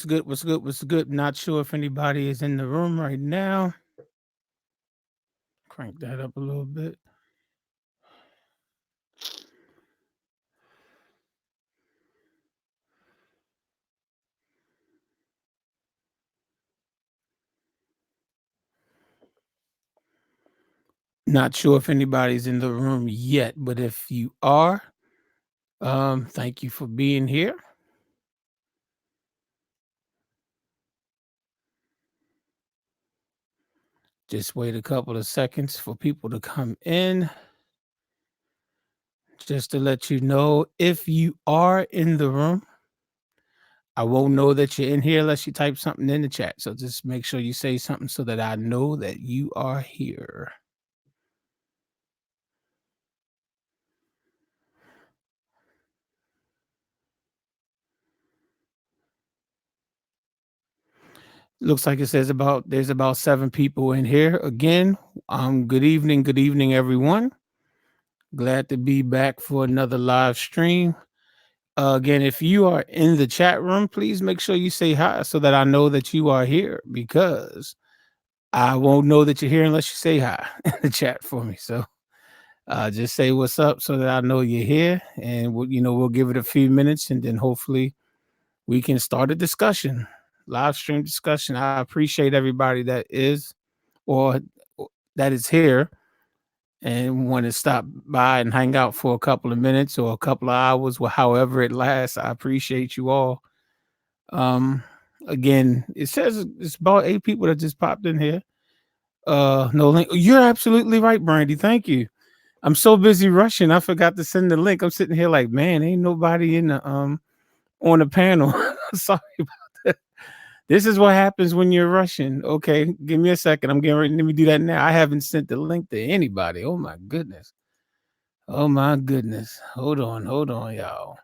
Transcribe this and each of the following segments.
good? What's good? What's good? Not sure if anybody is in the room right now. Crank that up a little bit. Not sure if anybody's in the room yet, but if you are, thank you for being here. Just wait a couple of seconds for people to come in. Just to let you know, if you are in the room, I won't know that you're in here unless you type something in the chat. So just make sure you say something so that I know that you are here. Looks like it says there's about 7 people in here. Again, good evening, everyone. Glad to be back for another live stream. Again, if you are in the chat room, please make sure you say hi so that I know that you are here because I won't know that you're here unless you say hi in the chat for me. So just say what's up so that I know you're here, and we'll give it a few minutes, and then hopefully we can start a discussion, live stream discussion. I appreciate everybody that is or that is here and want to stop by and hang out for a couple of minutes or a couple of hours, however it lasts. I appreciate you all. Um, Again, it says it's about 8 people that just popped in here. No link. You're absolutely right, Brandy. Thank you. I'm so busy rushing. I forgot to send the link. I'm sitting here like, man, ain't nobody in the on the panel. Sorry about that. This is what happens when you're rushing. Okay, give me a second. I'm getting ready. Let me do that now. I haven't sent the link to anybody. Oh my goodness. Oh my goodness. Hold on, y'all.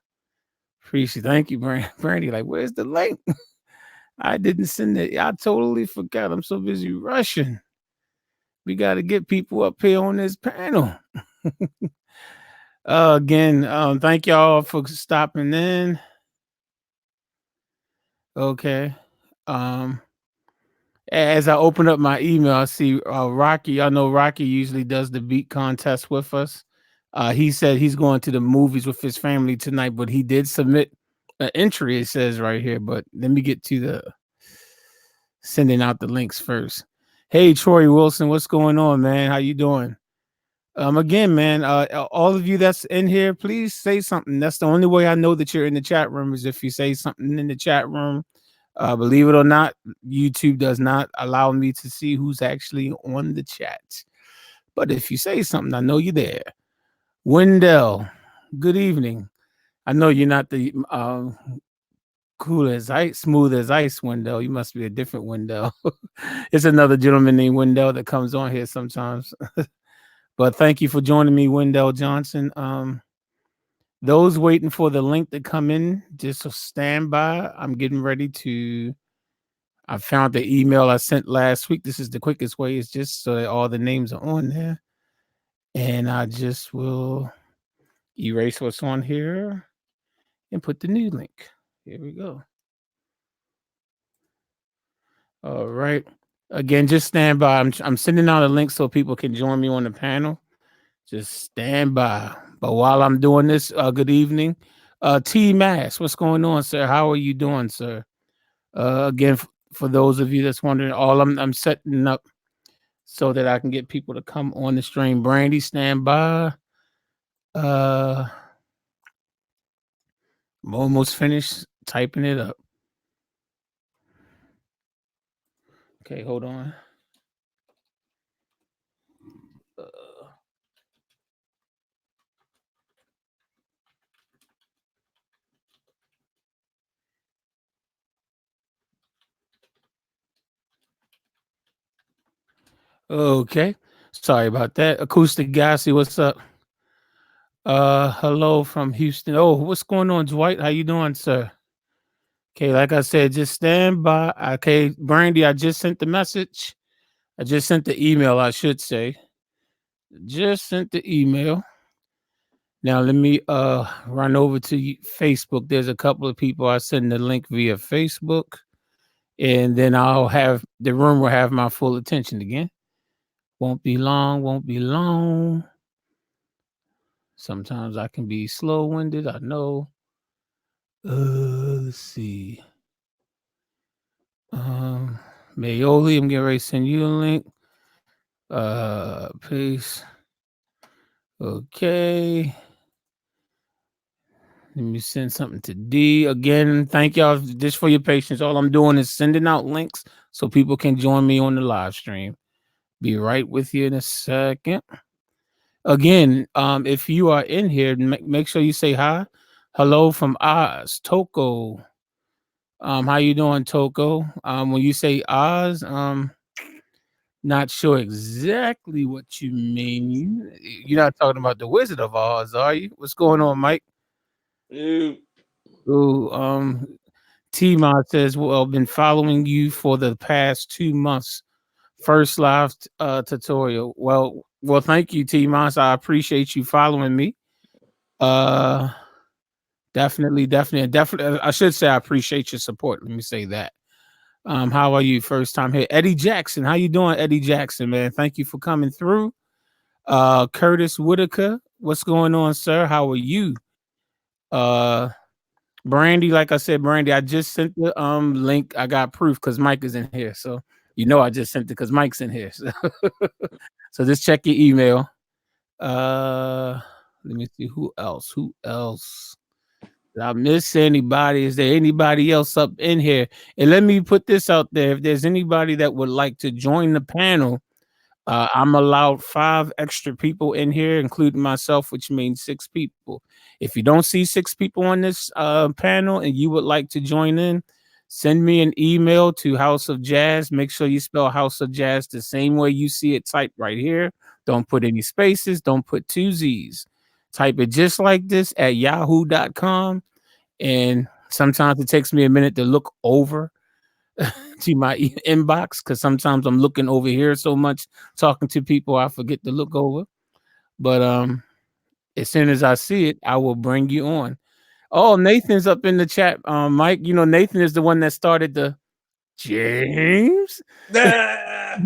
Appreciate. Thank you, Brandy. Like, where's the link? I didn't send it. I totally forgot. I'm so busy rushing. We got to get people up here on this panel. Again, thank y'all for stopping in. Okay. Um, as I open up my email, I see Rocky. I know Rocky usually does the beat contest with us. He said he's going to the movies with his family tonight, but he did submit an entry. It says right here, but let me get to the sending out the links first. Hey, Troy Wilson, what's going on, man? How you doing? Again, man, all of you that's in here, please say something. That's the only way I know that you're in the chat room is if you say something in the chat room. Believe it or not, YouTube does not allow me to see who's actually on the chat. But if you say something, I know you're there. Wendell, good evening. I know you're not the cool as ice, smooth as ice, Wendell. You must be a different Wendell. It's another gentleman named Wendell that comes on here sometimes. But thank you for joining me, Wendell Johnson. Those waiting for the link to come in, just stand by. I'm getting ready to. I found the email I sent last week. This is the quickest way. It's just so that all the names are on there. And I just will erase what's on here and put the new link. Here we go. All right. Again, just stand by. I'm sending out a link so people can join me on the panel. Just stand by. But while I'm doing this, good evening. T Mass, what's going on, sir? How are you doing, sir? Again, for those of you that's wondering, I'm setting up so that I can get people to come on the stream. Brandy, stand by. I'm almost finished typing it up. Okay, hold on. Okay. Sorry about that. Acoustic Gassy, what's up? Hello from Houston. Oh, what's going on, Dwight? How you doing, sir? Okay, like I said, just stand by. Okay, Brandy, I just sent the message. I just sent the email, I should say. Just sent the email. Now let me run over to Facebook. There's a couple of people I sent the link via Facebook. and then I'll have the room will have my full attention again. Won't be long, won't be long. Sometimes I can be slow-winded, I know. Let's see. Um, Mayoli, I'm getting ready to send you a link. Paste. Okay. Let me send something to D. Again, thank y'all just for your patience. All I'm doing is sending out links so people can join me on the live stream. Be right with you in a second. Again, if you are in here, make sure you say hi. Hello from Oz, Toko. How you doing, Toko? When you say Oz, not sure exactly what you mean. You're not talking about the Wizard of Oz, are you? What's going on, Mike? Ew. Ooh, T-Mod says, well, been following you for the past 2 months. First live tutorial. Well, thank you, T-Mod. I appreciate you following me. Uh, definitely. I should say I appreciate your support. Let me say that. How are you? First time here, Eddie Jackson. How you doing, Eddie Jackson? Man, thank you for coming through. Curtis Whitaker, what's going on, sir? How are you? Uh, Brandy, like I said, Brandy, I just sent the link. I got proof because Mike is in here, so you know I just sent it because Mike's in here. So, so just check your email. Let me see who else. Who else? Did I miss anybody? Is there anybody else up in here? And let me put this out there: if there's anybody that would like to join the panel, I'm allowed 5 extra people in here, including myself, which means 6 people. If you don't see 6 people on this panel and you would like to join in, send me an email to House of Jazz. Make sure you spell House of Jazz the same way you see it typed right here. Don't put any spaces, don't put 2 Z's. Type it just like this at yahoo.com. And sometimes it takes me a minute to look over to my inbox because sometimes I'm looking over here so much talking to people I forget to look over. But as soon as I see it, I will bring you on. Oh, Nathan's up in the chat. Mike, you know Nathan is the one that started the James in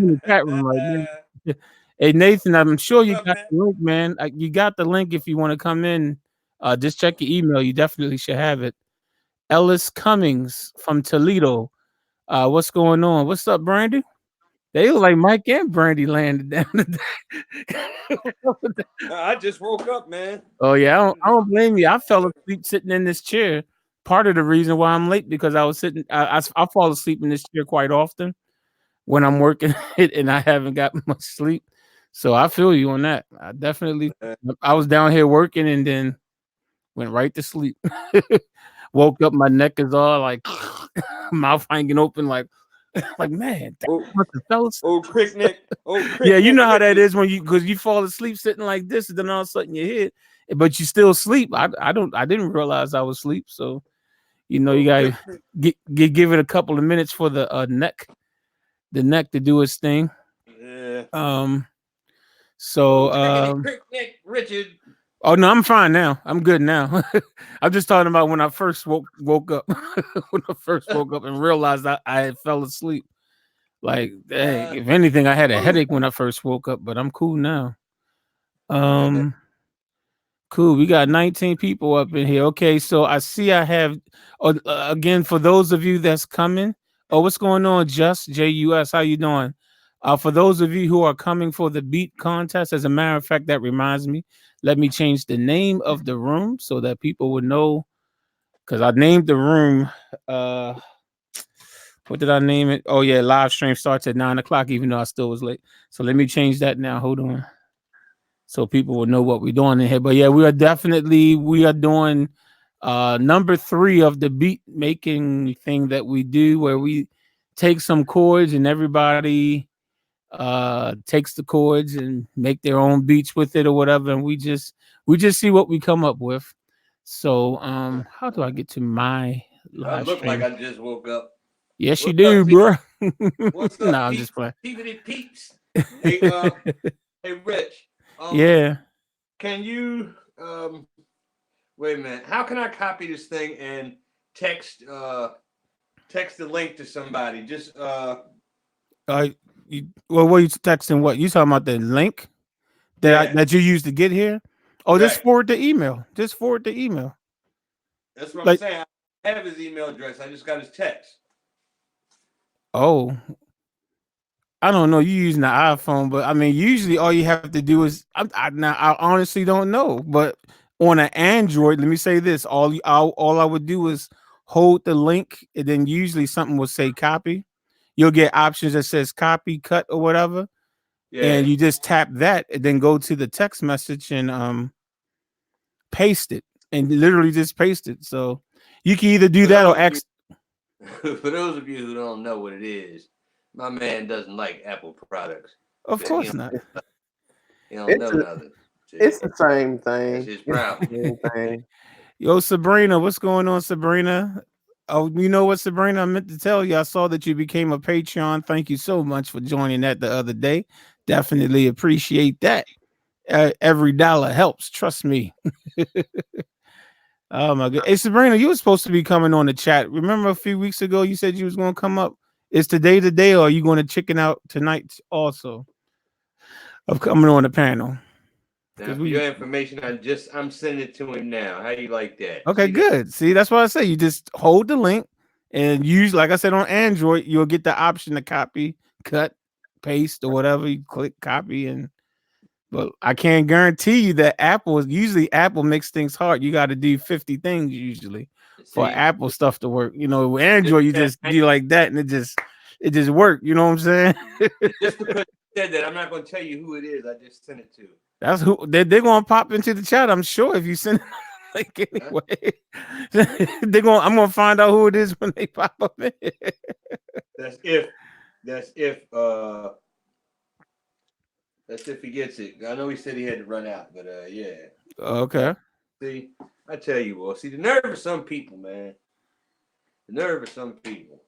the chat room right now. Hey Nathan, I'm sure What's you up, got man? the link, man. You got the link if you want to come in. Just check your email. You definitely should have it. Ellis Cummings from Toledo. What's going on? What's up, Brandy? They look like Mike and Brandy landed down today. I just woke up, man. Oh yeah, I Just don't blame you. I fell asleep sitting in this chair. Part of the reason why I'm late because I was sitting. I fall asleep in this chair quite often when I'm working it, and I haven't got much sleep. So I feel you on that. I definitely. I was down here working and then went right to sleep. Woke up, my neck is all like mouth hanging open, like man, oh, I must have fell asleep. old crick Nick, old Yeah, crick you Nick know how that Richard. is when because you fall asleep sitting like this, and then all of a sudden you hit, but you still sleep. I didn't realize I was asleep. So you Old crick gotta Nick. give it a couple of minutes for the neck to do its thing. Yeah. Um, so Old crick Nick Richard. oh no, I'm fine now. I'm good now. I'm just talking about when I first woke up when I first woke up and realized I had fell asleep. Like, dang, Uh, if anything, I had a oh, headache when I first woke up, but I'm cool now. Um, Cool. We got 19 people up in here. Okay, so I see I have again for those of you that's coming. Oh, what's going on, Just JUS? How you doing? For those of you who are coming for the beat contest, as a matter of fact, that reminds me. Let me change the name of the room so that people would know because I named the room. Uh, what did I name it? Oh yeah, live stream starts at 9 o'clock, even though I still was late. So let me change that now. Hold on so people will know what we're doing in here. But yeah, we are doing number 3 of the beat making thing that we do where we take some chords and everybody takes the chords and make their own beats with it or whatever and we just see what we come up with. So how do I get to my I live look like stream? I just woke up. Yes you What's up, do, bro. What's No, up, I'm just peeps? playing. Peepity peeps. Hey, hey, Rich. Um, Yeah. can you wait a minute? How can I copy this thing and text text the link to somebody. Just Uh, well, what you texting? What you talking about? The link yeah, that you used to get here? Oh, just right. forward the email. Just forward the email. That's what I'm Like, saying. I have his email address. I just got his text. oh, I don't know. You using the iPhone, but I mean, usually all you have to do is now. I honestly don't know, but on an Android, let me say this: all I would do is hold the link, and then usually something will say copy. You'll get options that says copy, cut, or whatever, Yeah. and you just tap that, and then go to the text message and paste it, and literally just paste it. So you can either do For that or those of you, X. for those of you who don't know what it is, my man doesn't like Apple products. Of He course don't, not. he don't It's know a, nothing. See, it's the same that's thing. his It's problem. the same thing. Yo, Sabrina, what's going on, Sabrina? Oh, you know what, Sabrina? I meant to tell you. I saw that you became a Patreon. Thank you so much for joining that the other day. Definitely appreciate that. Every dollar helps. Trust me. Oh my god. Hey, Sabrina, you were supposed to be coming on the chat. Remember a few weeks ago you said you was going to come up. Is today the day, or are you going to chicken out tonight also of coming on the panel? Now, Because for your we information, I'm sending it to him now. How you like that? Okay, See that? good. See, that's why I say you just hold the link and use, like I said, on Android, you'll get the option to copy, cut, paste, or whatever. You click copy, and but I can't guarantee you that Apple makes things hard. You got to do 50 things usually for See, Apple stuff to work. You know, with just Android, you because, just do like that and it just work. You know what I'm saying? just because you said that, I'm not going to tell you who it is. I just sent it to. That's who they're gonna pop into the chat. I'm sure if you send like Huh? anyway, I'm gonna find out who it is when they pop up in. That's if. That's if. That's if he gets it. I know he said he had to run out, but yeah. Okay. See, I tell you what. See, the nerve of some people, man. The nerve of some people.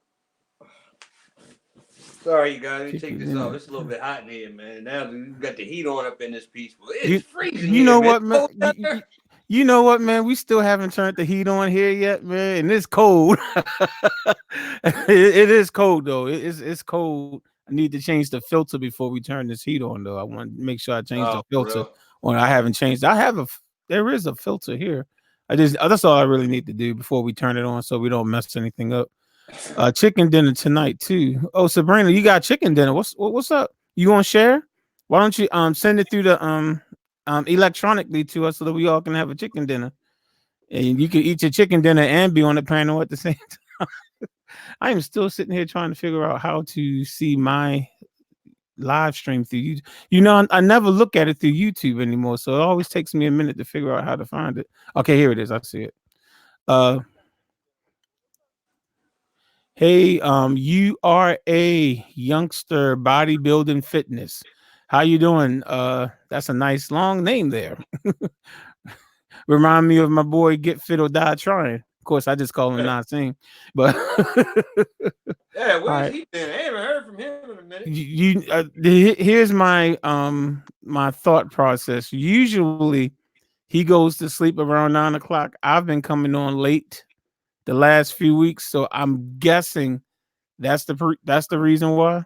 Sorry, you guys. Let me take Chicken this off. dinner. It's a little bit hot in here, man. Now we've got the heat on up in this piece. Well, it's You freezing you here, know man. what, man? Cold down there? You know what, man? We still haven't turned the heat on here yet, man, and it's cold. It is cold though. It's cold. I need to change the filter before we turn this heat on, though. I want to make sure I change the Oh, for filter. real? Or I haven't changed. There is a filter here. That's all I really need to do before we turn it on, so we don't mess anything up. Chicken dinner tonight too. Oh, Sabrina, you got chicken dinner. What's up? You gonna share? Why don't you send it through the electronically to us so that we all can have a chicken dinner, and you can eat your chicken dinner and be on the panel at the same time. I am still sitting here trying to figure out how to see my live stream through YouTube. You know, I never look at it through YouTube anymore, so it always takes me a minute to figure out how to find it. Okay, here it is. I see it. Uh, Hey, you are a youngster bodybuilding fitness. How you doing? That's a nice long name there. Remind me of my boy Get Fit or Die Trying. Of course, I just call him Nassim. But Yeah, all where's right, he been? I haven't heard from him in a minute. here's my thought process. Usually, he goes to sleep around 9 o'clock. I've been coming on late the last few weeks, so I'm guessing that's the reason why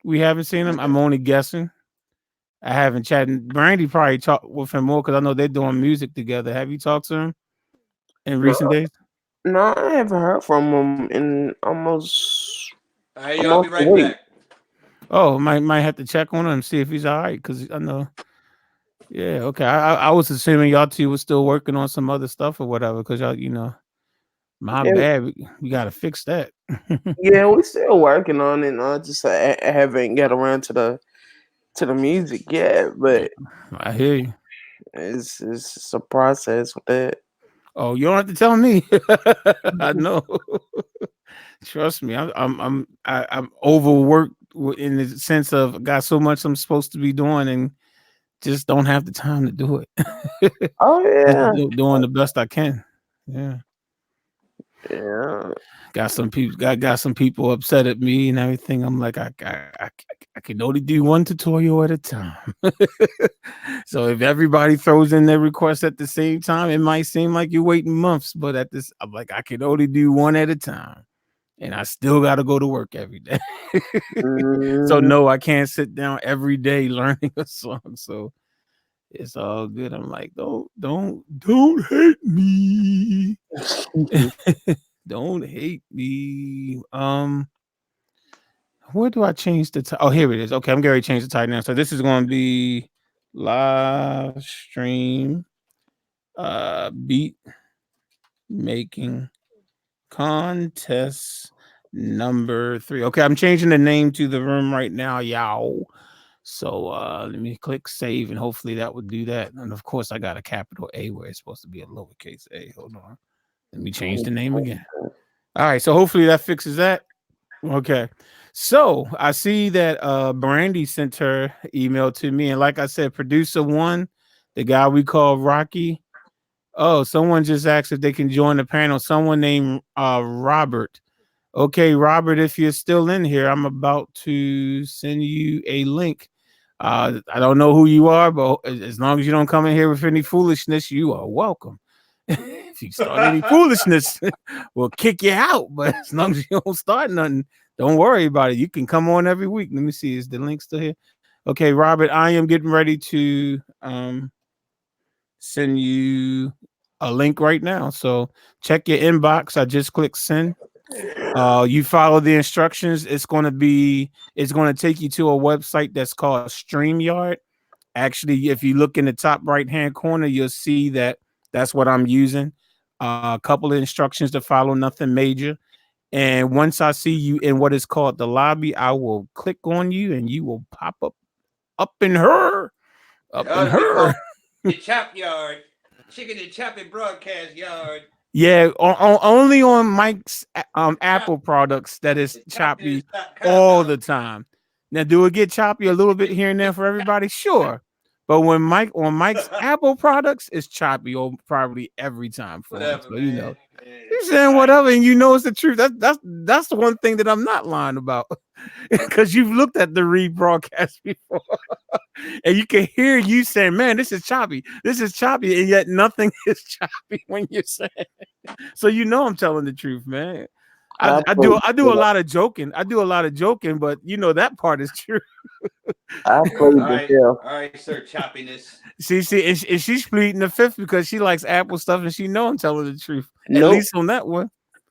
we haven't seen him. I'm only guessing. I haven't chatted. Brandy probably talked with him more because I know they're doing music together. Have you talked to him in No, recent days? no, I haven't heard from him in Hey, y'all be almost a right week. back. Oh, might have to check on him, see if he's all right. Because I know. Yeah, okay. I was assuming y'all two was still working on some other stuff or whatever. Because y'all, my Yeah, bad. We got to fix that. yeah, we still working on it. I just I haven't got around to the music yet, but I hear you. it's a process with that. Oh, you don't have to tell me. I know. Trust me, I'm overworked in the sense of got so much I'm supposed to be doing and just don't have the time to do it. Oh Just yeah, doing the best I can. Yeah, yeah. got some people upset at me and everything. I'm like, I can only do one tutorial at a time. So if everybody throws in their request at the same time, it might seem like you're waiting months. But I'm like, I can only do one at a time. and I still got to go to work every day. So Mm. no, I can't sit down every day learning a song. So it's all good. I'm like, don't hate me. Don't hate me. Where do I change the title? Oh, here it is. Okay, I'm going to change the title now. So this is going to be live stream beat making contest number 3. Okay, I'm changing the name to the room right now, y'all. So let me click save, and hopefully that would do that. And of course, I got a capital A where it's supposed to be a lowercase a. Hold on. Let me change the name again. All right, so hopefully that fixes that. Okay. So I see that Brandy sent her email to me. And like I said, producer one, the guy we call Rocky. Oh, someone just asked if they can join the panel. Someone named Robert. Okay, Robert, if you're still in here, I'm about to send you a link. I don't know who you are, but as long as you don't come in here with any foolishness, you are welcome. If you start any foolishness, we'll kick you out. But as long as you don't start nothing, don't worry about it. You can come on every week. Let me see. Is the link still here? Okay, Robert, I am getting ready to send you a link right now. So check your inbox. I just clicked send. You follow the instructions. It's going to take you to a website that's called StreamYard. Actually, if you look in the top right hand corner, you'll see that that's what I'm using. A couple of instructions to follow, nothing major. And once I see you in what is called the lobby, I will click on you and you will pop up in her, It up in ought to be her. called the Chop Yard, Chicken and Chopping Broadcast Yard. Yeah, only on Mike's Chop, Apple products that is the choppy chopnews.com all now. the time. Now, do it get choppy a little bit here and there for everybody? Sure. But when Mike's Apple products, it's choppy probably every time for him. Whatever, So man. you're It's saying all right. whatever, and you know it's the truth. That's the one thing that I'm not lying about. Because you've looked at the rebroadcast before. And you can hear you saying, man, this is choppy. This is choppy. And yet nothing is choppy when you're saying. So you know I'm telling the truth, man. I, I I played do I do a lot of joking. I do a lot of joking, but you know that part is true. I played All the right, film. all right, sir. Choppiness. See, and she's pleading the fifth because she likes Apple stuff and she know I'm telling the truth. At Nope, least on that one.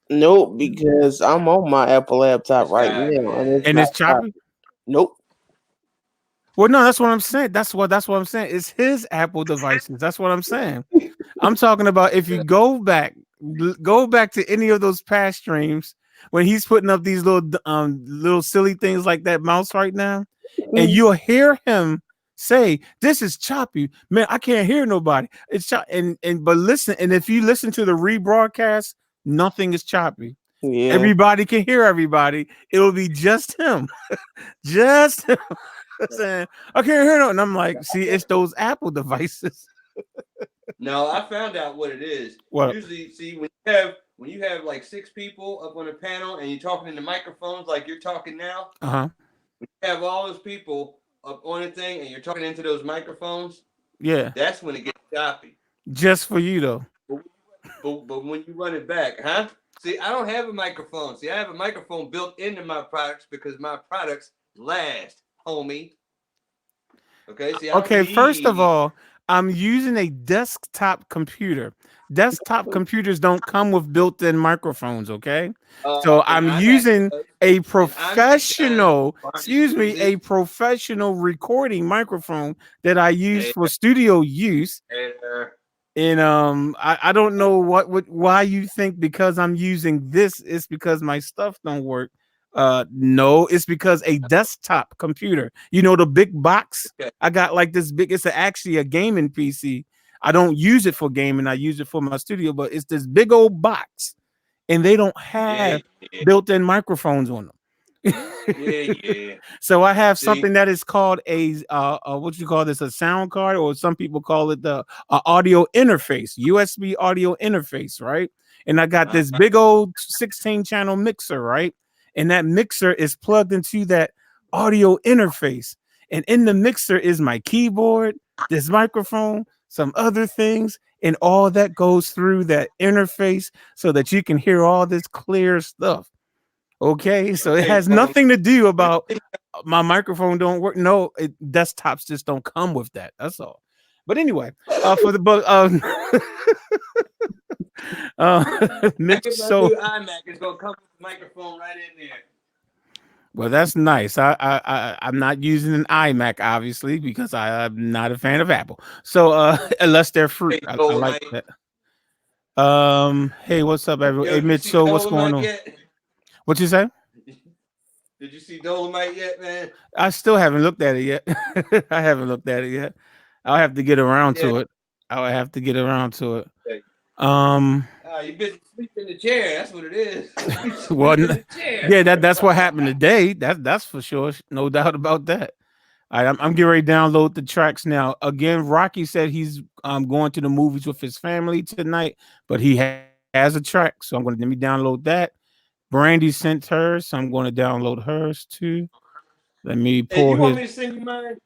nope, because I'm on my Apple laptop This right guy, now and man. it's And not it's choppy. choppy. Nope. Well, no, that's what I'm saying. That's what I'm saying. It's his Apple devices. That's what I'm saying. I'm talking about if you go back to any of those past streams when he's putting up these little silly things like that mouse right now, and you'll hear him say, "This is choppy, man. I can't hear nobody. It's choppy." And but listen, and if you listen to the rebroadcast, nothing is choppy. Yeah, Everybody can hear everybody. It'll be just him, just him saying, "I can't hear no." And I'm like, "See, it's those Apple devices." No, I found out what it is. What? Usually, see when you have like six people up on a panel and you're talking into microphones like you're talking now, Uh huh. you have all those people up on a thing and you're talking into those microphones. Yeah. That's when it gets choppy. Just for you though. But, but when you run it back, huh? See, I don't have a microphone. See, I have a microphone built into my products because my products last, homie. Okay, see, I don't Okay, first of need. all, I'm using a desktop computer. Desktop computers don't come with built-in microphones, okay? So Then I'm I'm that using guy. a Then I'm that guy who professional, excuse me, a uses professional recording microphone that I use a, for studio use. a And I don't know what why you think because I'm using this it's because my stuff don't work. No, it's because a desktop computer, you know, the big box. okay. I got like this big, it's actually a gaming PC. I don't use it for gaming, I use it for my studio, but it's this big old box and they don't Yeah, have yeah, built-in microphones on them. yeah, yeah. So I have See, something that is called a what you call this, a sound card, or some people call it the audio interface, USB audio interface, right? And I got uh, this big old 16 channel mixer, right? And that mixer is plugged into that audio interface. And in the mixer is my keyboard, this microphone, some other things, and all that goes through that interface so that you can hear all this clear stuff. Okay, so it Hey, has bro, nothing to do about my microphone don't work. No, desktops just don't come with that. That's all. But anyway, for the book, I Mitch. get my So new iMac. It's gonna come with the microphone right in there. well, that's nice. I'm not using an iMac obviously because I'm not a fan of Apple. So unless they're free, Hey, I like Dolomite. that. Hey, what's up, everyone? Yo, Hey, did you Mitch. see So what's going Dolomite on? yet? What you say? Did you see Dolomite yet, man? I still haven't looked at it yet. I haven't looked at it yet. I'll have to get around Yeah. to it. I'll have to get around to it. Hey. Um, You busy sleeping in the chair. That's what it is. You well, sleep in the chair. yeah, that's what happened today. That's for sure. No doubt about that. All right, I'm getting ready to download the tracks now. Again, Rocky said he's going to the movies with his family tonight, but he has a track, so I'm going to let me download that. Brandy sent hers, so I'm going to download hers too. Let me Hey, pull you want his. me to send you mine?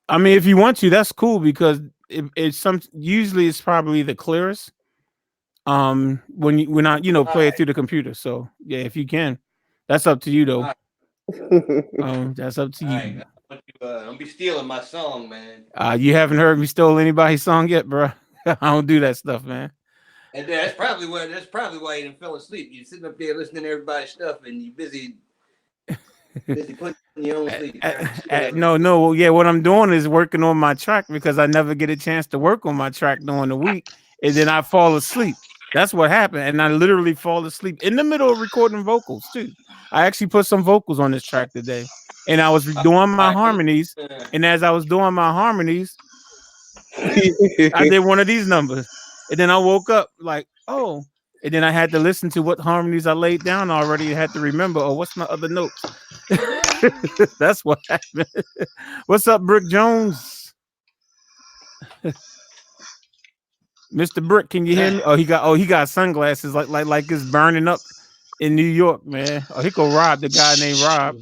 I mean, if you want to, that's cool because it's some. Usually, it's probably the clearest. When you when I All play it right. through the computer. So yeah, if you can, that's up to you All though. right. That's up to All right. you. Don't be stealing my song, man. You haven't heard me stole anybody's song yet, bro. I don't do that stuff, man. And that's probably why you didn't fell asleep. You're sitting up there listening to everybody's stuff, and you're busy putting your own sleep, whatever. No, no, yeah. What I'm doing is working on my track because I never get a chance to work on my track during the week, and then I fall asleep. That's what happened, and I literally fall asleep in the middle of recording vocals too. I actually put some vocals on this track today, and I was doing All my right. harmonies, and as I was doing my harmonies, I did one of these numbers, and then I woke up like, oh, and then I had to listen to what harmonies I laid down already. I had to remember, oh, what's my other notes? That's what happened. What's up, Brick Jones? Mr. Brick, can you hear me? Oh he got sunglasses like it's burning up in New York, man. Oh, he go Rob, the guy named Rob.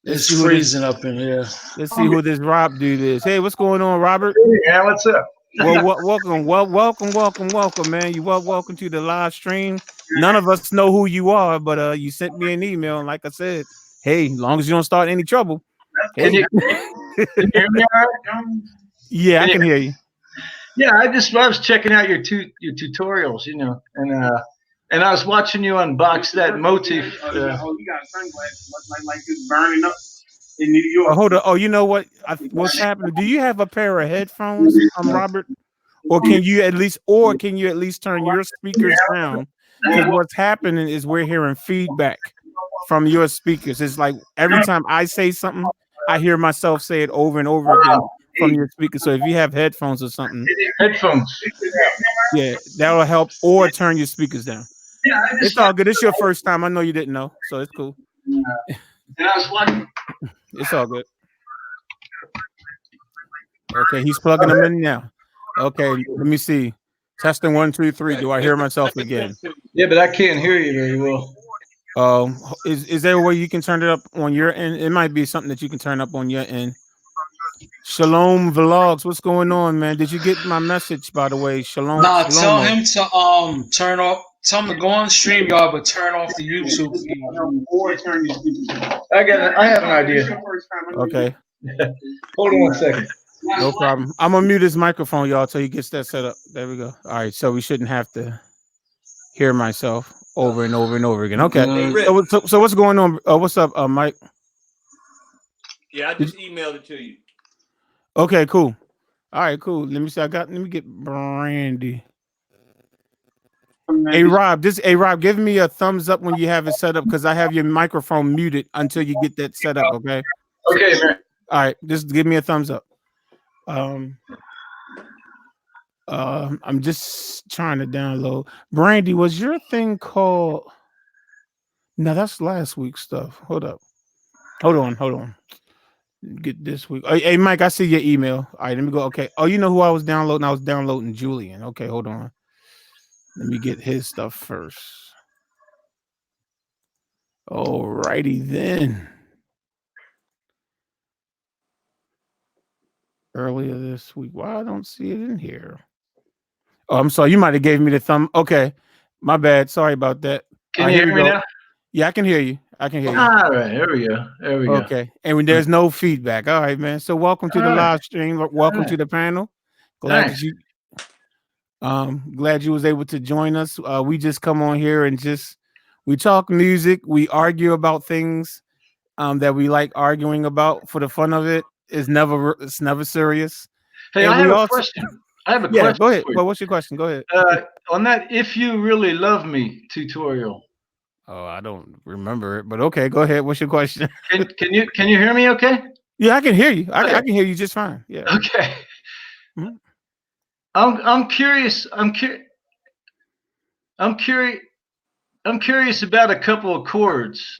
Let's It's see who this freezing up in here. let's see who this Rob dude is. Hey, what's going on, Robert? Yeah, what's up? Well, welcome, man. You welcome to the live stream. None of us know who you are, but you sent me an email, and like I said, hey, as long as you don't start any trouble, Can hey, you hear me all right? yeah, I Can you, can hear you. yeah, I was checking out your tutorials, and I was watching you unbox that motif. Oh, you got sunglasses like it's burning up in New York. Oh, hold on. Oh, you know what? What's happening? Do you have a pair of headphones, Robert? Or can you at least turn your speakers down? Because what's happening is we're hearing feedback from your speakers. It's like every time I say something, I hear myself say it over and over again from your speakers. So if you have headphones or something, Headphones. yeah, that'll help. Or turn your speakers down. Yeah, I It's just all good. It's your first time. I know you didn't know, so it's cool. and I was watching. It's all good. Okay, he's plugging them in now. Okay, let me see. Testing 1, 2, 3. Do I hear myself again? Yeah, but I can't hear you very well. Is there a way you can turn it up on your end? It might be something that you can turn up on your end. Shalom vlogs, what's going on, man? Did you get my message, by the way? Nah, tell Shalomo. him to turn off. Tell him to go on StreamYard, but turn off the YouTube feed. Or turn your speakers down. I have an idea. Okay, Hold on one second. no problem. I'm gonna mute his microphone, y'all, till he gets that set up. There we go. All right, so we shouldn't have to hear myself over and over and over again. Okay. Hey, Mm, Rick. So what's going on? What's up, Mike? Yeah, I Did just emailed it to you. Okay, cool. All right, cool. Let me see. Let me get Brandy. Hey Rob, give me a thumbs up when you have it set up because I have your microphone muted until you get that set up. Okay. okay, man. All right, just give me a thumbs up. Um, I'm just trying to download. Brandy, was your thing called? No, that's last week's stuff. Hold up. Hold on. Get this week. Hey, Mike, I see your email. All right, let me go. Okay. Oh, you know who I was downloading? I was downloading Julian. Okay, hold on. Let me get his stuff first. All righty then. Earlier this week. Why I don't see it in here? Oh, I'm sorry. You might have gave me the thumb. Okay, my bad. Sorry about that. All Can right, you here we hear me go. now? Yeah, I can hear you. I can hear you. All right, there we go. There we go. Okay. And when there's no feedback. All right, man. So welcome to All the right, live stream. all Welcome right. to the panel. Glad that Thanks. you glad you was able to join us. We just come on here and just we talk music, we argue about things that we like arguing about for the fun of it. It's never serious. Hey, And I have we a also question. I have a yeah, question go ahead. for you. Well, what's your question? Go ahead. On that "If You Really Love Me" tutorial. Oh, I don't remember it, but okay, go ahead. What's your question? Can you hear me? Okay. Yeah, I can hear you. I Okay. can hear you just fine. Yeah. Okay. Mhm. I'm curious. I'm curious. I'm curious about a couple of chords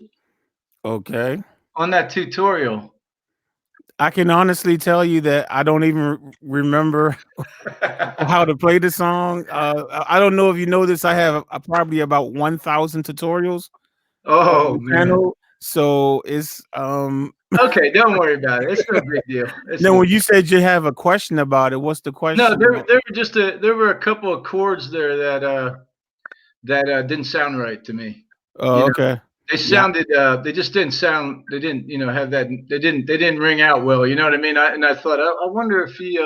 Okay. on that tutorial. I can honestly tell you that I don't even remember how to play the song. I don't know if you know this. I have probably about 1,000 tutorials on Oh the man. channel. So it's Okay, don't worry about it. It's no big deal. It's now no. when you said you have a question about it, what's the No, question? there were a couple of chords there that didn't sound right to me. Oh, You know, okay. they Yeah. sounded they just didn't sound they didn't have that they didn't ring out well. You know what I mean? I thought I wonder if he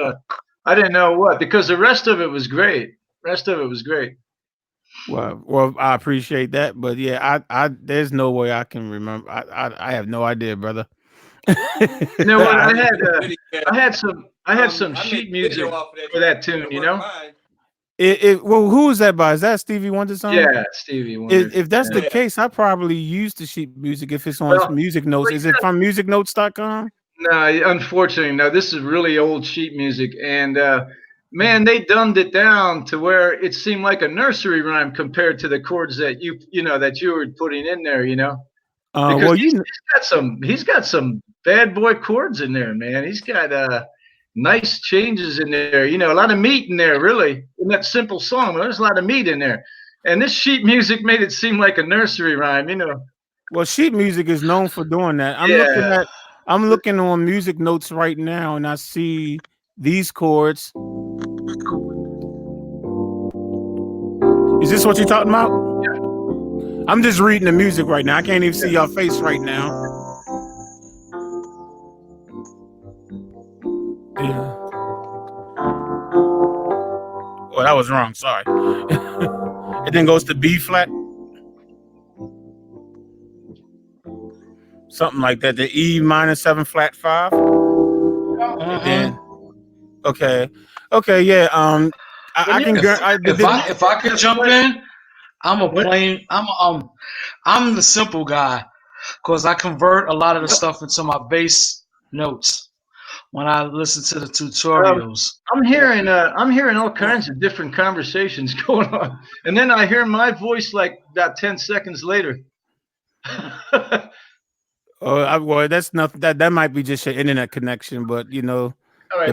I didn't know what because the rest of it was great. Rest of it was great. Well, I appreciate that, but yeah, there's no way I can remember. I have no idea, brother. You know what? I I made had a video. some I made sheet a video music off of that for track. that tune. It You worked know? fine. Well, who is that by? Is that Stevie Wonder song? Yeah, Stevie Wonder. If that's Yeah. the Yeah. case, I probably use the sheet music if it's on Well, music notes. Is it from musicnotes.com? no, unfortunately, no. This is really old sheet music, and man, they dumbed it down to where it seemed like a nursery rhyme compared to the chords that that you were putting in there. Because Well, he's got some bad boy chords in there, man. He's got nice changes in there. A lot of meat in there, really, in that simple song. There's a lot of meat in there, and this sheet music made it seem like a nursery rhyme. well, sheet music is known for doing that. Yeah. I'm looking on music notes right now, and I see these chords. Is this what you're talking about? I'm just reading the music right now. I can't even see your face right now. Yeah. Well, that was wrong. Sorry. It then goes to B flat. Something like that. The E minor 7 flat 5. And then okay. Yeah. I can If I could jump in, I'm the simple guy because I convert a lot of the stuff into my bass notes when I listen to the tutorials. I'm hearing all kinds of different conversations going on, and then I hear my voice like about 10 seconds later. well, that's nothing. That might be just your internet connection, but All the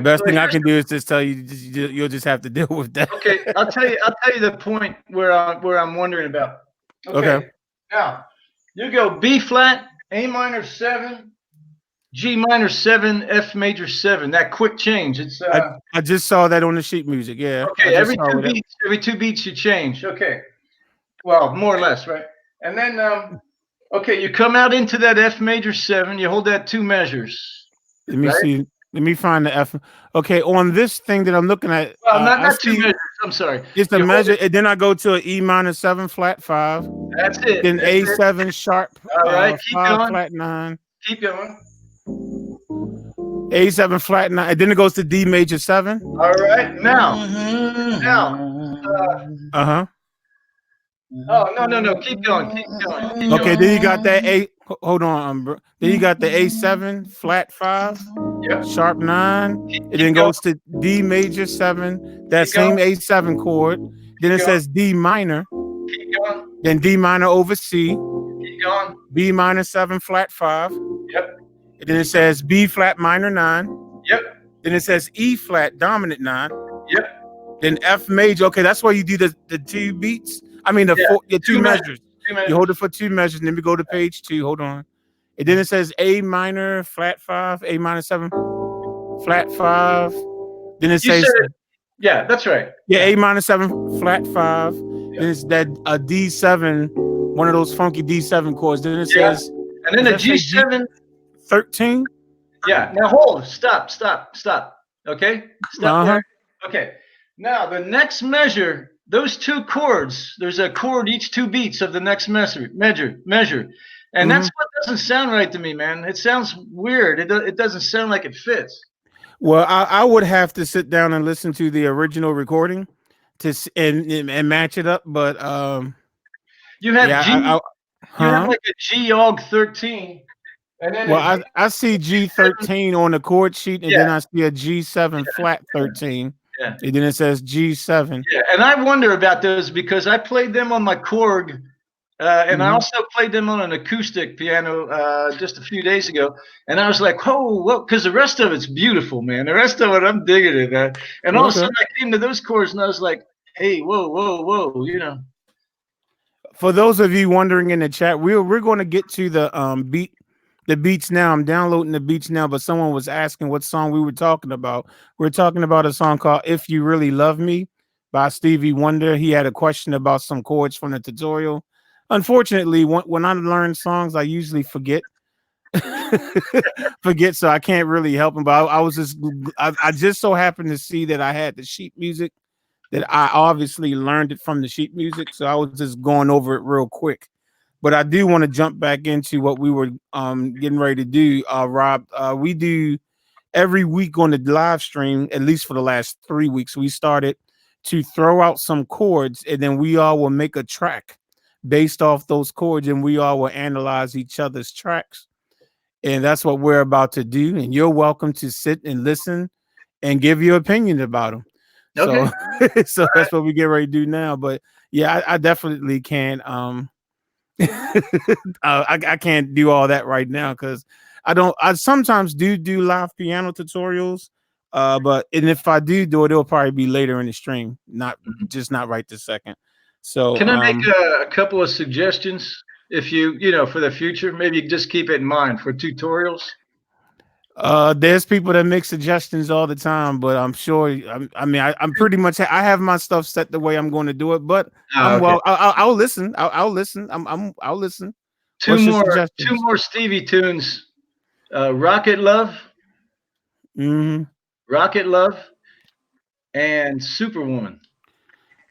right. best So thing I can do is just tell you you'll just have to deal with that. okay, I'll tell you the point where I'm wondering about. Okay. Now you go B flat, A minor 7, G minor 7, F major 7. That quick change. It's I just saw that on the sheet music. Yeah. okay. I just saw it. Every two beats you change. Okay. Well, more or less, right? And then okay, you come out into that F major 7. You hold that 2 measures. Let me Right? see. Let me find the F. Okay, on this thing that I'm looking at, Well, I not 2 see measures. I'm sorry. it's the You hold measure, it- and then I go to an E minor 7 flat 5, That's it. then That's it. A7 sharp All right, keep 5 going. flat 9, Keep going. A7 flat 9, and then it goes to D major 7. All right. Now. Uh-huh. Oh no. Keep going. Keep going. Keep Okay, going. then you got that A. Hold on, bro. Then you got the A7 flat 5, Yep. sharp 9. It then Keep goes to D major 7, that Keep same going. A7 chord. Then it Keep says D minor, Keep going. then D minor over C, Keep going. B minor 7 flat 5. Yep. And then it says B flat minor 9. Yep. Then it says E flat dominant 9. Yep. Then F major. Okay, that's why you do the 2 beats. I mean the 2 measures. 2 measures. You hold it for 2 measures, and then we go to page 2. Hold on. And then it says A minor flat 5, A minor 7 flat 5. Then it You says said it. Yeah, that's right. A minor 7 flat 5. Then it's that D7 one of those funky D7 chords. Then it Yeah. says, And then does the that say G7. G13? Yeah. Now hold. Stop. Stop. Stop. Okay. Stop Uh there. huh. Okay. Now the next measure. Those two chords. There's a chord each 2 beats of the next measure. And Mm-hmm. that's what doesn't sound right to me, man. It sounds weird. It doesn't sound like it fits. Well, I would have to sit down and listen to the original recording and match it up. But You have yeah, G. You have huh? like a G og 13, and then Well, a I see G7. G13 on the chord sheet, and Yeah. then I see a G7 flat 13, Yeah. and then it says G7. Yeah. And I wonder about those because I played them on my Korg. And I Mm-hmm. also played them on an acoustic piano just a few days ago, and I was like, "Oh, well," because the rest of it's beautiful, man. The rest of it, I'm digging it, man. And all of a Okay. sudden, I came to those chords, and I was like, "Hey, whoa, whoa, whoa," you know. For those of you wondering in the chat, we're going to get to the beats now. I'm downloading the beats now, but someone was asking what song we were talking about. We're talking about a song called "If You Really Love Me" by Stevie Wonder. He had a question about some chords from the tutorial. Unfortunately, when I learn songs, I usually forget. Forget, so I can't really help him. But I was just I just so happened to see that I had the sheet music, that I obviously learned it from the sheet music, so I was just going over it real quick. But I do want to jump back into what we were getting ready to do, Rob. We do every week on the live stream, at least for the last 3 weeks. We started to throw out some chords, and then we all will make a track based off those chords, and we all will analyze each other's tracks. And that's what we're about to do. And you're welcome to sit and listen and give your opinion about them. Okay. So, so that's what we get ready to do now. But yeah, I definitely can't. I can't do all that right now because I don't. I sometimes do live piano tutorials. But and if I do it, it'll probably be later in the stream, not just not right this second. So, Can I make a couple of suggestions? If you know, for the future, maybe just keep it in mind for tutorials. there's people that make suggestions all the time, but I'm sure. I'm pretty much. I have my stuff set the way I'm going to do it, but Oh, okay. I'll listen. I'll listen. I'll listen. Two What's your more, two suggestions? more Stevie tunes. Rocket Love, Hmm. Rocket Love, and Superwoman.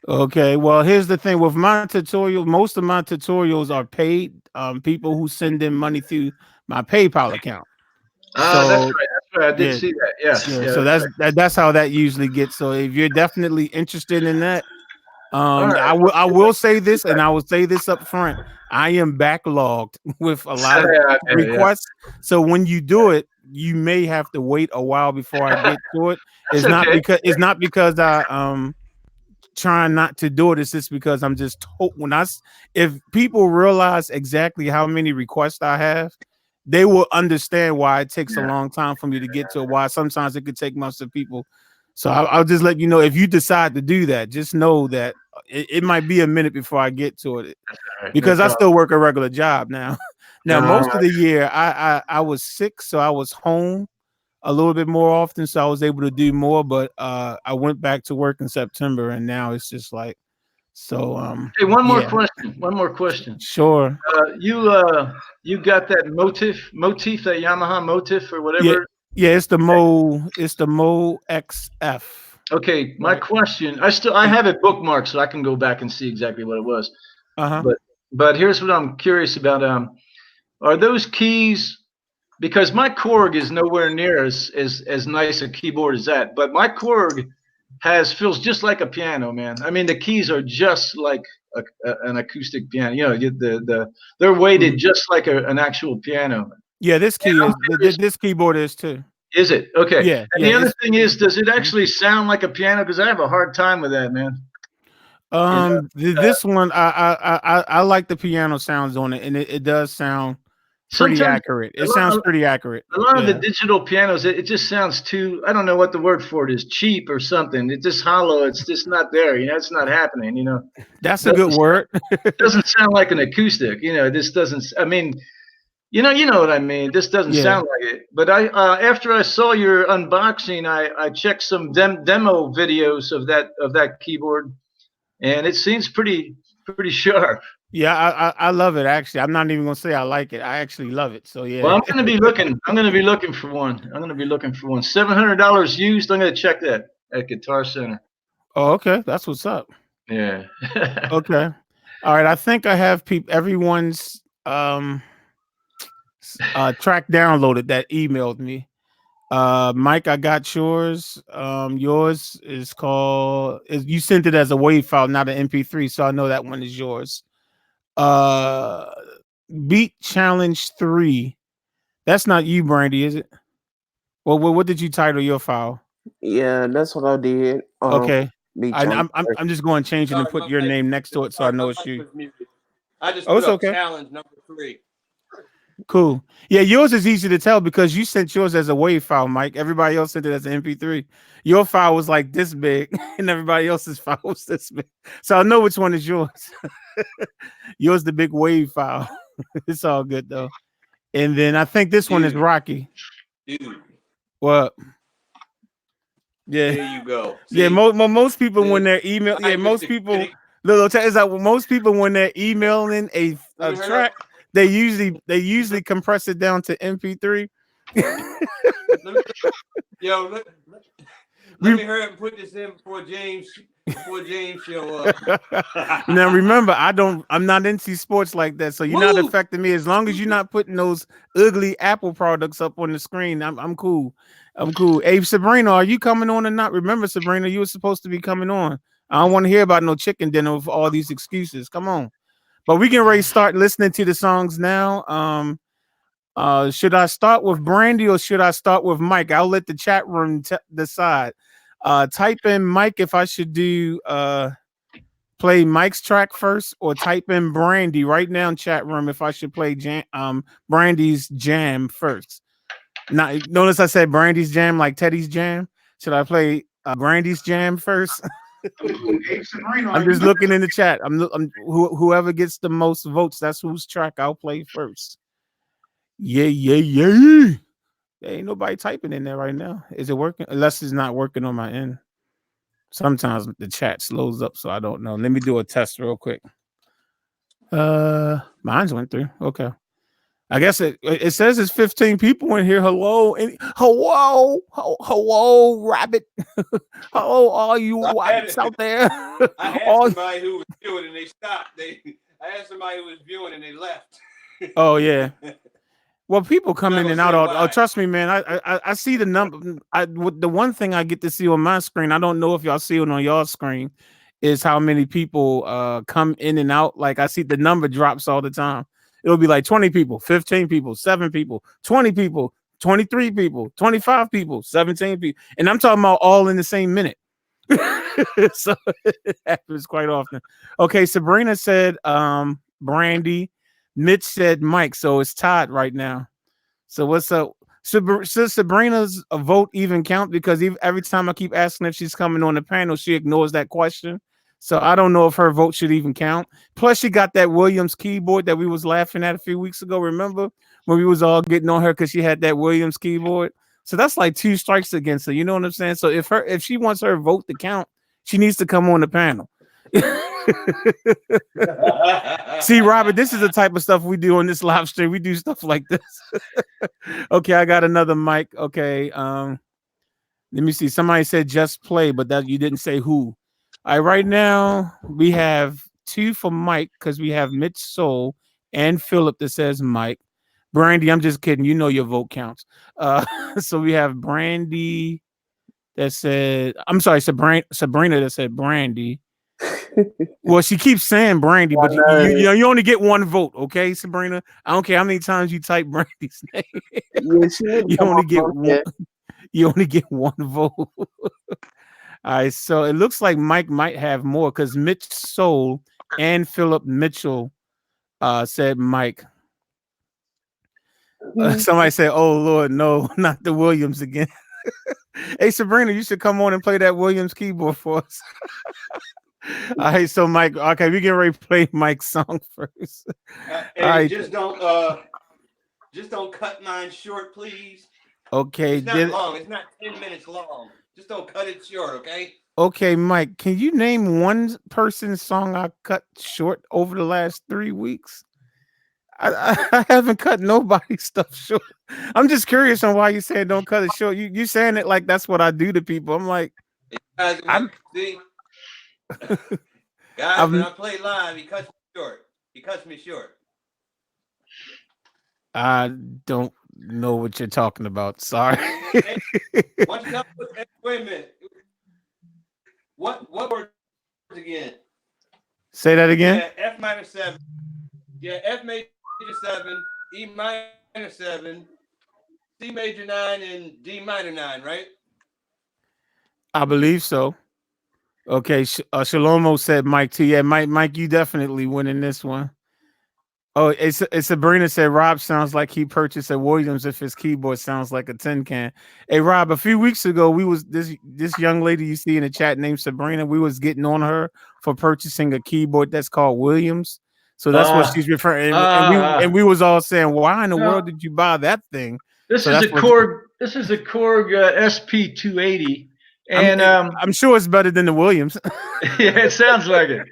Okay. Well, here's the thing with my tutorial. Most of my tutorials are paid. People who send in money through my PayPal account. That's So right. That's right. I did yeah, see that. Yes. yeah. Yeah. So That's right. that's how that usually gets. So if you're definitely interested in that, All right. I will say this, and I will say this up front. I am backlogged with a lot of Yeah. Yeah. requests. So when you do it, you may have to wait a while before I get to it. That's okay. It's not because I trying not to do it. It's just because I'm just told if people realize exactly how many requests I have, they will understand why it takes a Yeah. long time for me to get to it. Why sometimes it could take months of people. So I'll just let you know if you decide to do that, just know that it might be a minute before I get to it All right. No because I problem. still work a regular job now. Now, All most of right. the year I was sick, so I was home a little bit more often, so I was able to do more. But I went back to work in September, and now it's just like so. Hey, one more Yeah, question. One more question. sure. You got that motif, that Yamaha motif or Yeah, whatever. yeah. It's the Mo XF. Okay, my Right. question. I have it bookmarked, so I can go back and see exactly what it was. Uh huh. But here's what I'm curious about. Are those keys? Because my Korg is nowhere near as nice a keyboard as that. But my Korg feels just like a piano, man. I mean, the keys are just like an acoustic piano. You know, they're weighted just like an actual piano. Yeah, this And key I'm is curious, this keyboard is too. is it okay? Yeah, And yeah. the other It's thing is, does it actually sound like a piano? Because I have a hard time with that, man. You know, this one I like the piano sounds on it, and it does sound pretty sometimes accurate. a It sounds lot, pretty accurate. a lot of the Yeah, digital pianos, it just sounds too. I don't know what the word for it is. Cheap or something. It's just hollow. It's just not there. You know, it's not happening. You know, that's a good doesn't word. doesn't sound like an acoustic. You know, this doesn't. I mean, you know what I mean. This doesn't Yeah. sound like it. But after I saw your unboxing, I checked some demo videos of that keyboard, and it seems pretty pretty sharp. Yeah, I love it actually. I'm not even gonna say I like it. I actually love it. So Well, yeah. I'm gonna be looking. I'm gonna be looking for one. I'm gonna be looking for one. $700 used. I'm gonna check that at Guitar Center. Oh, okay. That's what's up. Yeah. Okay. All right. I think I have everyone's track downloaded that emailed me. Mike, I got yours. Yours is called you sent it as a WAV file, not an MP3, so I know that one is yours. Uh Beat Challenge 3. That's not you, Brandy, is it? Well, what did you title your file? Yeah, that's what I did. Okay. Beach I, on. I'm just going to change it and Sorry, put my your mic. name next to it so I Sorry, know my it's mic you. was muted. I just Oh, put it's up okay. challenge number 3. Cool. Yeah, yours is easy to tell because you sent yours as a WAV file, Mike. Everybody else sent it as an MP3. Your file was like this big, and everybody else's file was this big. So I know which one is yours. Yours the big WAV file. It's all good though. And then I think this one is Dude, Rocky. dude, What? Yeah. there you go. Yeah, See, most people when see, they're email, yeah, I was most the people. critic. Little is that most people when they're emailing Let a me hurry up. track, they usually compress it down to MP3. Let me, yo, let We me hurry up and put this in before James show up. Now remember, I'm not into sports like that, so you're not Woo! affecting me. As long as you're not putting those ugly Apple products up on the screen, I'm cool. I'm cool. Hey, Sabrina, are you coming on or not? Remember, Sabrina, you were supposed to be coming on. I don't want to hear about no chicken dinner with all these excuses. Come on. But we can ready start listening to the songs now. Should I start with Brandy or should I start with Mike? I'll let the chat room decide. Type in Mike if I should do play Mike's track first, or type in Brandy right now in chat room if I should play Brandy's jam first. Now, notice I said Brandy's jam like Teddy's jam. Should I play Brandy's jam first? I'm just looking in the chat. Whoever gets the most votes, that's whose track I'll play first. Yeah, yeah, yeah. There ain't nobody typing in there right now. Is it working? Unless it's not working on my end. Sometimes the chat slows up, so I don't know. Let me do a test real quick. Mine's went through. Okay. I guess it says it's 15 people in here. Hello, hello, rabbit. Hello, all you rabbits out there. I had All, somebody who was viewing and they stopped. I had somebody who was viewing and they left. oh yeah. Well, people come Not in gonna and say out. Oh, why. trust me, man. I see the number. The one thing I get to see on my screen, I don't know if y'all see it on y'all screen, is how many people come in and out. Like I see the number drops all the time. It'll be like 20 people, 15 people, 7 people, 20 people, 23 people, 25 people, 17 people. And I'm talking about all in the same minute. So it happens quite often. Okay, Sabrina said Brandy. Mitch said Mike, so it's tied right now. So what's up? Does Sabrina's vote even count? Because every time I keep asking if she's coming on the panel, she ignores that question. So I don't know if her vote should even count. Plus, she got that Williams keyboard that we was laughing at a few weeks ago. Remember when we was all getting on her because she had that Williams keyboard? So that's like 2 strikes against her. You know what I'm saying? So if she wants her vote to count, she needs to come on the panel. See, Robert, this is the type of stuff we do on this live stream. We do stuff like this. Okay, I got another mic. Okay, let me see. Somebody said just play, but that you didn't say who. All right, right now we have 2 for Mike because we have Mitch Soul and Philip that says Mike. Brandy, I'm just kidding. You know your vote counts. So we have Brandy that said, I'm sorry, Sabrina that said Brandy. Well, she keeps saying Brandy, but you only get 1 vote, okay, Sabrina? I don't care how many times you type Brandy's name. Yeah, she need to You come only on get up one. here. You only get 1 vote. All right, so it looks like Mike might have more because Mitch Soul and Philip Mitchell said Mike. Somebody said, "Oh Lord, no, not the Williams again." Hey, Sabrina, you should come on and play that Williams keyboard for us. All right, so Mike, okay, we get ready to play Mike's song first. Hey, All right, just don't cut mine short, please. okay, It's not long. It's not 10 minutes long. Just don't cut it short, okay? Okay, Mike, can you name one person's song I cut short over the last 3 weeks? I haven't cut nobody's stuff short. I'm just curious on why you saying don't cut it short. You saying it like that's what I do to people. I'm like, Guys, I'm see, guys, when I'm I play live, he cuts me short. He cuts me short. I don't know what you're talking about. Sorry. Hey, why don't you help us? Hey, wait a minute. What words again? Say that again. Yeah, F minor 7. Yeah, F major 7, E minor 7, C major 9, and D minor 9, right? I believe so. Okay, Shalomo said Mike T. Yeah, Mike, you definitely winning this one. Oh, it's Sabrina said Rob sounds like he purchased a Williams if his keyboard sounds like a tin can. Hey Rob, a few weeks ago we was this young lady you see in the chat named Sabrina. We was getting on her for purchasing a keyboard that's called Williams. So that's what she's referring. And we was all saying, why in the world No, did you buy that thing? this So is that's a what Korg. This is a Korg SP280, I'm. and I'm sure it's better than the Williams. yeah, it sounds like it.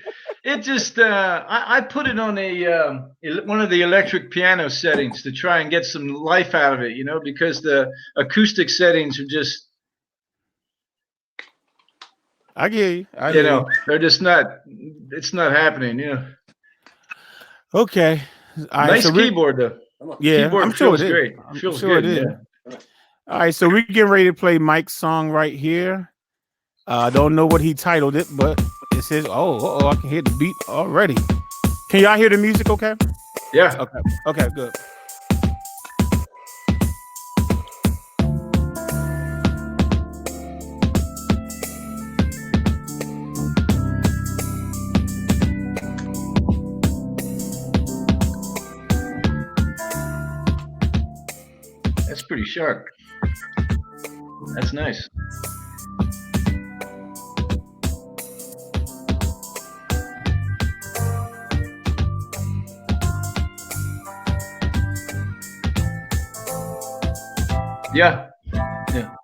It just I put it on one of the electric piano settings to try and get some life out of it, because the acoustic settings are just, I hear you. I hear you. they're just not. It's not happening. Okay. All right. Nice So we keyboard though. yeah, I'm Keyboard sure it feels is. great. I'm Feels sure it good. is. Yeah. All right, so we're getting ready to play Mike's song right here. I don't know what he titled it, but it says, I can hear the beat already. Can y'all hear the music okay? Yeah. Okay, good. That's pretty sharp. That's nice. Yeah. Yeah.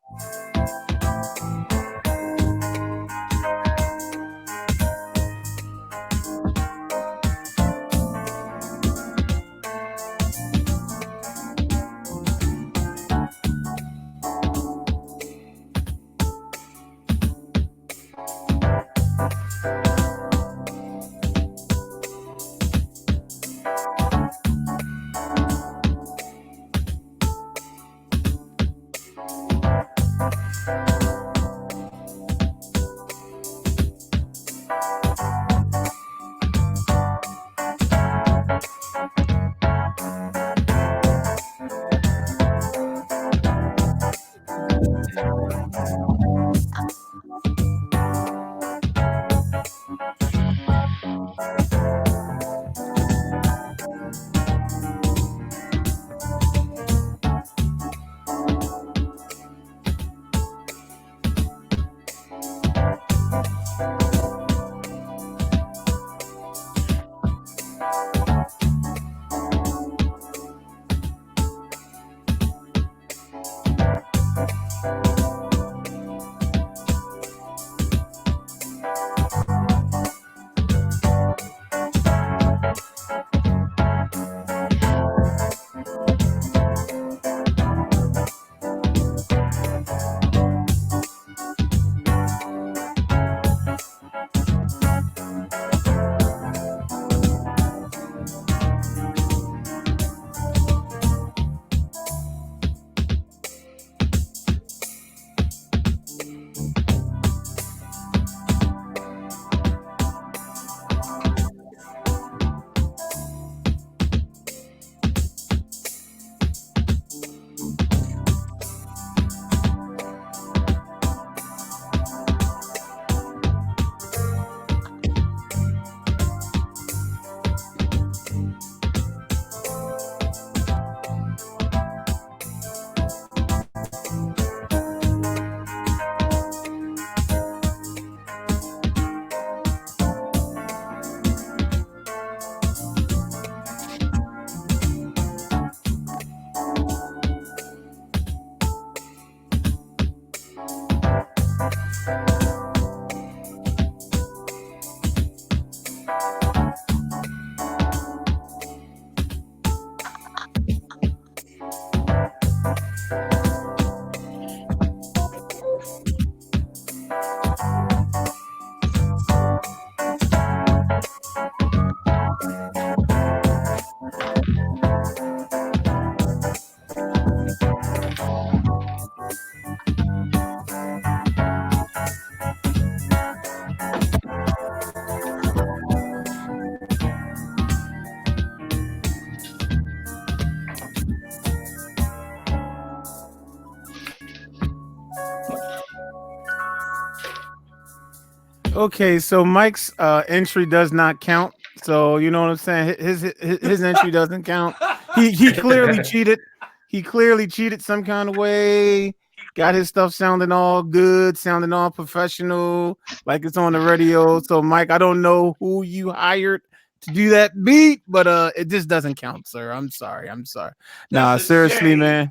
Okay, so Mike's entry does not count. So you know what I'm saying. His entry doesn't count. He clearly cheated. He clearly cheated some kind of way. Got his stuff sounding all good, sounding all professional, like it's on the radio. So Mike, I don't know who you hired to do that beat, but it just doesn't count, sir. I'm sorry. I'm sorry. That's Nah, a seriously, shame. man.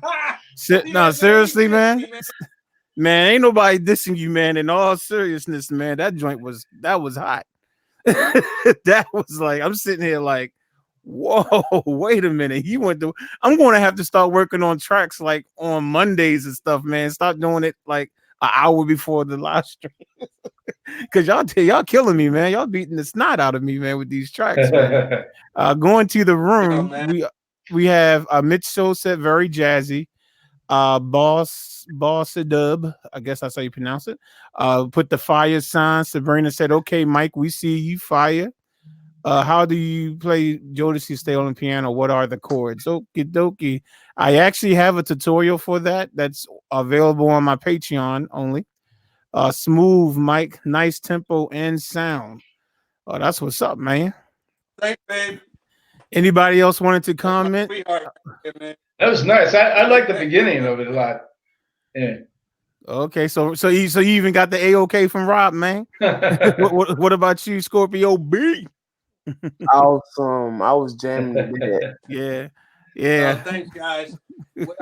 See No, that, man? He seriously, dissed man. me, man. Man, ain't nobody dissing you, man. In all seriousness, man, that was hot. That was like I'm sitting here like, whoa, wait a minute. You went to I'm gonna have to start working on tracks like on Mondays and stuff, man. Stop doing it like an hour before the live stream. Cause y'all killing me, man. Y'all beating the snot out of me, man, with these tracks, man. Going to the Yo, room, man. we have Mitch Show said very jazzy. Boss Dub, I guess that's how you pronounce it. Put the fire sign. Sabrina said, "Okay, Mike, we see you fire. How do you play Jodeci stay on the piano? What are the chords?" Okie dokie. I actually have a tutorial for that. That's available on my Patreon only. Smooth, Mike, nice tempo and sound. Oh, that's what's up, man. Thanks, babe. Anybody else wanted to That's my comment? sweetheart, man. That was nice. I like the beginning of it a lot. Yeah. Okay, so you even got the A-OK from Rob, man. What about you, Scorpio B? Awesome. I was jamming to that. Yeah, yeah, Thanks, guys. What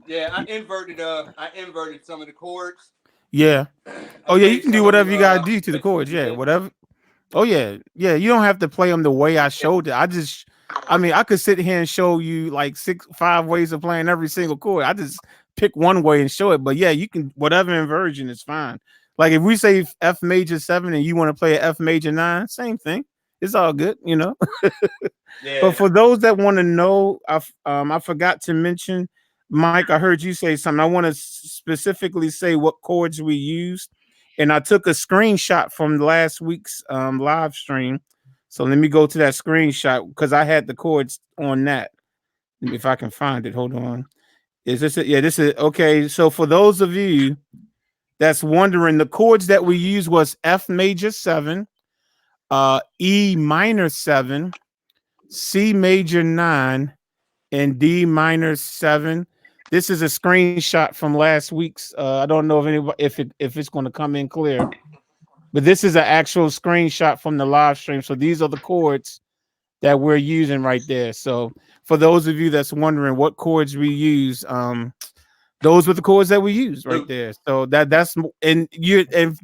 yeah, I inverted some of the chords. yeah. I Oh yeah, you played can do some of whatever them. you gotta do to the With chords. Yeah, the whatever. Oh yeah, yeah. You don't have to play them the way I showed it. I mean, I could sit here and show you like five ways of playing every single chord. I just pick one way and show it. But yeah, you can whatever inversion is fine. Like if we say F major 7 and you want to play an F major 9, same thing. It's all good, you know. But yeah. for those that want to know, I forgot to mention, Mike. I heard you say something. I want to specifically say what chords we used, and I took a screenshot from last week's live stream. So let me go to that screenshot because I had the chords on that. If I can find it, hold on. Is this it? Yeah, this is okay. So for those of you that's wondering, the chords that we used was F major 7, E minor 7, C major 9, and D minor 7. This is a screenshot from last week's. I don't know if anybody if it's going to come in clear, but this is an actual screenshot from the live stream. So these are the chords that we're using right there. So for those of you that's wondering what chords we use, those were the chords that we used right Luke. there. So and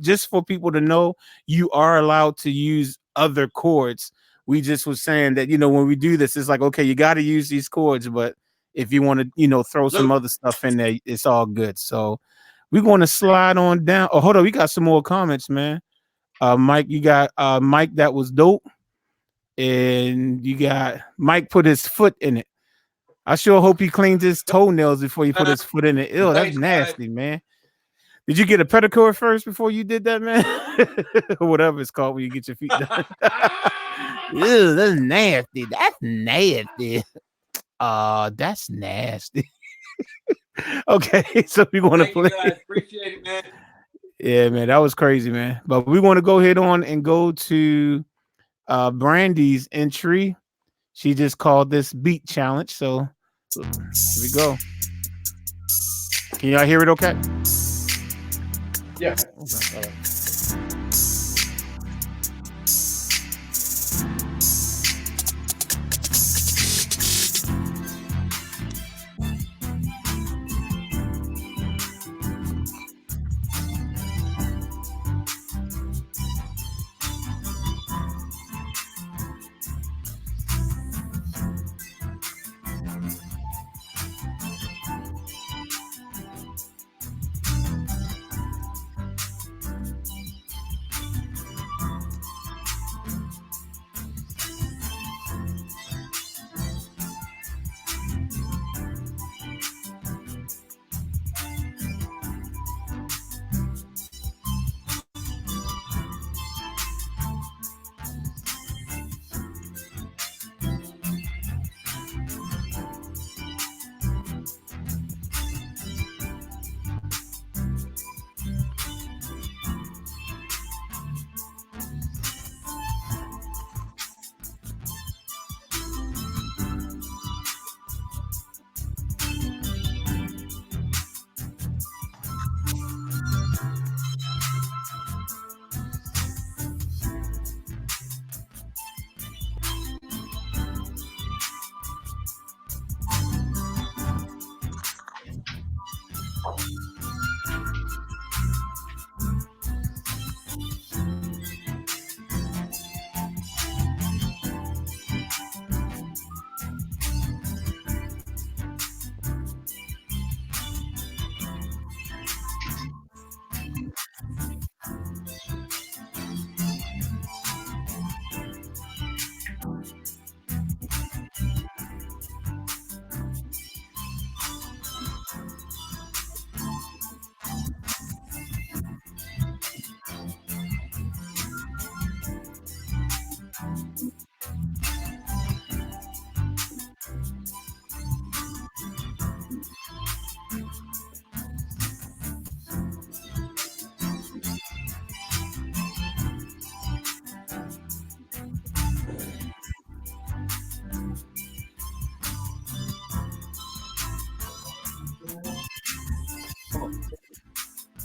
just for people to know, you are allowed to use other chords. We just was saying that when we do this, it's like okay, you got to use these chords, but if you want to throw some Luke. other stuff in there, it's all good. So we're going to slide on down. Oh, hold on, we got some more comments, man. Mike, you got Mike, that was dope, and you got Mike put his foot in it. I sure hope he cleaned his toenails before he put his foot in it. Ew, that's Thanks, guys. nasty, man. Did you get a pedicure first before you did that, man? Or whatever it's called when you get your feet done. Ew, that's nasty. That's nasty. That's nasty. Okay, so we want to Thank you, play. guys. Appreciate it, man. Yeah, man, that was crazy, man. But we want to go ahead on and go to Brandy's entry. She just called this beat challenge. So here we go. Can y'all hear it okay? Yeah. Okay. All right.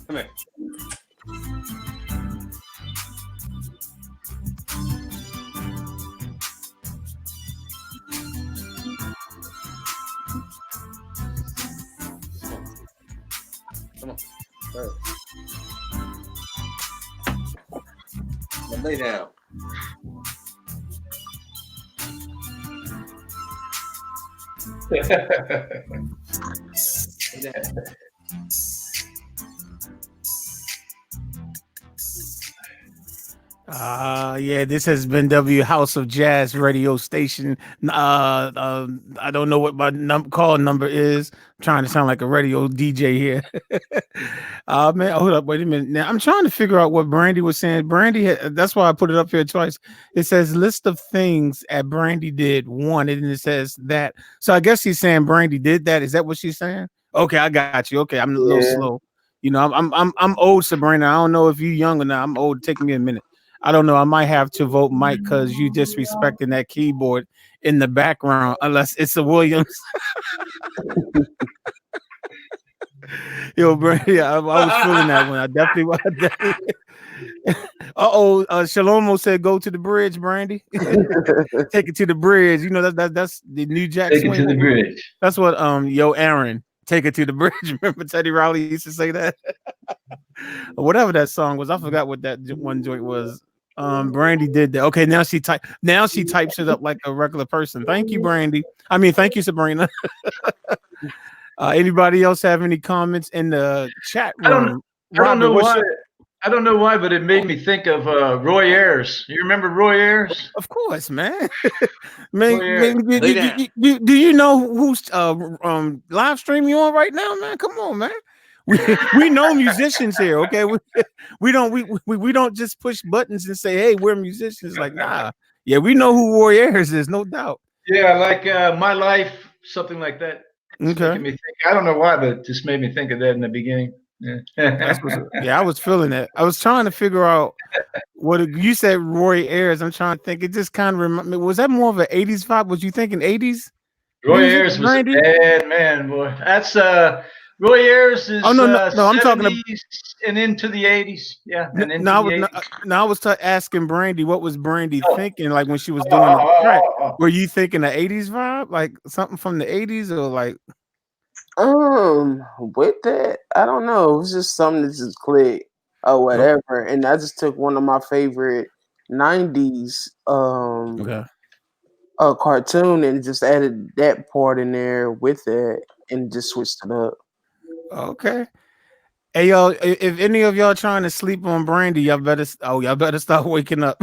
Come here. Come on. All right. Now lay down. Lay down. Yeah, this has been W House of Jazz radio station. I don't know what my call number is. I'm trying to sound like a radio DJ here. Man, hold up, wait a minute. Now I'm trying to figure out what Brandy was saying. That's why I put it up here twice. It says list of things that Brandy did one, and it says that. So I guess she's saying Brandy did that. Is that what she's saying? Okay, I got you. Okay, I'm a little Yeah. slow. You know, I'm old, Sabrina. I don't know if you young or not. I'm old. Take me a minute. I don't know. I might have to vote Mike because you disrespecting that keyboard in the background, unless it's a Williams. Yo, Brandy, I was feeling that one. I definitely. Shalomo said, "Go to the bridge, Brandy. Take it to the bridge." You know that's the New Jack Take it Swing. to the bridge. That's what Yo Aaron, take it to the bridge. Remember Teddy Riley used to say that. Or whatever that song was. I forgot what that one joint was. Brandy did that. Okay, now she types it up like a regular person. Thank you, Brandy. I mean, thank you, Sabrina. Anybody else have any comments in the chat room? I don't know why. Your... I don't know why, but it made me think of Roy Ayers. You remember Roy Ayers? Of course, man. Man, Roy Ayers. do you know who's live streaming you on right now, man? Come on, man. We know musicians here, okay? We don't just push buttons and say, "Hey, we're musicians." Like, nah. Yeah, we know who Roy Ayers is, no doubt. Yeah, like My Life, something like that. It's Okay. making me think. I don't know why, but it just made me think of that in the beginning. Yeah. I was feeling that. I was trying to figure out what you said. Roy Ayers. I'm trying to think. It just kind of reminded me. Was that more of an '80s vibe? Was you thinking '80s? Roy Ayers was a bad man, boy. That's Roy Ayers is no, I'm talking about and into the '80s. Yeah, and into the 80s. I was asking Brandy, what was Brandy thinking like when she was doing the track? Were you thinking the '80s vibe, like something from the '80s, or like? With that, I don't know. It was just something that just clicked or whatever, and I just took one of my favorite '90s cartoon and just added that part in there with it and just switched it up. Okay. Hey y'all, if any of y'all trying to sleep on Brandy, y'all better start waking up.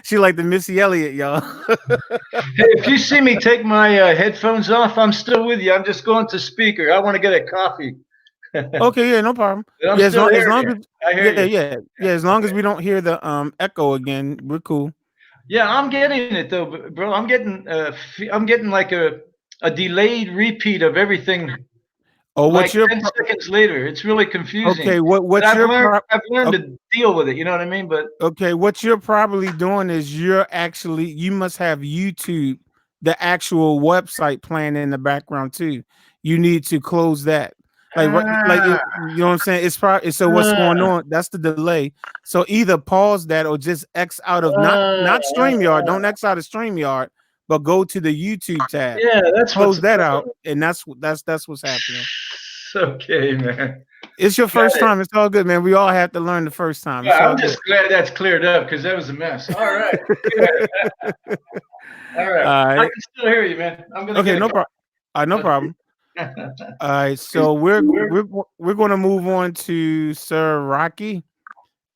she like the Missy Elliott, y'all. Hey, if you see me take my headphones off, I'm still with you. I'm just going to speaker. I want to get a coffee. Okay, yeah, no problem. Yeah, as long as as long as we don't hear the echo again, we're cool. Yeah, I'm getting it though, bro. I'm getting like a delayed repeat of everything. Oh, like 10 seconds later, it's really confusing. Okay, I've learned to deal with it. You know what I mean? But okay, what you're probably doing is you must have YouTube, the actual website playing in the background too. You need to close that. You know what I'm saying? It's probably so. What's going on? That's the delay. So either pause that or just X out of not StreamYard. Don't X out of StreamYard, but go to the YouTube tab. Yeah, that's close that out, and that's what's happening. It's okay, man. It's your Got first it. time. It's all good, man. We all have to learn the first time. Yeah, It's all I'm good. just glad that's cleared up because that was a mess. All right. Good. All All right. I right. can still hear you, man. I'm gonna Okay, get a no problem. No call. problem. All right, so we're going to move on to Sir Rocky.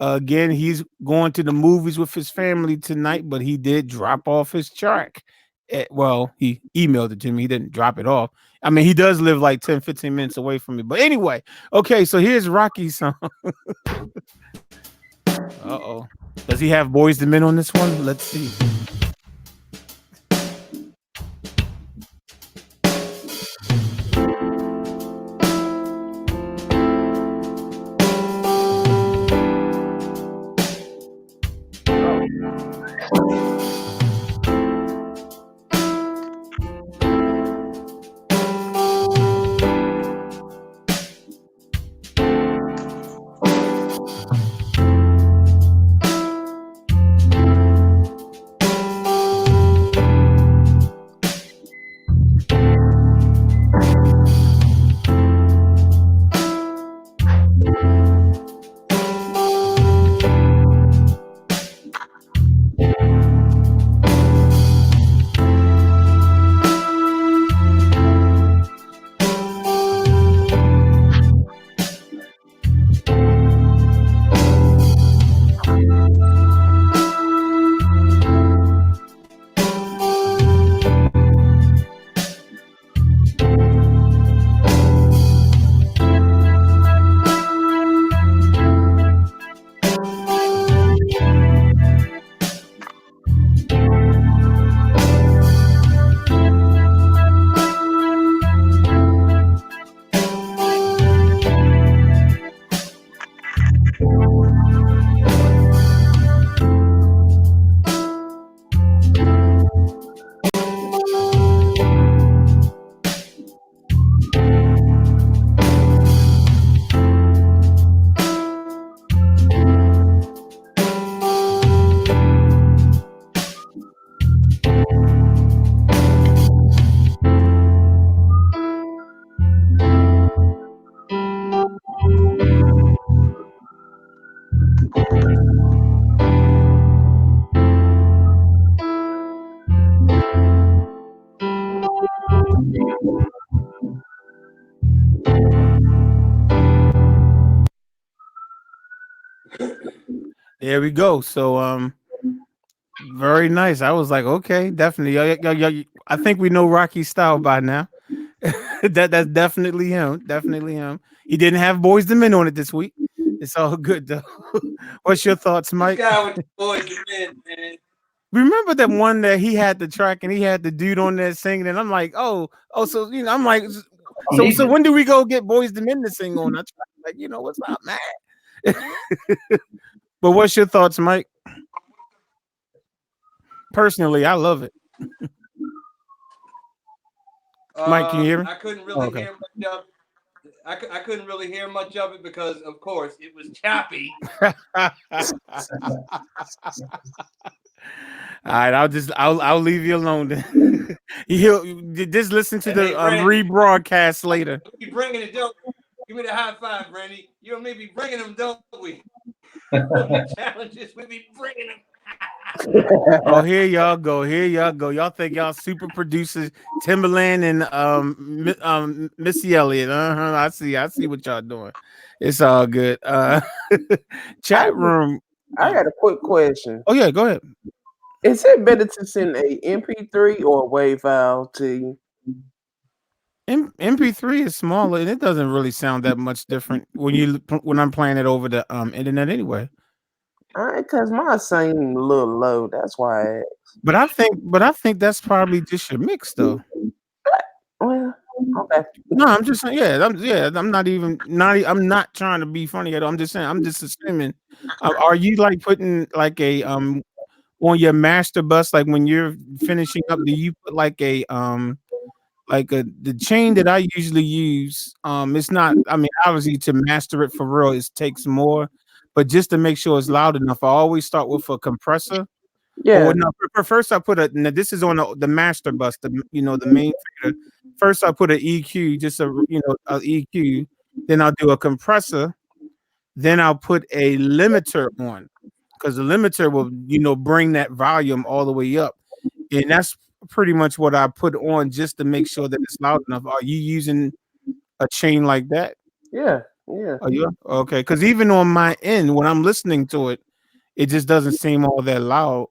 Again, he's going to the movies with his family tonight, but he did drop off his track. Well, he emailed it to me. He didn't drop it off. I mean, he does live like 10, 15 minutes away from me. But anyway, okay, so here's Rocky's song. Uh-oh. Does he have Boys to Men on this one? Let's see. There we go. So very nice. I was like, okay, definitely. I think we know Rocky's style by now. That's definitely him. Definitely him. He didn't have Boys to Men on it this week. It's all good though. What's your thoughts, This Mike? guy with the boys and men, man. Remember that one that he had the track and he had the dude on there singing, and I'm like, oh, so I'm like, so when do we go get Boys to Men to sing on? I try, like, what's up, man? But what's your thoughts, Mike? Personally, I love it. Mike, can you hear me? I couldn't Oh, really okay. hear much of. I couldn't really hear much of it because, of course, it was choppy. All right, I'll leave you alone then. He'll just listen to And the hey, Randy, rebroadcast later. we bringing it, don't we? Give me the high five, Randy. You and me be bringing them, don't we? The challenges, we be bringing them. Oh, here y'all go. Here y'all go. Y'all think y'all super producers, Timberland and Missy Elliott. I see what y'all doing. It's all good. I, Chat room. I got a quick question. Oh yeah, go ahead. Is it better to send a MP3 or a WAV file to you? MP3 is smaller and it doesn't really sound that much different when I'm playing it over the internet anyway. Cause mine seem a little low. That's why. But I think that's probably just your mix though. Well, okay. No, I'm just saying. I'm not even not. I'm not trying to be funny at all. I'm just saying. I'm just assuming. Are you like putting like a on your master bus? Like when you're finishing up, do you put like the chain that I usually use? It's not. I mean, obviously to master it for real, it takes more. But just to make sure it's loud enough, I always start with a compressor. Yeah, no, first I put a. Now this is on the master bus, the main fader. First I put an EQ, just a EQ. Then I'll do a compressor. Then I'll put a limiter on, because the limiter will bring that volume all the way up, and that's pretty much what I put on just to make sure that it's loud enough. Are you using a chain like that? yeah, yeah. Are you okay? Because even on my end, when I'm listening to it, it just doesn't seem all that loud.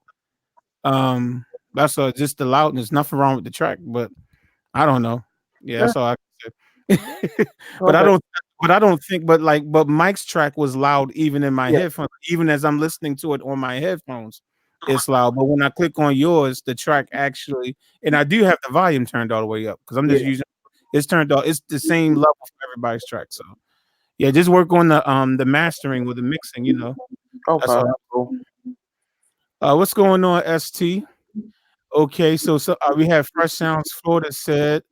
Um, that's just the loudness. Nothing wrong with the track, but I don't know. Yeah, Yeah. that's all I can say. but I Okay. don't. But I don't think. But Mike's track was loud even in my Yeah, headphones. Even as I'm listening to it on my headphones, it's loud. But when I click on yours, the track actually, and I do have the volume turned all the way up because I'm just yeah. using. It's turned off. It's the same level for everybody's track. So yeah, just work on the mastering with the mixing. That's Okay. all. Cool. What's going on, ST? Okay, so we have Fresh Sounds Florida said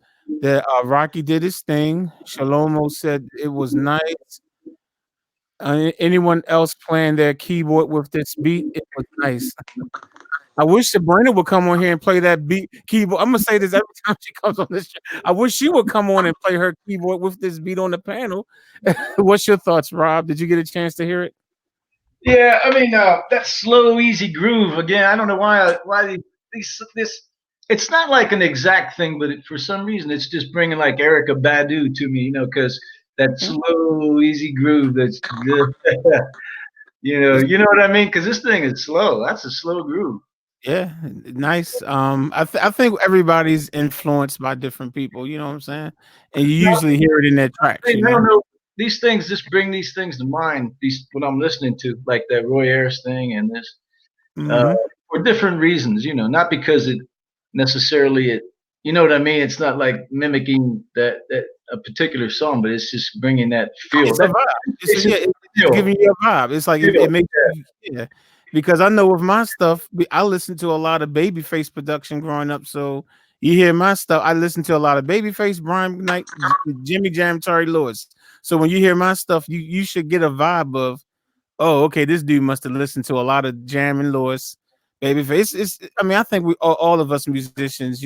that Rocky did his thing. Shalomo said it was nice. Anyone else playing their keyboard with this beat? It was nice. I wish Sabrina would come on here and play that beat keyboard. I'm gonna say this every time she comes on this show. I wish she would come on and play her keyboard with this beat on the panel. What's your thoughts, Rob? Did you get a chance to hear it? Yeah, I mean that slow, easy groove again. I don't know why this. It's not like an exact thing, but for some reason, it's just bringing like Erica Badu to me, because that Hmm? slow, easy groove. That's It's you know what I mean? Because this thing is slow. That's a slow groove. Yeah, nice. I think everybody's influenced by different people. You know what I'm saying? And you usually hear it in their tracks. I don't know. These things just bring these things to mind. These what I'm listening to, like that Roy Ayers thing, and this uh, Hmm. for different reasons. Not because it necessarily it. You know what I mean? It's not like mimicking that a particular song, but it's just bringing that feel. It's a That vibe. it's just It's feel, giving you a vibe. It's like it feel. makes you, yeah. Because I know with my stuff, I listened to a lot of Babyface production growing up. So you hear my stuff, I listen to a lot of Babyface, Brian Knight, Jimmy Jam, Terry Lewis. So when you hear my stuff, you should get a vibe of, oh, okay, this dude must have listened to a lot of Jam and Lewis, Babyface. I mean, I think we all of us musicians,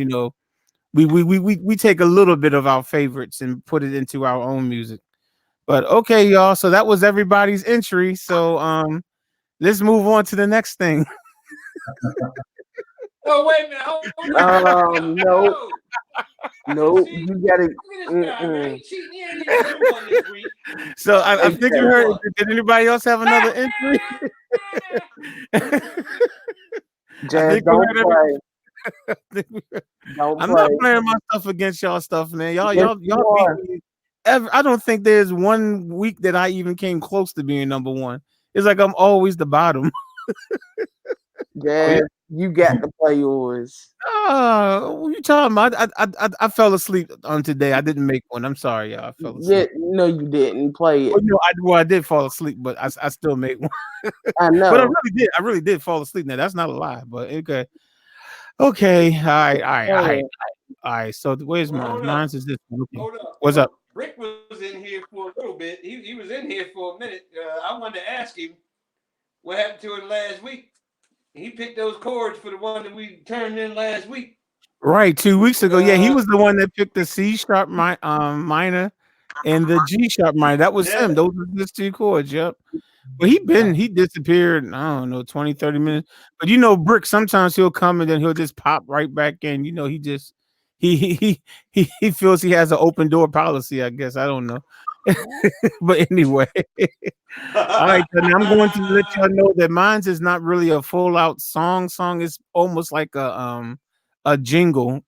we take a little bit of our favorites and put it into our own music. But okay, y'all. So that was everybody's entry. So let's move on to the next thing. Oh, wait a minute. Hold up. No, No. no. See, You gotta. look at this guy, man. He cheating. He ain't even do one this week. So Y'all I make think him you Exactly. do heard. one. Did anybody else have another entry? I Jazz, think we don't heard play. Don't I'm not play. playing my stuff against y'all stuff, man. Y'all, Yes, y'all, you y'all beat are. me. I don't think there's one week that I even came close to being number one. It's like I'm always the bottom. Oh yeah. Jazz, you got to play yours. What you talking about? I fell asleep on today. I didn't make one. I'm sorry, y'all. I fell Yeah, asleep. no, you didn't play it. Well, I did fall asleep, but I still made one. I But I know. really did. I really did fall asleep. Now that's not a lie, but okay. Okay. All right. All right. All right. Playing. All right. So where's Well, mine? hold up. Mine's is this one. Okay. Hold up. What's up? Rick was in here for a little bit. He was in here for a minute. I wanted to ask him what happened to him last week. He picked those chords for the one that we turned in last week. Right. 2 weeks ago. Yeah, he Uh, was the one that picked the C sharp minor and the G sharp minor. That was yeah. him. Those were his two chords. Yep. But he disappeared, I don't know, 20, 30 minutes. But Brick, sometimes he'll come and then he'll just pop right back in. He just he feels he has an open door policy, I guess. I don't know. But anyway. All right, then I'm going to let y'all know that mine's is not really a full out song. Song is almost like a jingle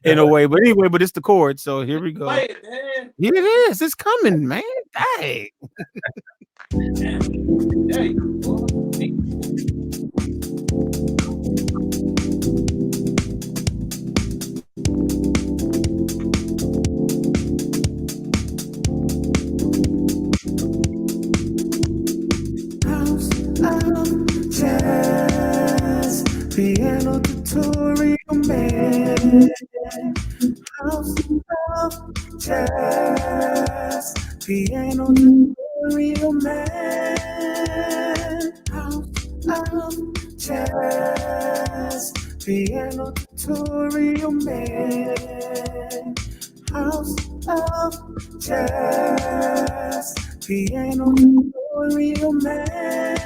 in a way. But anyway, but it's the chord. So here we go. Play it, man. Here it is. It's coming, man. Dang. There you go. House of Jazz, piano tutorial man. House of Jazz, piano tutorial man. House of jazz, piano tutorial man, house of jazz, piano tutorial man.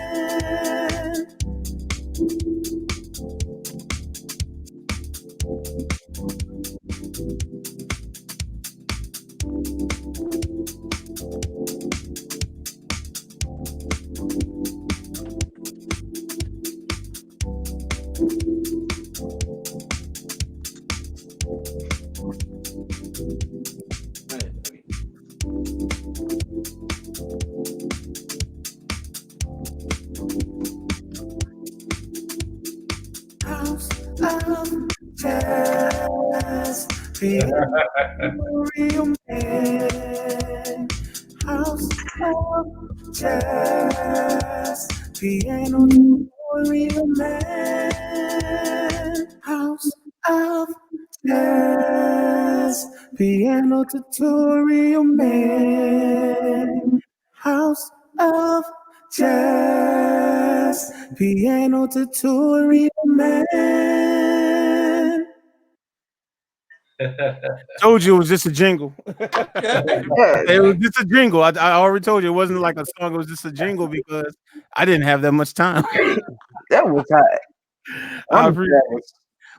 House of jazz, piano tutorial man, house of jazz, piano tutorial man, house of jazz, piano tutorial man, house of jazz, piano tutorial man. Told you it was just a jingle. Okay. It was just a jingle. I already told you it wasn't like a song. It was just a jingle because I didn't have that much time. That was hot. I I'm appreciate it. jealous.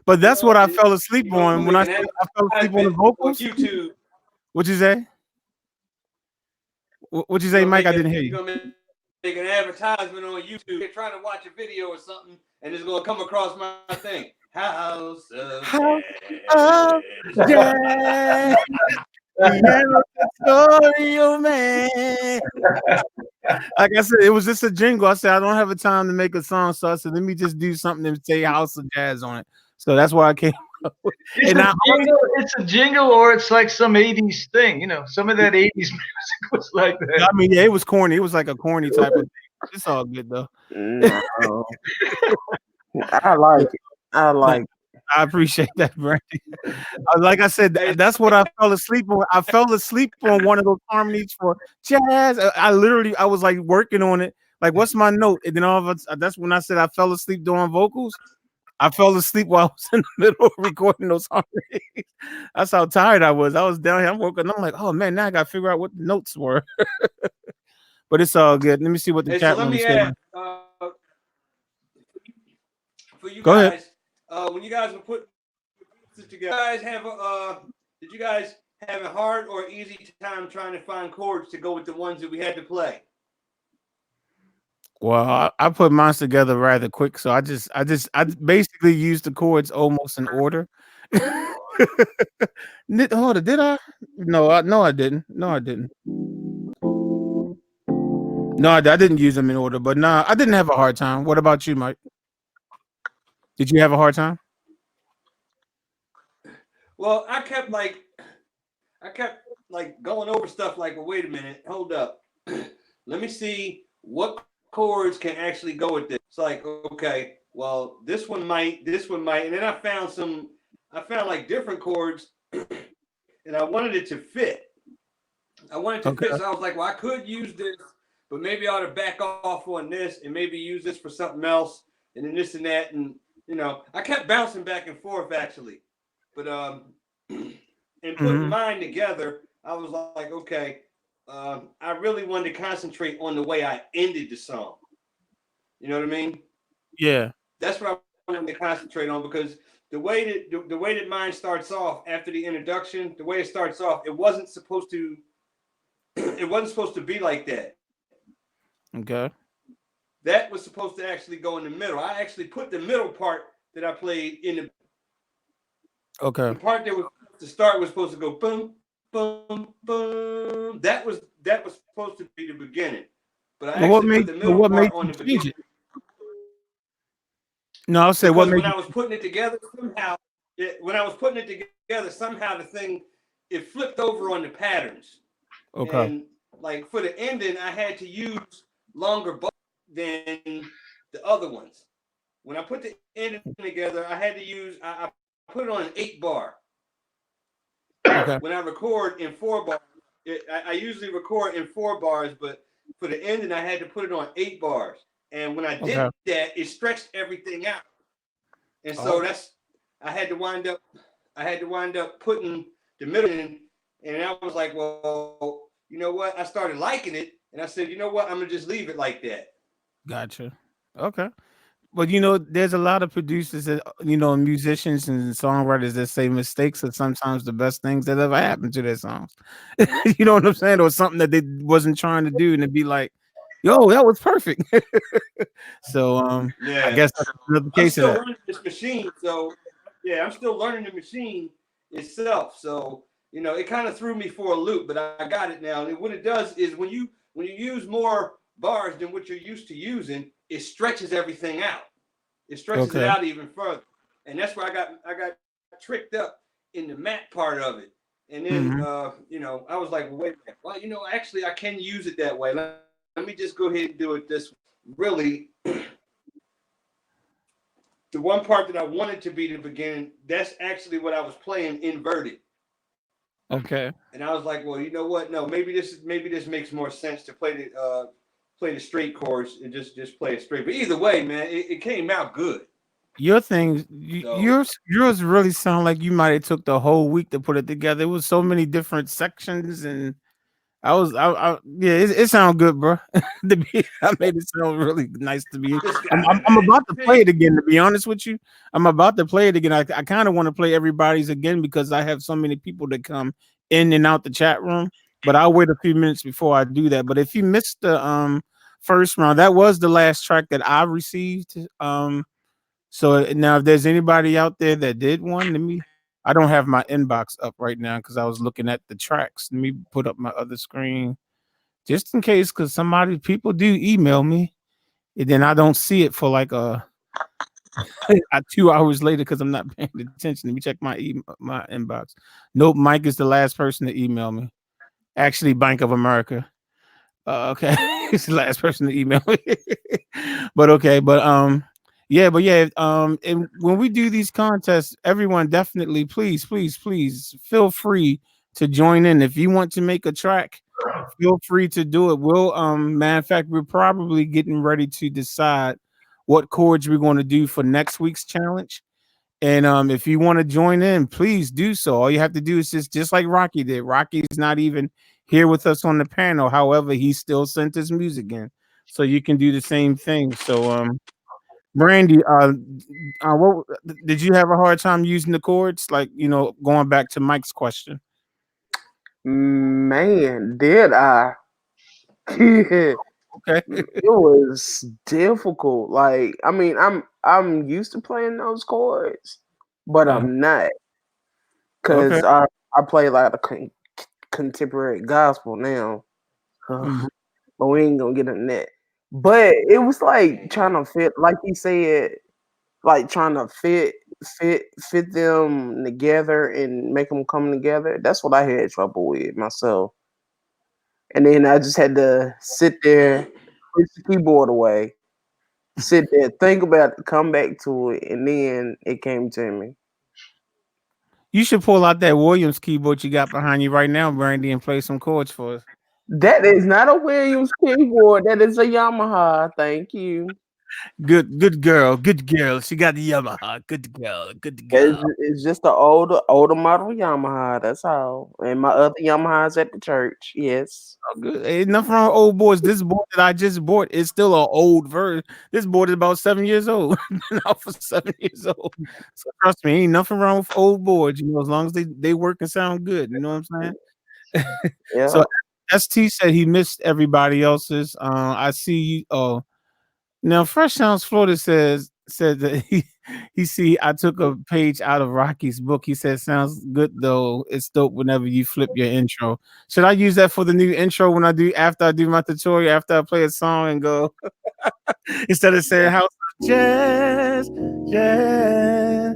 But that's what I You fell asleep know, on when we I can said I fell asleep on the advertise on vocals. YouTube. What'd you say? What'd you say, Mike? I didn't hear you. You're gonna make an advertisement on YouTube. You're trying to watch a video or something, and it's gonna come across my thing. House of House Jazz. of jazz, piano tutorial man. Like I said, it was just a jingle. I said I don't have a time to make a song, so I said let me just do something and say House of Jazz on it. So that's why I came up with. And I, It's a jingle, or it's like some '80s thing. You know, some of that '80s music was like that. I mean, yeah, it was corny. It was like a corny type of thing. It's all good though. No, I like it. I like it. I appreciate that, Brandy. Like I said, that's what I fell asleep on. I fell asleep on one of those harmonies for jazz. I literally, I was like working on it. Like, what's my note? And then all of a, that's when I said I fell asleep doing vocals. I fell asleep while I was in the middle of recording those harmonies. That's how tired I was. I was down here. I'm working. I'm like, oh man, now I got to figure out what the notes were. But it's all good. Let me see what the Hey, chat so let room me saying. ask for you Go ahead. guys, when you guys were putting this together, did you guys have a hard or easy time trying to find chords to go with the ones that we had to play? Well, I put mine together rather quick, so I basically used the chords almost in order. Hold on, did I? No, I didn't. No, I didn't. No, I didn't use them in order. But nah, I didn't have a hard time. What about you, Mike? Did you have a hard time? Well, I kept like going over stuff like, well, wait a minute, hold up. Let me see what chords can actually go with this. It's like, okay, well, this one might. And then I found like different chords and I wanted it to fit. I wanted to fit. So I was like, well, I could use this, but maybe I ought to back off on this and maybe use this for something else and then this and that. And, you know, I kept bouncing back and forth actually. But and putting mine together, I was like, okay, I really wanted to concentrate on the way I ended the song. You know what I mean? Yeah. That's what I wanted to concentrate on because the way that mine starts off after the introduction, the way it starts off, it wasn't supposed to be like that. Okay. That was supposed to actually go in the middle. I actually put the middle part that I played in the Okay. The part that was to start was supposed to go boom, boom, boom. That was supposed to be the beginning. But I actually put the middle part on the beginning. No, I'll say what made when I was putting it together somehow, the thing it flipped over on the patterns. Okay. And like for the ending, I had to use longer bars than the other ones. When I put the ending together, I had to use I put it on an 8-bar. Okay. When I record in 4 bars, I usually record in 4 bars, but for the ending, I had to put it on 8 bars. And when I Okay. did that, it stretched everything out. And so Oh, that's I had to wind up putting the middle in, and I was like, well, you know what? I started liking it, and I said, you know what? I'm gonna just leave it like that. gotcha. Okay. But there's a lot of producers that musicians and songwriters that say mistakes are sometimes the best things that ever happened to their songs. You know what I'm saying? Or something that they wasn't trying to do, and it'd be like, "Yo, that was perfect." So, I Yeah, guess that's another I'm case of still that. learning this machine. So yeah, I'm still learning the machine itself. So it kind of threw me for a loop, but I got it now. And what it does is when you use more bars than what you're used to using, it stretches everything out. It stretches it Okay. out even further, and that's where I got tricked up in the mat part of it. And then Hmm. I was like, well, wait a minute. Well, actually, I can use it that way. Let me just go ahead and do it this way. Really, the one part that I wanted to be the beginning, that's actually what I was playing inverted. Okay. And I was like, well, you know what? No, maybe this makes more sense to play the straight chords and just play it straight. But either way, man, it came out good. Your thing, So yours really sound like you might have took the whole week to put it together. It was so many different sections, and yeah, it sounds good, bro. I made it sound really nice to be. just I'm man, about to play it again. To be honest with you, I'm about to play it again. I kind of want to play everybody's again because I have so many people that come in and out the chat room. But I'll wait a few minutes before I do that. But if you missed the first round, that was the last track that I received. So now, if there's anybody out there that did one, let me. I don't have my inbox up right now because I was looking at the tracks. Let me put up my other screen just in case, because people do email me, and then I don't see it for like 2 hours later because I'm not paying attention. Let me check my inbox. Nope, Mike is the last person to email me. Actually, Bank of America. Okay, it's the last person to email me. But okay, but yeah, and when we do these contests, everyone definitely please, please, please feel free to join in. If you want to make a track, feel free to do it. Matter of fact, we're probably getting ready to decide what chords we're going to do for next week's challenge. And if you want to join in, please do so. All you have to do is just like Rocky did. Rocky's not even here with us on the panel. However, he still sent his music in. So you can do the same thing. So Brandy, what did you have a hard time using the chords? Like, going back to Mike's question. Man, did I? It Okay. was difficult. Like, I mean, I'm used to playing those chords, but Uh, I'm not okay. because I play like a contemporary gospel now. Mhm. But we ain't gonna get in that. But it was like trying to fit, like he said, like trying to fit them together and make them come together. That's what I had trouble with myself. And then I just had to sit there, push the keyboard away, sit there, think about it, come back to it, and then it came to me. You should pull out that Williams keyboard you got behind you right now, Brandy, and play some chords for us. That is not a Williams keyboard. That is a Yamaha. Thank you. Good girl, good girl. She got the Yamaha. Good girl, good girl. It's just the older model Yamaha. That's all. And my other Yamahas at the church. Yes. Oh, good. Ain't nothing wrong with old boards. This board that I just bought is still an old version. This board is about 7 years old. Been out for 7 years old. So trust me, ain't nothing wrong with old boards. As long as they work and sound good. You know what I'm saying? So Yeah. ST said he missed everybody else's. I see you. Oh, now Fresh Sounds Florida said that he see I took a page out of Rocky's book. He said sounds good though. It's dope whenever you flip your intro. Should I use that for the new intro when I do after I do my tutorial, after I play a song and go instead of saying house of jazz, jazz.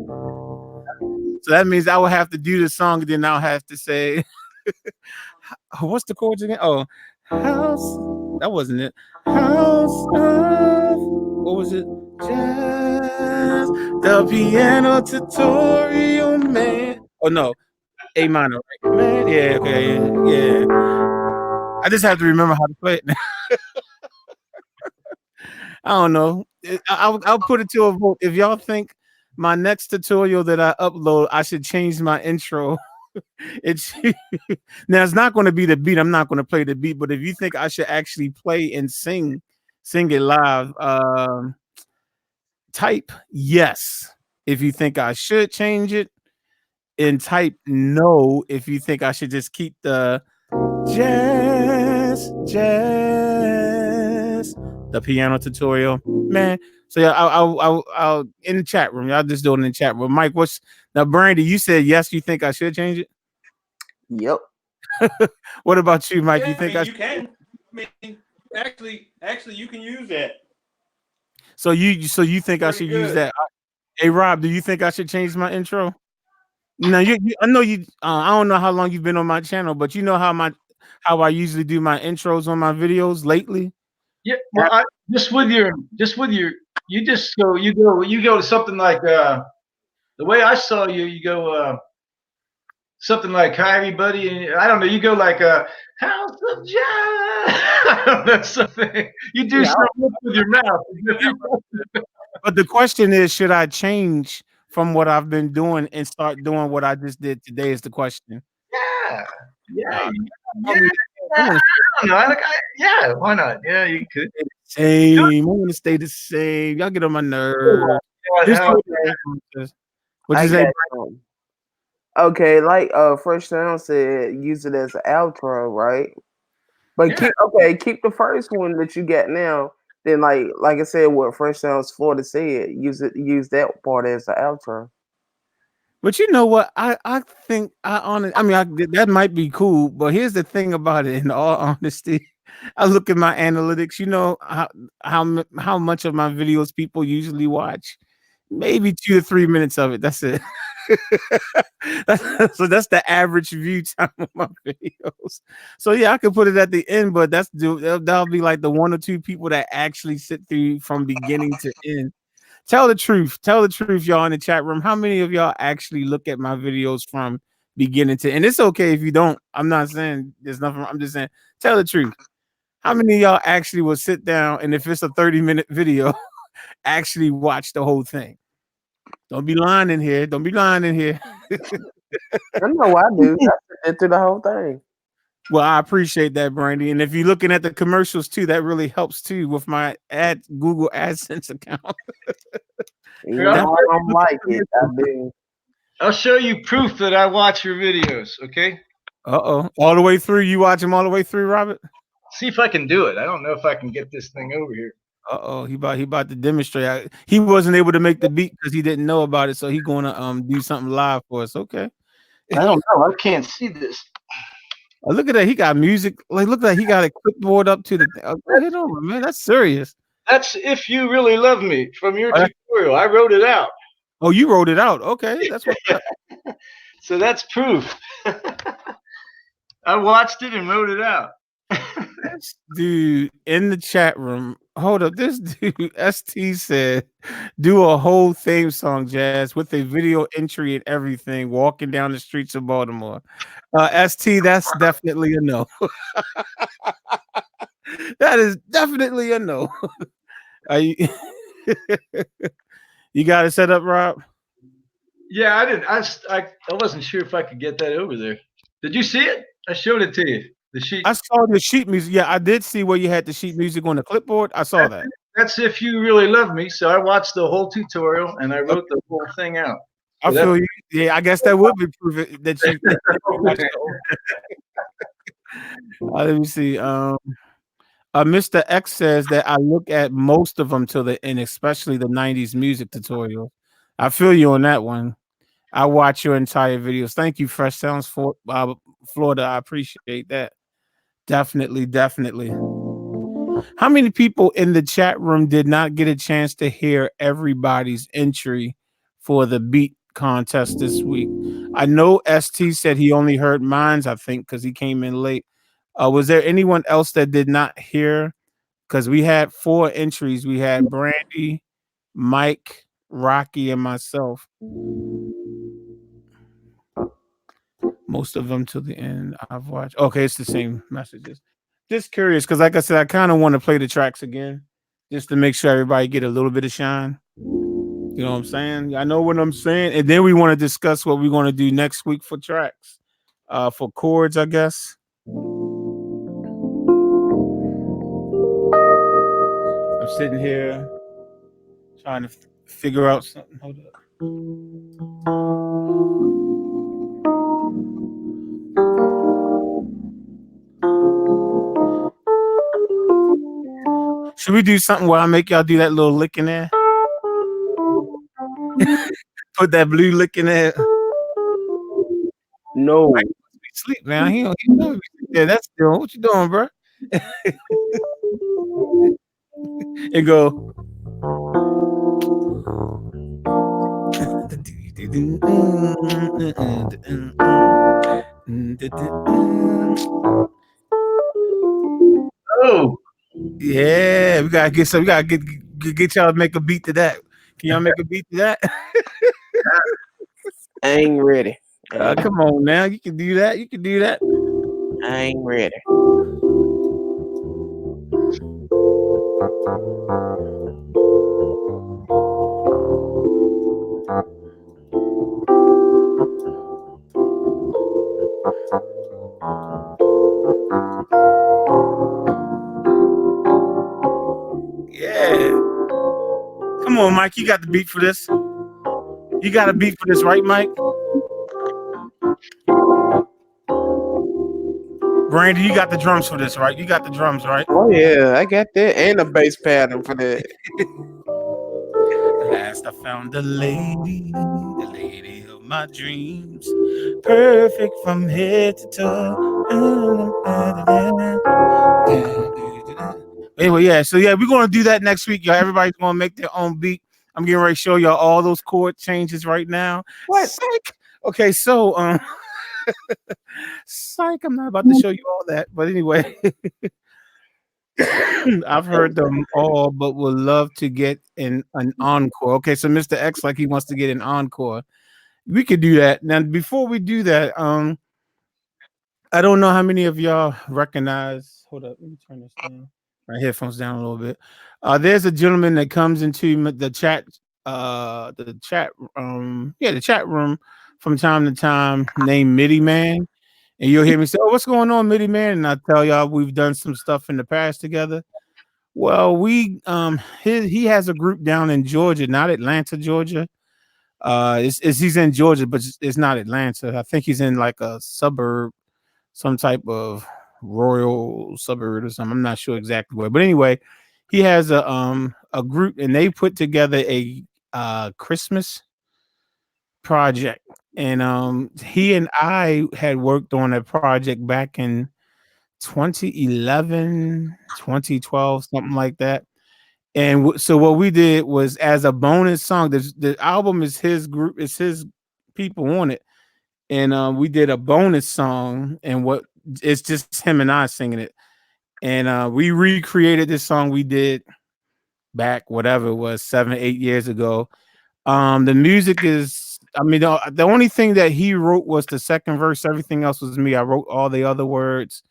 So that means I will have to do the song and then I'll have to say what's the chords again? Oh, house. That wasn't it. House of what was it? Jazz. The piano tutorial man. Oh no, A minor, right? Man, yeah, okay, yeah. I just have to remember how to play it. I don't know. I'll put it to a vote. If y'all think my next tutorial that I upload, I should change my intro. It's now it's not going to be the beat. I'm not going to play the beat. But if you think I should actually play and sing it live, type yes. If you think I should change it, and type no if you think I should just keep the jazz, the piano tutorial, man. So yeah, I'll in the chat room. Y'all just do it in the chat room. Mike, what's now? Brandy, you said yes. You think I should change it? Yep. What about you, Mike? Yeah, You I think mean, I you should? can. I mean, actually, you can use that. So you think I Pretty should use good. that? Hey, Rob, do you think I should change my intro? No, I know you. I don't know how long you've been on my channel, but you know how I usually do my intros on my videos lately. Yeah, well, just with your, you go to something like the way I saw you, you go something like hi everybody, and I don't know, you go like how's the job? I don't know, something you do Yeah, something with your mouth. but the question is, should I change from what I've been doing and start doing what I just did today? Is the question. Yeah, yeah, Uh, I yeah. mean, I I want to don't know. Yeah, why not? Yeah, you could. stay the same. I want to stay the same. Y'all get on my nerves. What, Just how, do Okay, it. What I you say? got some. Okay, like Fresh Sound said, use it as an outro, right? But yeah, keep the first one that you got now. Then like I said, what Fresh Sounds Florida said, use that part as the outro. But you know what? I think I mean that might be cool. But here's the thing about it. In all honesty, I look at my analytics. You know how much of my videos people usually watch? Maybe 2 to 3 minutes of it. That's it. So that's the average view time of my videos. So yeah, I could put it at the end, but that'll be like the one or two people that actually sit through from beginning to end. Tell the truth. Tell the truth, y'all in the chat room. How many of y'all actually look at my videos from beginning to end? It's okay if you don't. I'm not saying there's nothing. I'm just saying tell the truth. How many of y'all actually will sit down and if it's a 30-minute video, actually watch the whole thing? Don't be lying in here. Don't be lying in here. I know I do. I sit through the whole thing. Well, I appreciate that, Brandy. And if you're looking at the commercials too, that really helps too with my ad Google AdSense account. You here, I'll, That's know I don't like it. I do. I'll show you proof that I watch your videos. Okay, All the way through. You watch them all the way through, Robert? see if I can do it. I don't know if I can get this thing over here. He about to demonstrate. He wasn't able to make the beat because he didn't know about it, so he going to do something live for us. Okay. I don't know. I can't see this. Oh, look at that. He got music. Like, look at that. He got a clipboard up to the. Go ahead on, man. That's serious. That's if you really love me from your Oh, tutorial. I wrote it out, you wrote it out. Okay, that's what. so that's proof. I watched it and wrote it out. This dude in the chat room. Hold up. This dude, ST said, do a whole theme song, Jazz, with a video entry and everything, walking down the streets of Baltimore. ST, that's definitely a no. That is definitely a no. Are you, you got it set up, Rob? Yeah, I didn't. I wasn't sure if I could get that over there. Did you see it? I showed it to you. The sheet. I saw the sheet music. Yeah, I did see where you had the sheet music on the clipboard. I saw that. That's if you really love me. So I watched the whole tutorial and I Okay, wrote the whole thing out. I So that's feel you. Yeah, I guess that would be proof that you watched the whole. Let me see. Mr. X says that I look at most of them till the end, especially the '90s music tutorials. I feel you on that one. I watch your entire videos. Thank you, Fresh Sounds for Florida. I appreciate that. Definitely, definitely. How many people in the chat room did not get a chance to hear everybody's entry for the beat contest this week? I know ST said he only heard mine's, I think, because he came in late. Was there anyone else that did not hear? Because we had 4 entries. We had Brandy, Mike, Rocky, and myself. Most of them till the end. I've watched. Okay, it's the same messages. Just curious, because like I said, I kind of want to play the tracks again just to make sure everybody get a little bit of shine. You know what I'm saying? I know what I'm saying. And then we want to discuss what we're going to do next week for tracks, for chords, I guess. I'm sitting here trying to figure out something. Hold up. Should we do something where I make y'all do that little lick in there? Put that blue lick in there. No. Mike must be asleep now. He don't know. Yeah, that's still what you doing, bro? And go. Oh, Yeah, we gotta get some. We gotta get y'all to make a beat to that. Can y'all make a beat to that? I ain't ready. Come on now, you can do that. You can do that. I ain't ready. Yeah. Come on, Mike. You got the beat for this. You got a beat for this, right, Mike? Brandy, you got the drums for this, right? You got the drums, right? Oh yeah, I got that and a bass pattern for that. At last I found the lady of my dreams, perfect from head to toe. Anyway, yeah. So yeah, we're gonna do that next week, y'all. Everybody's gonna make their own beat. I'm getting ready to show y'all all those chord changes right now. What? Psych. Okay, so psych. I'm not about to show you all that, but anyway. I've heard them all, but would love to get an encore. Okay, so Mr. X, like he wants to get an encore. We could do that. Now, before we do that, I don't know how many of y'all recognize. Hold up, let me turn this down. My headphones down a little bit. There's a gentleman that comes into the chat, the chat room from time to time, named Midi Man. And you'll hear me say, "Oh, what's going on, Midi Man?" And I tell y'all we've done some stuff in the past together. Well, he has a group down in Georgia, not Atlanta, Georgia. He's in Georgia, but it's not Atlanta. I think he's in like a suburb, some type of royal suburb or something. I'm not sure exactly where, but anyway, he has a group, and they put together a Christmas project, and he and I had worked on a project back in 2011, 2012, something like that. And so what we did was, as a bonus song, the album is his group, it's his people on it, and we did a bonus song, and what it's just him and I singing it, and we recreated this song we did back whatever it was 7-8 years ago. The music is, I mean, the only thing that he wrote was the second verse. Everything else was me. I wrote all the other words.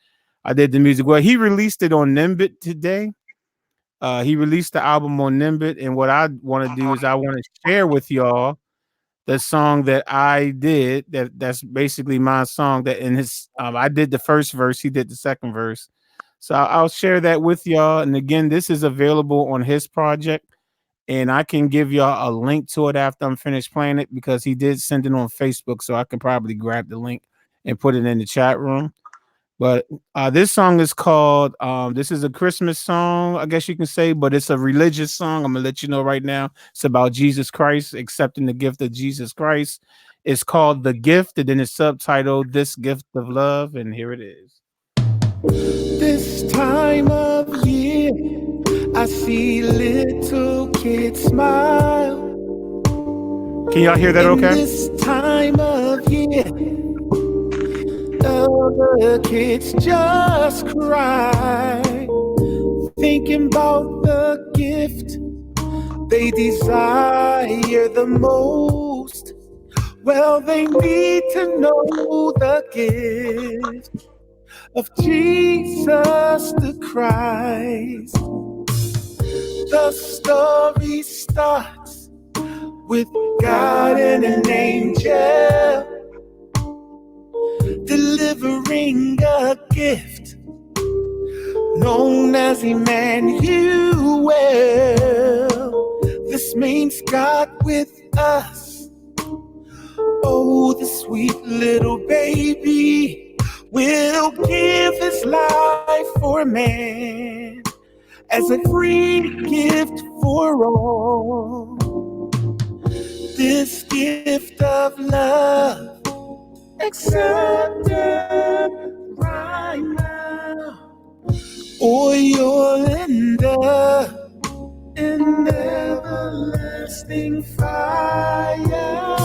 I did the music. Well, he released it on Nimbit today. He released the album on Nimbit, and what I want to do is I want to share with y'all the song that I did. That's basically my song. That in his, I did the first verse. He did the second verse. So I'll share that with y'all. And again, this is available on his project, and I can give y'all a link to it after I'm finished playing it, because he did send it on Facebook, so I can probably grab the link and put it in the chat room. But this song is called, this is a Christmas song, I guess you can say, but it's a religious song. I'm going to let you know right now. It's about Jesus Christ, accepting the gift of Jesus Christ. It's called The Gift, and then it's subtitled This Gift of Love, and here it is. This time of year, I see little kids smile. Can y'all hear that okay? This time of year, other kids just cry, thinking about the gift they desire the most. Well, they need to know the gift of Jesus the Christ. The story starts with God and an angel delivering a gift known as Emmanuel. This means God with us. Oh, the sweet little baby will give his life for man as a free gift for all. This gift of love accepted right now. Oil and an everlasting fire.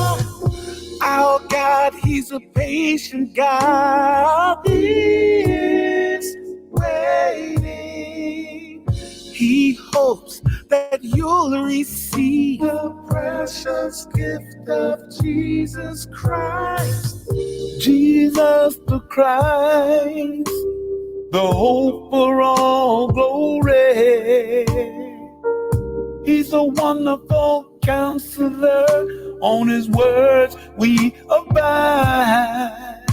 Our God, He's a patient God. He is waiting. He hopes that you'll receive the precious gift of Jesus Christ. Jesus the Christ, the hope for all glory. He's a wonderful counselor. On his words we abide.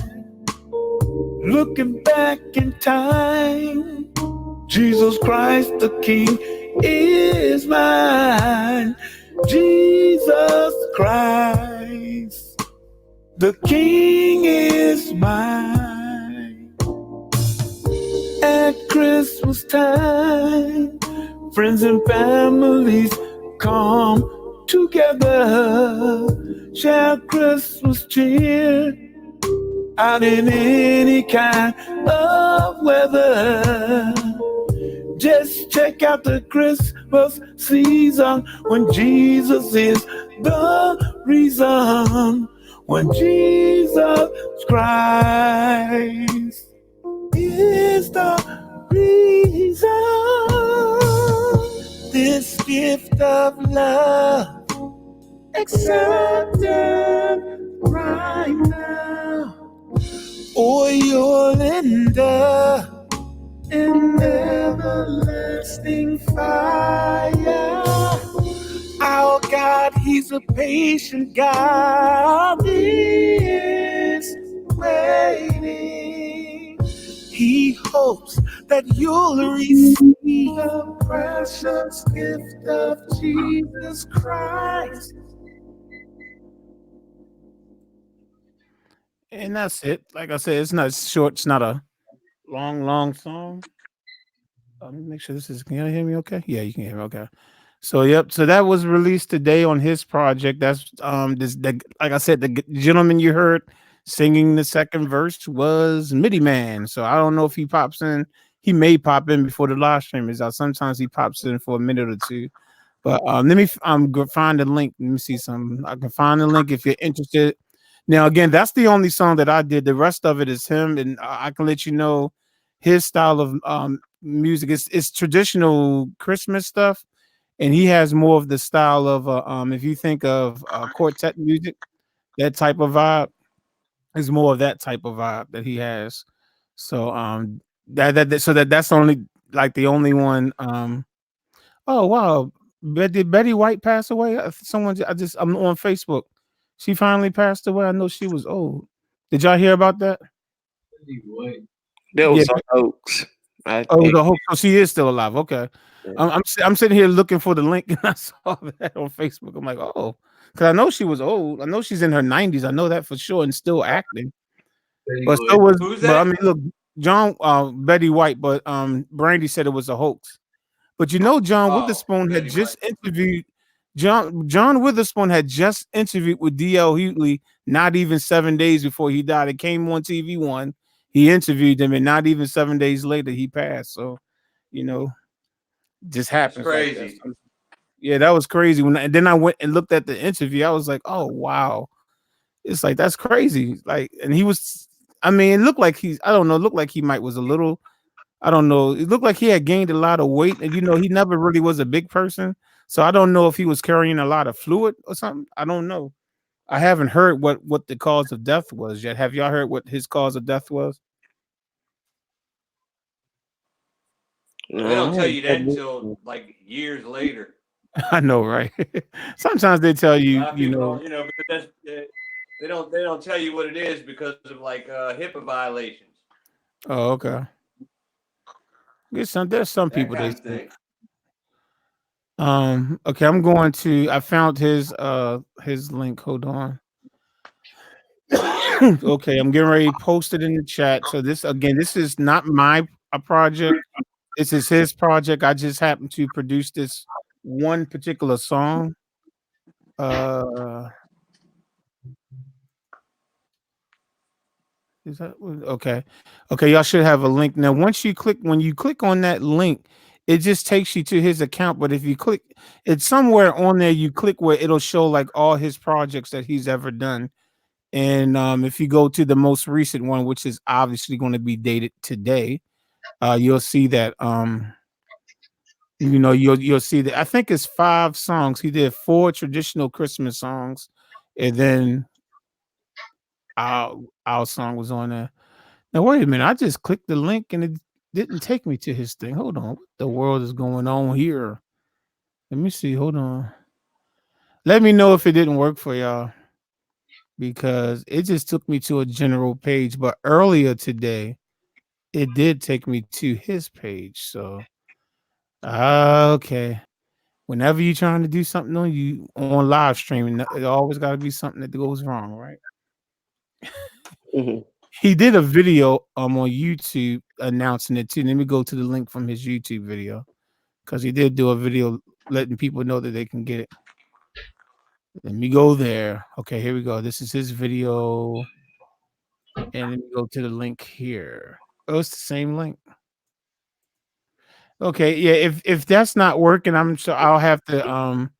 Looking back in time, Jesus Christ the King is mine. Jesus Christ the King is mine. At Christmas time, friends and families come together, share Christmas cheer out in any kind of weather. Just check out the Christmas season when Jesus is the reason. When Jesus Christ is the reason. This gift of love accepted right now. Oil and an everlasting fire. Our God, He's a patient God. He is waiting. He hopes that you'll receive the precious gift of Jesus Christ. And that's it. Like I said, it's not short. It's not a long song. Let me make sure this is. Can you hear me? Okay. Yeah, you can hear me. Okay. So yep. So that was released today on his project. That's this. Like I said, the gentleman you heard singing the second verse was MIDI Man. So I don't know if he pops in. He may pop in before the live stream is out. Sometimes he pops in for a minute or two. But let me go find the link. Let me see some. I can find the link if you're interested. Now again, that's the only song that I did. The rest of it is him, and I can let you know his style of music. It's traditional Christmas stuff, and he has more of the style of if you think of quartet music, that type of vibe is more of that type of vibe that he has. So that's only like the only one. Oh wow, did Betty White pass away? I'm on Facebook. She finally passed away. I know she was old. Did y'all hear about that? Anyway, That Yeah. was a hoax. I Oh, think. the whole. So she is still alive. Okay. I'm sitting here looking for the link, and I saw that on Facebook. I'm like, oh, because I know she was old. I know she's in her 90s. I know that for sure, and still acting. But so anyway. was. Who's But I that? mean, look, John, Betty White. But Brandy said it was a hoax. But you know, John Oh, Witherspoon had Betty White. just interviewed John Witherspoon had just interviewed with D.L. Hughley not even 7 days before he died. It came on TV one. He interviewed him, and not even 7 days later he passed. So, you know, just That's happens like that. crazy. So, yeah, that was crazy. And then I went and looked at the interview. I was like, oh wow, it's like that's crazy. Like, and he was. I mean, it looked like he's. I don't know. It looked like he might was a little. I don't know. It looked like he had gained a lot of weight, and he never really was a big person. So I don't know if he was carrying a lot of fluid or something. I don't know. I haven't heard what the cause of death was yet. Have y'all heard what his cause of death was? Well, they don't No, tell I you that haven't. until like years later. I know, right? Sometimes they tell A you, lot of people don't, because they don't tell you what it is because of like HIPAA violations, oh, okay. There's some that people kind they of say. thing. Okay, I'm going to. I found his link. Hold on. Okay, I'm getting ready to post it in the chat. So this again, this is not my project. This is his project. I just happened to produce this one particular song. Uh, is that okay? Okay, y'all should have a link now. When you click on that link, it just takes you to his account. But if you click, it's somewhere on there. You click where it'll show like all his projects that he's ever done. And if you go to the most recent one, which is obviously going to be dated today, you'll see that you'll see that I think it's 5 songs. He did 4 traditional Christmas songs, and then our our song was on there. Now wait a minute, I just clicked the link and it didn't take me to his thing. Hold on, what the world is going on here? Let me see. Hold on. Let me know if it didn't work for y'all because it just took me to a general page. But earlier today, it did take me to his page. So okay. Whenever you're trying to do something on live streaming, it always got to be something that goes wrong, right? Mhm. He did a video on YouTube announcing it too. Let me go to the link from his YouTube video because he did do a video letting people know that they can get it. Let me go there. Okay, here we go. This is his video, and let me go to the link here. Oh, it's the same link. Okay, yeah. If that's not working, I'm sure I'll have to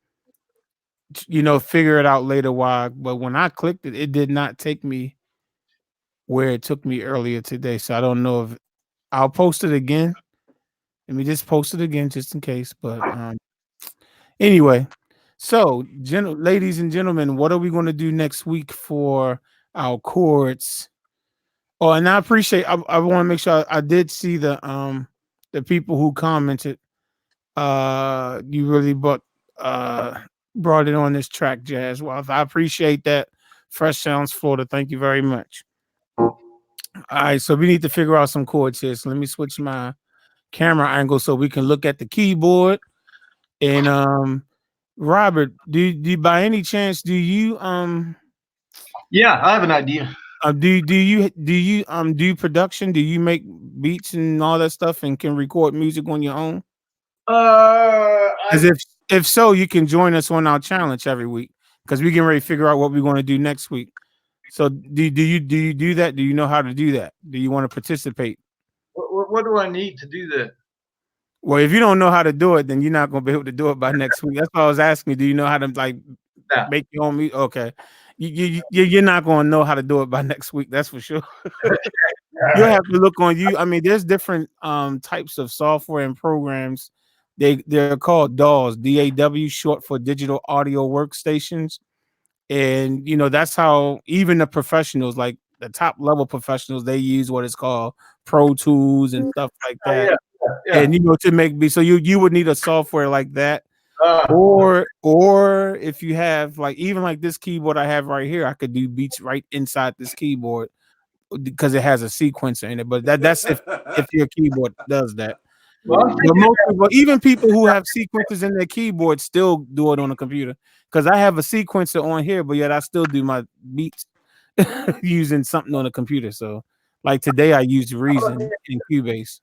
figure it out later why. But when I clicked it, it did not take me where it took me earlier today. So I don't know if I'll post it again. Let me just post it again just in case. But anyway, so ladies and gentlemen, what are we going to do next week for our chords? Oh, and I appreciate. I want to make sure I did see the people who commented. You really brought it on this track, Jazz. Well, I appreciate that. Fresh Sounds Florida. Thank you very much. All right, so we need to figure out some chords here. So let me switch my camera angle so we can look at the keyboard. And Robert, do by any chance Yeah, I have an idea. do production? Do you make beats and all that stuff and can record music on your own? As I if so, you can join us on our challenge every week because we can ready to figure out what we're going to do next week. So do you do that? Do you know how to do that? Do you want to participate? what do I need to do that? Well, if you don't know how to do it, then you're not going to be able to do it by next week. That's why I was asking you. Do you know how to like Yeah. make your own music? Okay, you're not going to know how to do it by next week. That's for sure. All You'll right. have to look on you. I mean, there's different types of software and programs. They're called DAWs, DAW, short for digital audio workstations. And that's how even the professionals, like the top level professionals, they use what is called Pro Tools and stuff like that. Yeah, yeah. And to make beats. So you would need a software like that. Uh, Or if you have like even like this keyboard I have right here, I could do beats right inside this keyboard because it has a sequencer in it. But that's if your keyboard does that. well, I'm But thinking. most people, even people who have sequencers in their keyboard, still do it on a computer. Because I have a sequencer on here, but yet I still do my beats using something on a computer. So, like today, I used Reason in Cubase.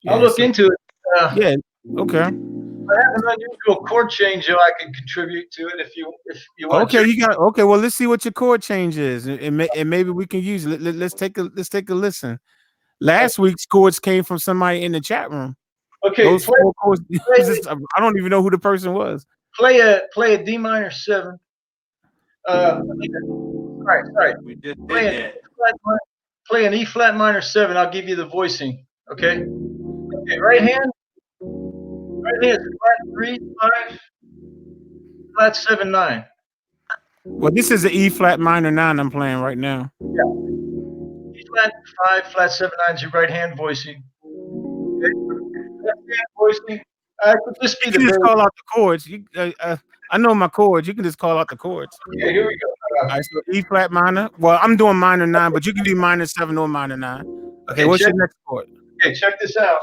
I'll Yeah. look So, into it. yeah. Okay. I have an unusual chord change, though. I can contribute to it if you want Okay. to. You got okay. Well, let's see what your chord change is, and maybe we can use it. Let's take a listen. Last week's chords came from somebody in the chat room. Okay, Those 4 chords. play, I don't even know who the person was. play a D minor 7. Sorry. We just Play did an that. play an E flat minor 7. I'll give you the voicing. Okay. Okay. Right hand is flat 3 5, flat 7 9. Well, this is an E flat minor 9 I'm playing right now. E flat 5, flat 7 9 is your right hand voicing. Okay. Left voicing. I could just be You the can just bass. call out the chords. I know my chords. You can just call out the chords. Okay, here we go. All right, so E flat minor. Well, I'm doing minor 9, but you can do minor 7 or minor 9. Okay, Okay, what's your next chord? check this out.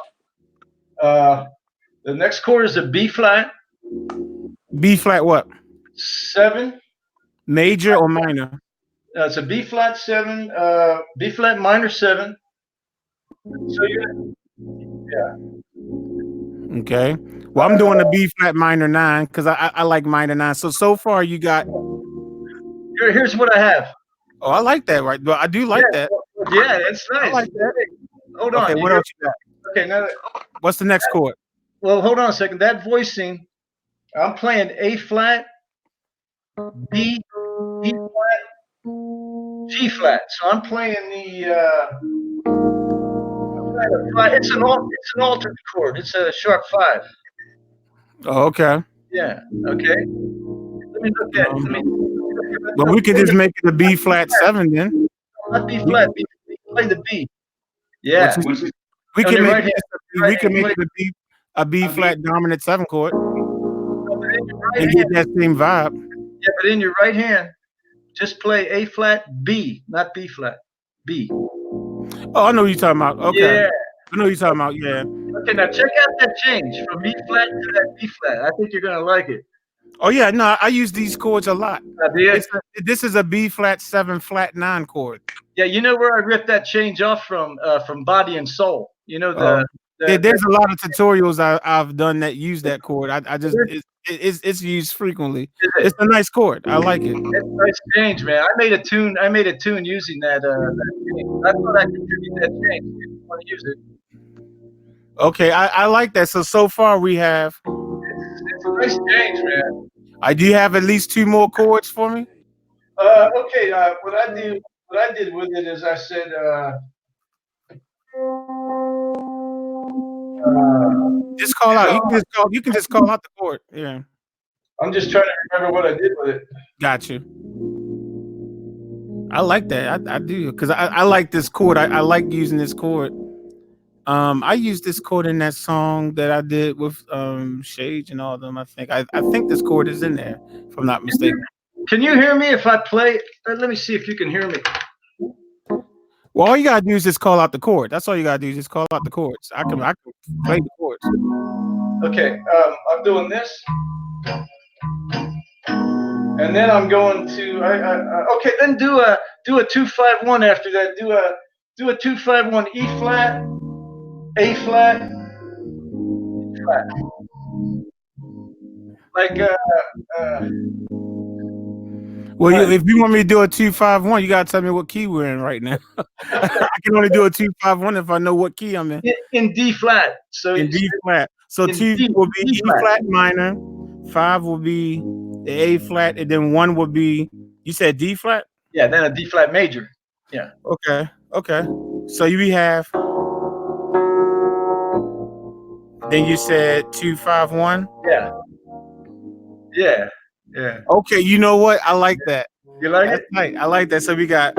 The next chord is a B flat B flat what? 7. Major or minor? It's a B flat 7, B flat minor 7. So Okay. Well, I'm doing a B flat minor 9 because I like minor 9. So far you got. here's what I have. Oh, I like that. Right. Well, I do like that. Yeah, that's I nice. like that. Hold Okay. on. What else you got? Okay, now, What's the next chord? well, hold on a second. That voicing, I'm playing A flat, B, E flat, G flat. So I'm playing it's an altered chord. It's a sharp 5. Oh, okay. Yeah. Okay. Let me look at. Let me. But we can just make it a B flat 7 then. Not B flat. Play the B. Which Yeah. is, we On can your make right hand. it. We can make it a B flat dominant 7 chord Right and hand. get that same vibe. Yeah, but in your right hand, just play A flat B, not B flat. B. Oh, I know what you're talking about. Okay. Yeah. I know what you're talking about. Yeah. Okay, now check out that change from B flat to that B flat. I think you're gonna like it. Oh yeah, no, I use these chords a lot. This is a B flat 7 flat 9 chord. Yeah, you know where I ripped that change off from Body and Soul. You know There's a lot of tutorials I've done that use that chord. I just it's used frequently. It's a nice chord. I like it. It's a nice change, man. I made a tune using that change. I thought I could use that change. If you want to use it. Okay, I like that. So far we have. It's a nice change, man. I do you have at least 2 more chords for me? Okay. What I did with it is I said. Just call out. You can just call out the chord. Yeah. I'm just trying to remember what I did with it. Got you. I like that. I do because I like this chord. I like using this chord. I used this chord in that song that I did with Shades and all of them. I think this chord is in there, if I'm not mistaken. Can you hear me if I play? Let me see if you can hear me. Well, all you gotta do is just call out the chord. That's all you gotta do is just call out the chords. I can play the chords. Okay, I'm doing this, and then I'm going to. Okay, then do a 2-5-1 after that. Do a 2-5-1 E flat, A flat, E flat. Like Well, if you want me to do a 2-5-1, you gotta tell me what key we're in right now. I can only do a 2-5-1 if I know what key I'm in. in D flat. So in D flat. So 2 will be E flat minor, 5 will be the A flat, and then 1 will be. You said D flat? Yeah, then a D flat major. Yeah. Okay. So we have. Then you said 2-5-1. Yeah. Okay, you know what? I like that. You like That's it? nice. I like that. So we got.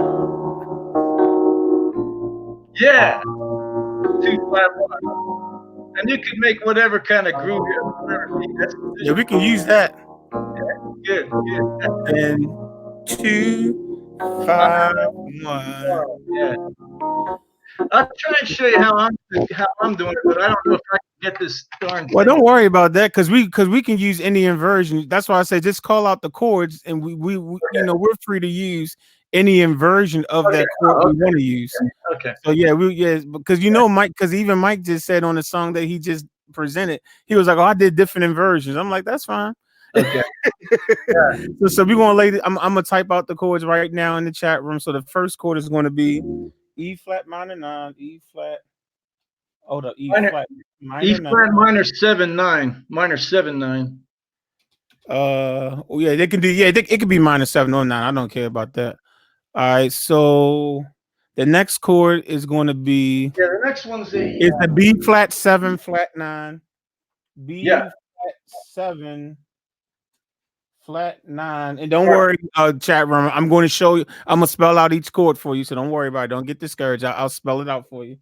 Yeah. 2-5-1. And you can make whatever kind of groove, Yeah, we can use that. Good. And 2-5-1. Yeah. I'll try and show you how I'm doing it, but I don't know if I can get this darn thing. Well, don't worry about that because we can use any inversion. That's why I say just call out the chords, and we we're free to use any inversion of that chord we want to use. Okay. So because Mike, because even Mike just said on the song that he just presented, he was like, "Oh, I did different inversions." I'm like, "That's fine." Okay. So we're gonna I'm gonna type out the chords right now in the chat room. So the first chord is going to be E flat minor 9, E flat. Oh, the E flat minor E 9. flat minor 7-9, minor 7-9. Oh yeah, they can do. Yeah, it could be minor 7 or 9. I don't care about that. All right, so the next chord is going to be. Yeah, the next one's It's the B flat 7 flat 9. B flat 7 flat 9. And don't worry, chat room. I'm going to show you. I'm gonna spell out each chord for you, so don't worry about it. Don't get discouraged. I'll spell it out for you.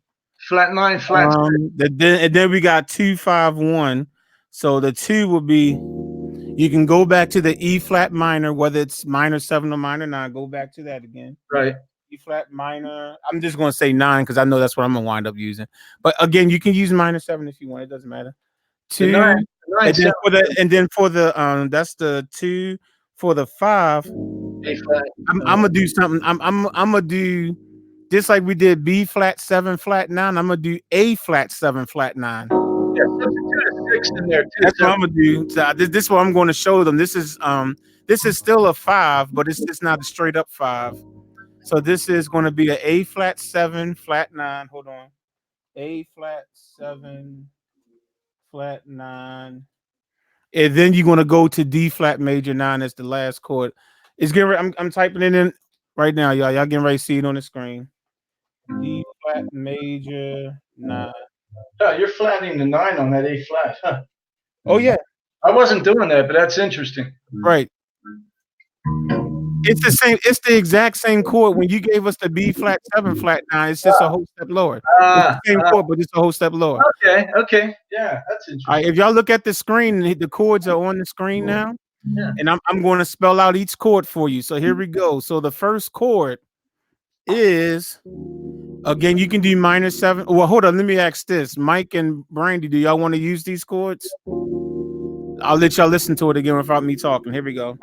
Flat 9, flat 6. Then we got 2-5-1. So the 2 will be, you can go back to the E flat minor, whether it's minor 7 or minor 9. Go back to that again. Right. E flat minor. I'm just going to say 9 because I know that's what I'm going to wind up using. But again, you can use minor 7 if you want. It doesn't matter. The 2, 9 and then for the that's the 2 for the 5. A flat. I'm gonna do something. I'm gonna do just like we did B flat 7 flat 9. I'm gonna do A flat 7 flat 9. Yeah, substitute a 6 in there too. That's what I'm gonna do. So this is what I'm going to show them. This is still a 5, but it's just not a straight up 5. So this is going to be an A flat 7 flat 9. Hold on, A flat 7 flat 9, and then you're going to go to D flat major 9 as the last chord. It's getting. I'm typing it in right now, y'all. Y'all getting ready to see it on the screen. D flat major 9. Oh, you're flattening the 9 on that A flat, huh? Oh yeah, I wasn't doing that, but that's interesting. right. It's the same. It's the exact same chord. When you gave us the B flat 7 flat 9, it's just a whole step lower. It's the same chord, but it's a whole step lower. Okay. Yeah, that's interesting. All right, if y'all look at the screen, the chords are on the screen now. Yeah. And I'm going to spell out each chord for you. So here we go. So the first chord is, again, you can do minor 7. Well, hold on. Let me ask this. Mike and Brandy, do y'all want to use these chords? I'll let y'all listen to it again without me talking. Here we go.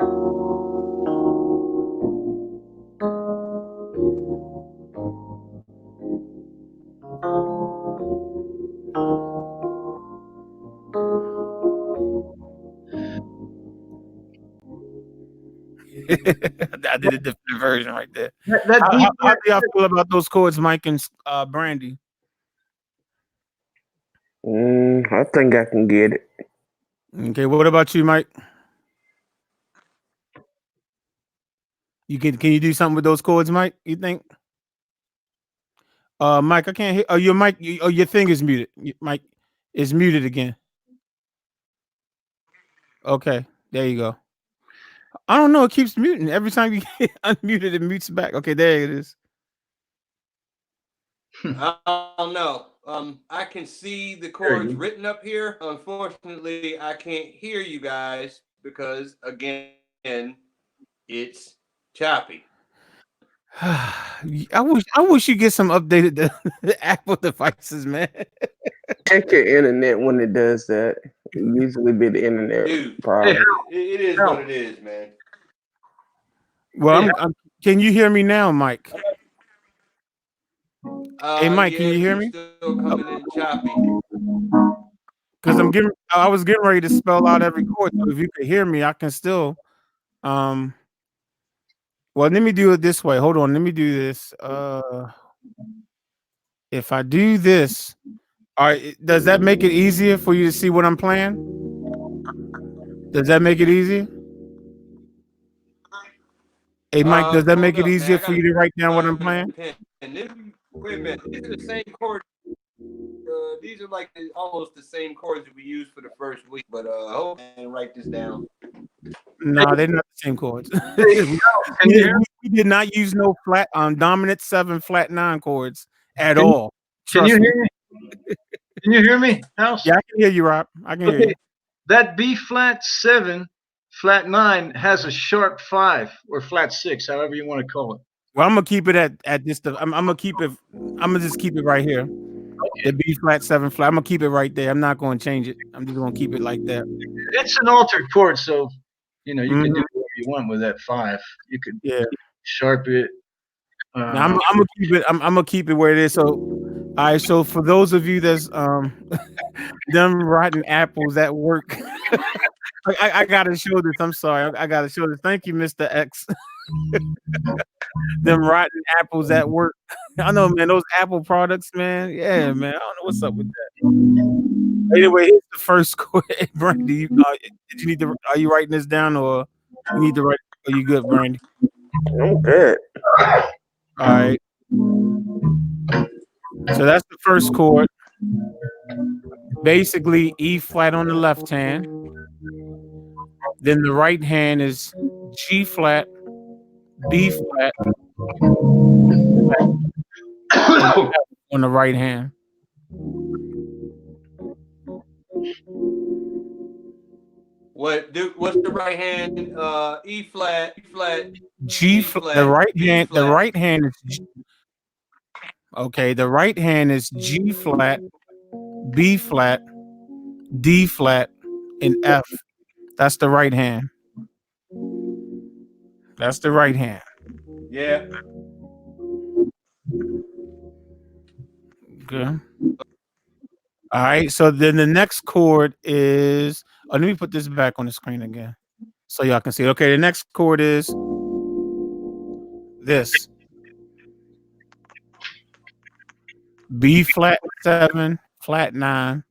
I did a different version right there. How do y'all feel about those chords, Mike and Brandy? I think I can get it. Okay, what about you, Mike? Can you do something with those chords, Mike? You think? Mike, I can't hear. Oh, your mic. Your thing is muted. Mike is muted again. Okay, there you go. I don't know. It keeps muting every time you get unmuted. It mutes back. Okay, there it is. I don't know. I can see the chords written up here. Unfortunately, I can't hear you guys because again, it's choppy. I wish you get some updated the Apple devices, man. Check your internet when it does that. It usually be the internet Dude, problem. it is what it is, man. Well, can you hear me now, Mike? Hey, Mike, Yeah, can you hear me? Still coming in choppy. Because I was getting ready to spell out every chord. So if you could hear me, I can still. Well, let me do it this way. Hold on, let me do this. If I do this, all right, does that make it easier for you to see what I'm playing? Does that make it easier? Hey, Mike, does that make it easier for you to write down what I'm playing? Wait a minute. These are the same chords. These are like almost the same chords that we used for the first week. But I hope I can write this down. No, they're not the same chords. we did not use no flat dominant 7 flat 9 chords at all. Can you hear me? Can you hear me, House? Yeah, I can hear you, Rob. I can hear you. That B flat 7 flat 9 has a sharp 5 or flat 6, however you want to call it. Well, I'm gonna keep it at this. I'm gonna keep it. I'm gonna just keep it right here. Okay. The B flat 7 flat. I'm gonna keep it right there. I'm not gonna change it. I'm just gonna keep it like that. It's an altered chord, so you can do whatever you want with that 5. You could sharp it. Now, I'm gonna keep it. I'm gonna keep it where it is. So, all right. So for those of you that's them rotten apples at work, I gotta show this. I'm sorry. I gotta show this. Thank you, Mr. X. Them rotten apples at work. I know, man. Those Apple products, man. Yeah, man. I don't know what's up with that. Anyway, here's the first chord. Brandy, did you need to? Are you writing this down, or you need to write? Are you good, Brandy? I'm good. All right. So that's the first chord. Basically, E flat on the left hand. Then the right hand is G flat, B flat on the right hand. What's the right hand? E flat, E flat, G B flat. The flat, right B hand. The flat. right hand is okay. The right hand is G flat, B flat, D flat, and F. That's the right hand. That's the right hand. Yeah. Okay. All right. So then the next chord is. Oh, let me put this back on the screen again so y'all can see it. Okay. The next chord is this: B flat 7, flat 9.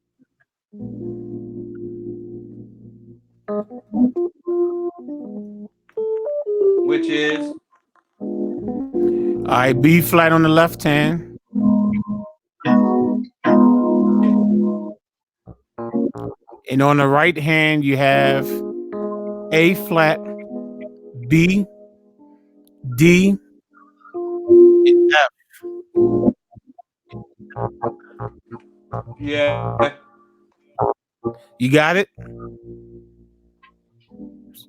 Which is All right. B flat on the left hand, and on the right hand you have A flat, B, D, F. yeah, You got it?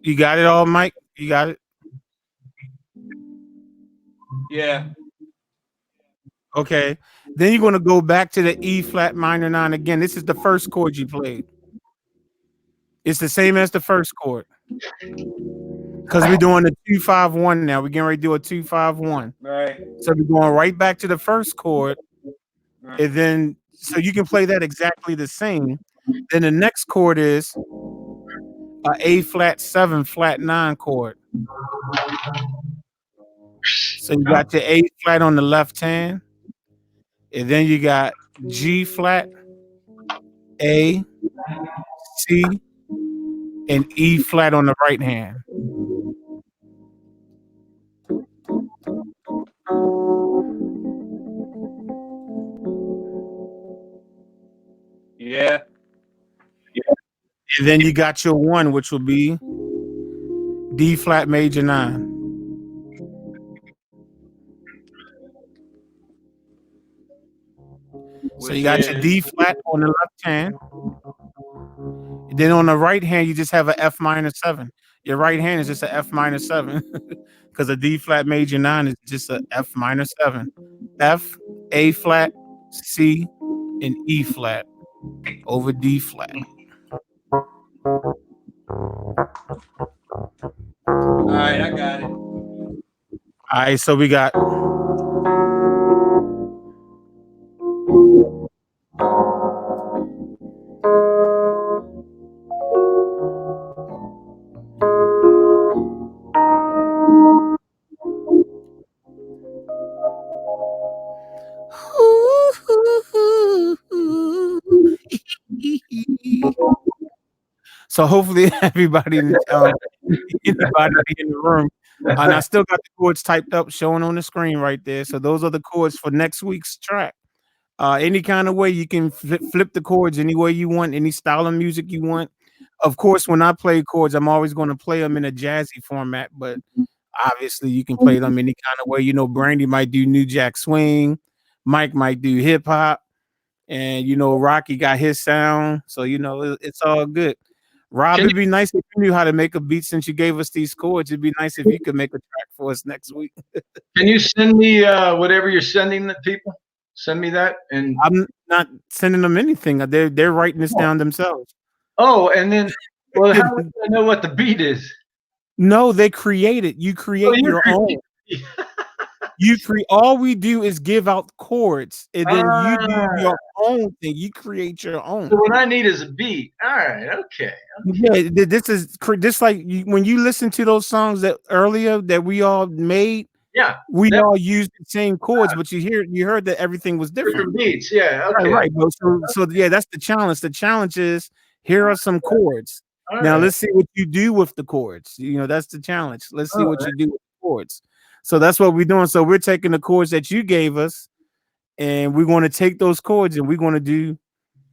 You got it all, Mike? You got it? yeah, Okay. Then you're going to go back to the E flat minor 9 again. This is the first chord you played. It's the same as the first chord because we're doing a 2-5-1 now. We're getting ready to do a 2-5-1. right, So we're going right back to the first chord, right. and then so you can play that exactly the same. Then the next chord is a A flat 7 flat 9 chord. So you got your A flat on the left hand, and then you got G flat, A, C, and E flat on the right hand. Yeah, And then you got your one, which will be D flat major 9. So you which got your D is flat on the left hand. And then on the right hand, you just have a F minor 7. Your right hand is just a F minor 7 because a D flat major 9 is just a F minor 7. F, A flat, C, and E flat over D flat. all right. I got it. All right, so we got so hopefully everybody anybody in the room. And I still got the chords typed up showing on the screen right there. So those are the chords for next week's track. Any kind of way you can flip the chords any way you want, any style of music you want. Of course, when I play chords, I'm always going to play them in a jazzy format, but obviously you can play them any kind of way. You know, Brandy might do New Jack Swing, Mike might do hip hop, and you know, Rocky got his sound. So you know, it's all good. Rob, Can it'd be nice if you knew how to make a beat since you gave us these chords. It'd be nice if you could make a track for us next week. you send me whatever you're sending the people? Send me that and I'm not sending them anything. They're writing this down themselves. oh, and then well, how do I know what the beat is? No, they create it. You Oh, create you're your own. creating. You create. All we do is give out chords, and then you do Ah, your own thing. You create your own. so what I need is a beat. All right, okay. Yeah, this is just like when you listen to those songs that earlier that we all made. Yeah, We that all used the same chords, but you heard that everything was different. different beats. Yeah, Right, okay. right. So yeah, that's the challenge. The challenge is here are some chords. All Now right. let's see what you do with the chords. You know, that's the challenge. Let's see All what right. you do with the chords. So that's what we're doing. So we're taking the chords that you gave us, and we're going to take those chords and we're going to do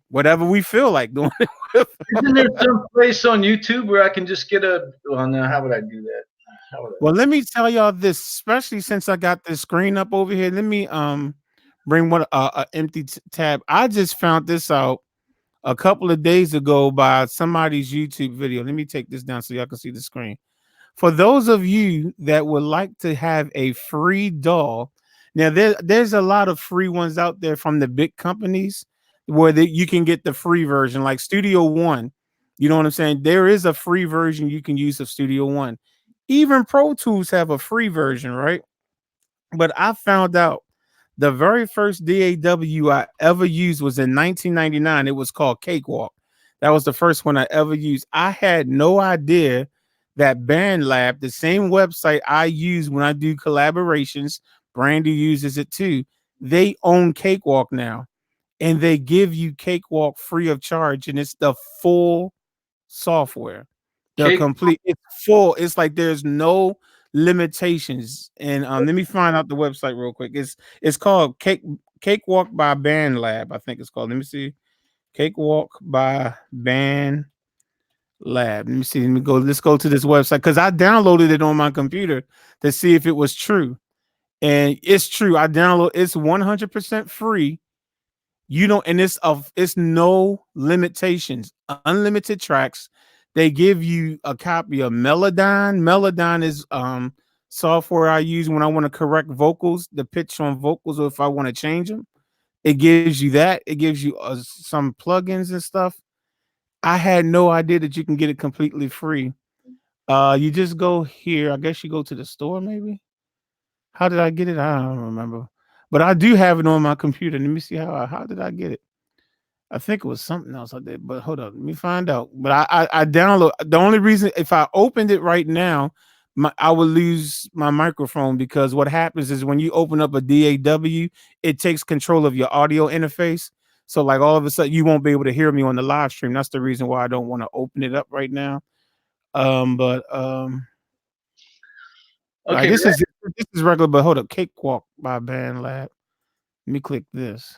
whatever we feel like doing. Isn't there some place on YouTube where I can just get a? Well, no. How would I do that? How would Well, let me tell y'all this, especially since I got this screen up over here. Let me bring one a empty tab. I just found this out a couple of days ago by somebody's YouTube video. Let me take this down so y'all can see the screen. For those of you that would like to have a free DAW, now there's a lot of free ones out there from the big companies where you can get the free version, like Studio One. You know what I'm saying? There is a free version you can use of Studio One. Even Pro Tools have a free version, right? But I found out the very first DAW I ever used was in 1999. It was called Cakewalk. That was the first one I ever used. I had no idea that BandLab, the same website I use when I do collaborations, Brandy uses it too. They own Cakewalk now, and they give you Cakewalk free of charge, and it's the full software. The Cake. complete, it's full. It's like there's no limitations. And let me find out the website real quick. It's called Cakewalk by Band Lab, I think it's called. Let me see. Cakewalk by Band Lab. Let me see. Let me go. Let's go to this website because I downloaded it on my computer to see if it was true. And it's true. It's 100% free. You don't, and it's no limitations, unlimited tracks. They give you a copy of Melodyne. Melodyne is software I use when I want to correct vocals, the pitch on vocals, or if I want to change them. It gives you that. It gives you some plugins and stuff. I had no idea that you can get it completely free. You just go here. I guess you go to the store, maybe. How did I get it? I don't remember. But I do have it on my computer. Let me see how did I get it? I think it was something else I did, but hold on, let me find out. But I download. The only reason if I opened it right now, I would lose my microphone because what happens is when you open up a DAW, it takes control of your audio interface. So like all of a sudden you won't be able to hear me on the live stream. That's the reason why I don't want to open it up right now. But like Okay. this is regular, but hold up, Cakewalk by Band Lab. Let me click this.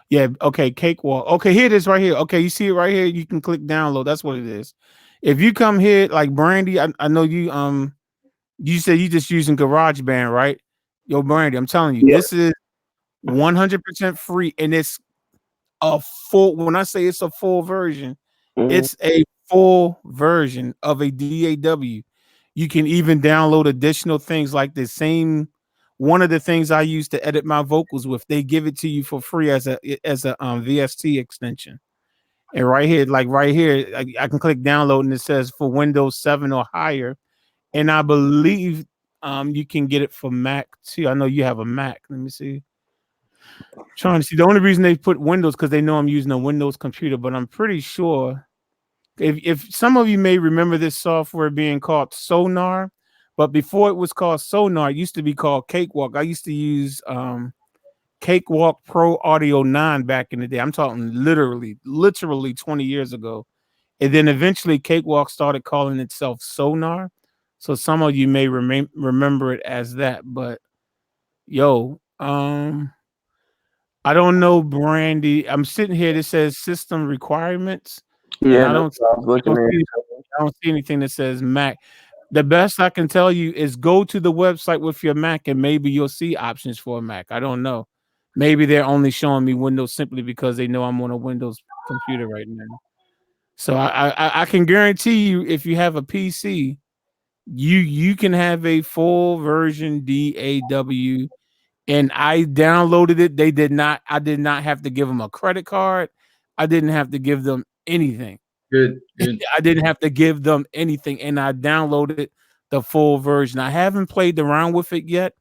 Yeah, okay, Cakewalk. Okay, here it is right here. Okay, you see it right here. You can click download. That's what it is. If you come here, like Brandy, I know you said you just using GarageBand, right? Yo, Brandy, I'm telling you, Yeah. this is 100% free, and it's a full. When I say it's a full version, Mhm. it's a full version of a DAW. You can even download additional things like the same. One of the things I use to edit my vocals with, they give it to you for free as a VST extension. And right here, I can click download and it says for Windows 7 or higher. And I believe you can get it for Mac too. I know you have a Mac. Let me see. Trying to see. The only reason they put Windows because they know I'm using a Windows computer, but I'm pretty sure if some of you may remember this software being called Sonar, but before it was called Sonar, it used to be called Cakewalk. I used to use Cakewalk Pro Audio 9 back in the day. I'm talking literally 20 years ago. And then eventually Cakewalk started calling itself Sonar. So some of you may remember it as that, but yo, I don't know, Brandy. I'm sitting here that says system requirements, and Yeah, that's what I was I looking don't at. see I don't see anything that says Mac. The best I can tell you is go to the website with your Mac, and maybe you'll see options for a Mac. I don't know. Maybe they're only showing me Windows simply because they know I'm on a Windows computer right now. So I can guarantee you, if you have a PC, you can have a full version DAW, and I downloaded it. They did not. I did not have to give them a credit card. I didn't have to give them anything. Good. Good. I didn't have to give them anything, and I downloaded the full version. I haven't played around with it yet,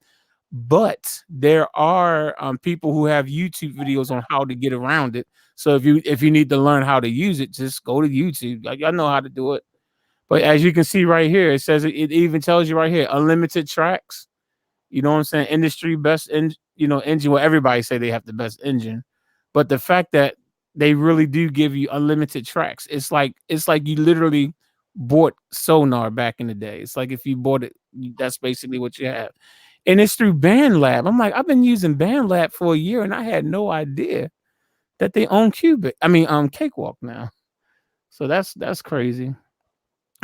but there are people who have YouTube videos on how to get around it. So if you need to learn how to use it, just go to YouTube. Like I know how to do it. But as you can see right here, it says it even tells you right here, unlimited tracks. You know what I'm saying? Industry best engine. Well, everybody say they have the best engine, but the fact that they really do give you unlimited tracks, it's like you literally bought Sonar back in the day. It's like if you bought it, that's basically what you have. And it's through BandLab. I'm like, I've been using BandLab for a year and I had no idea that they own Cakewalk now. So that's crazy.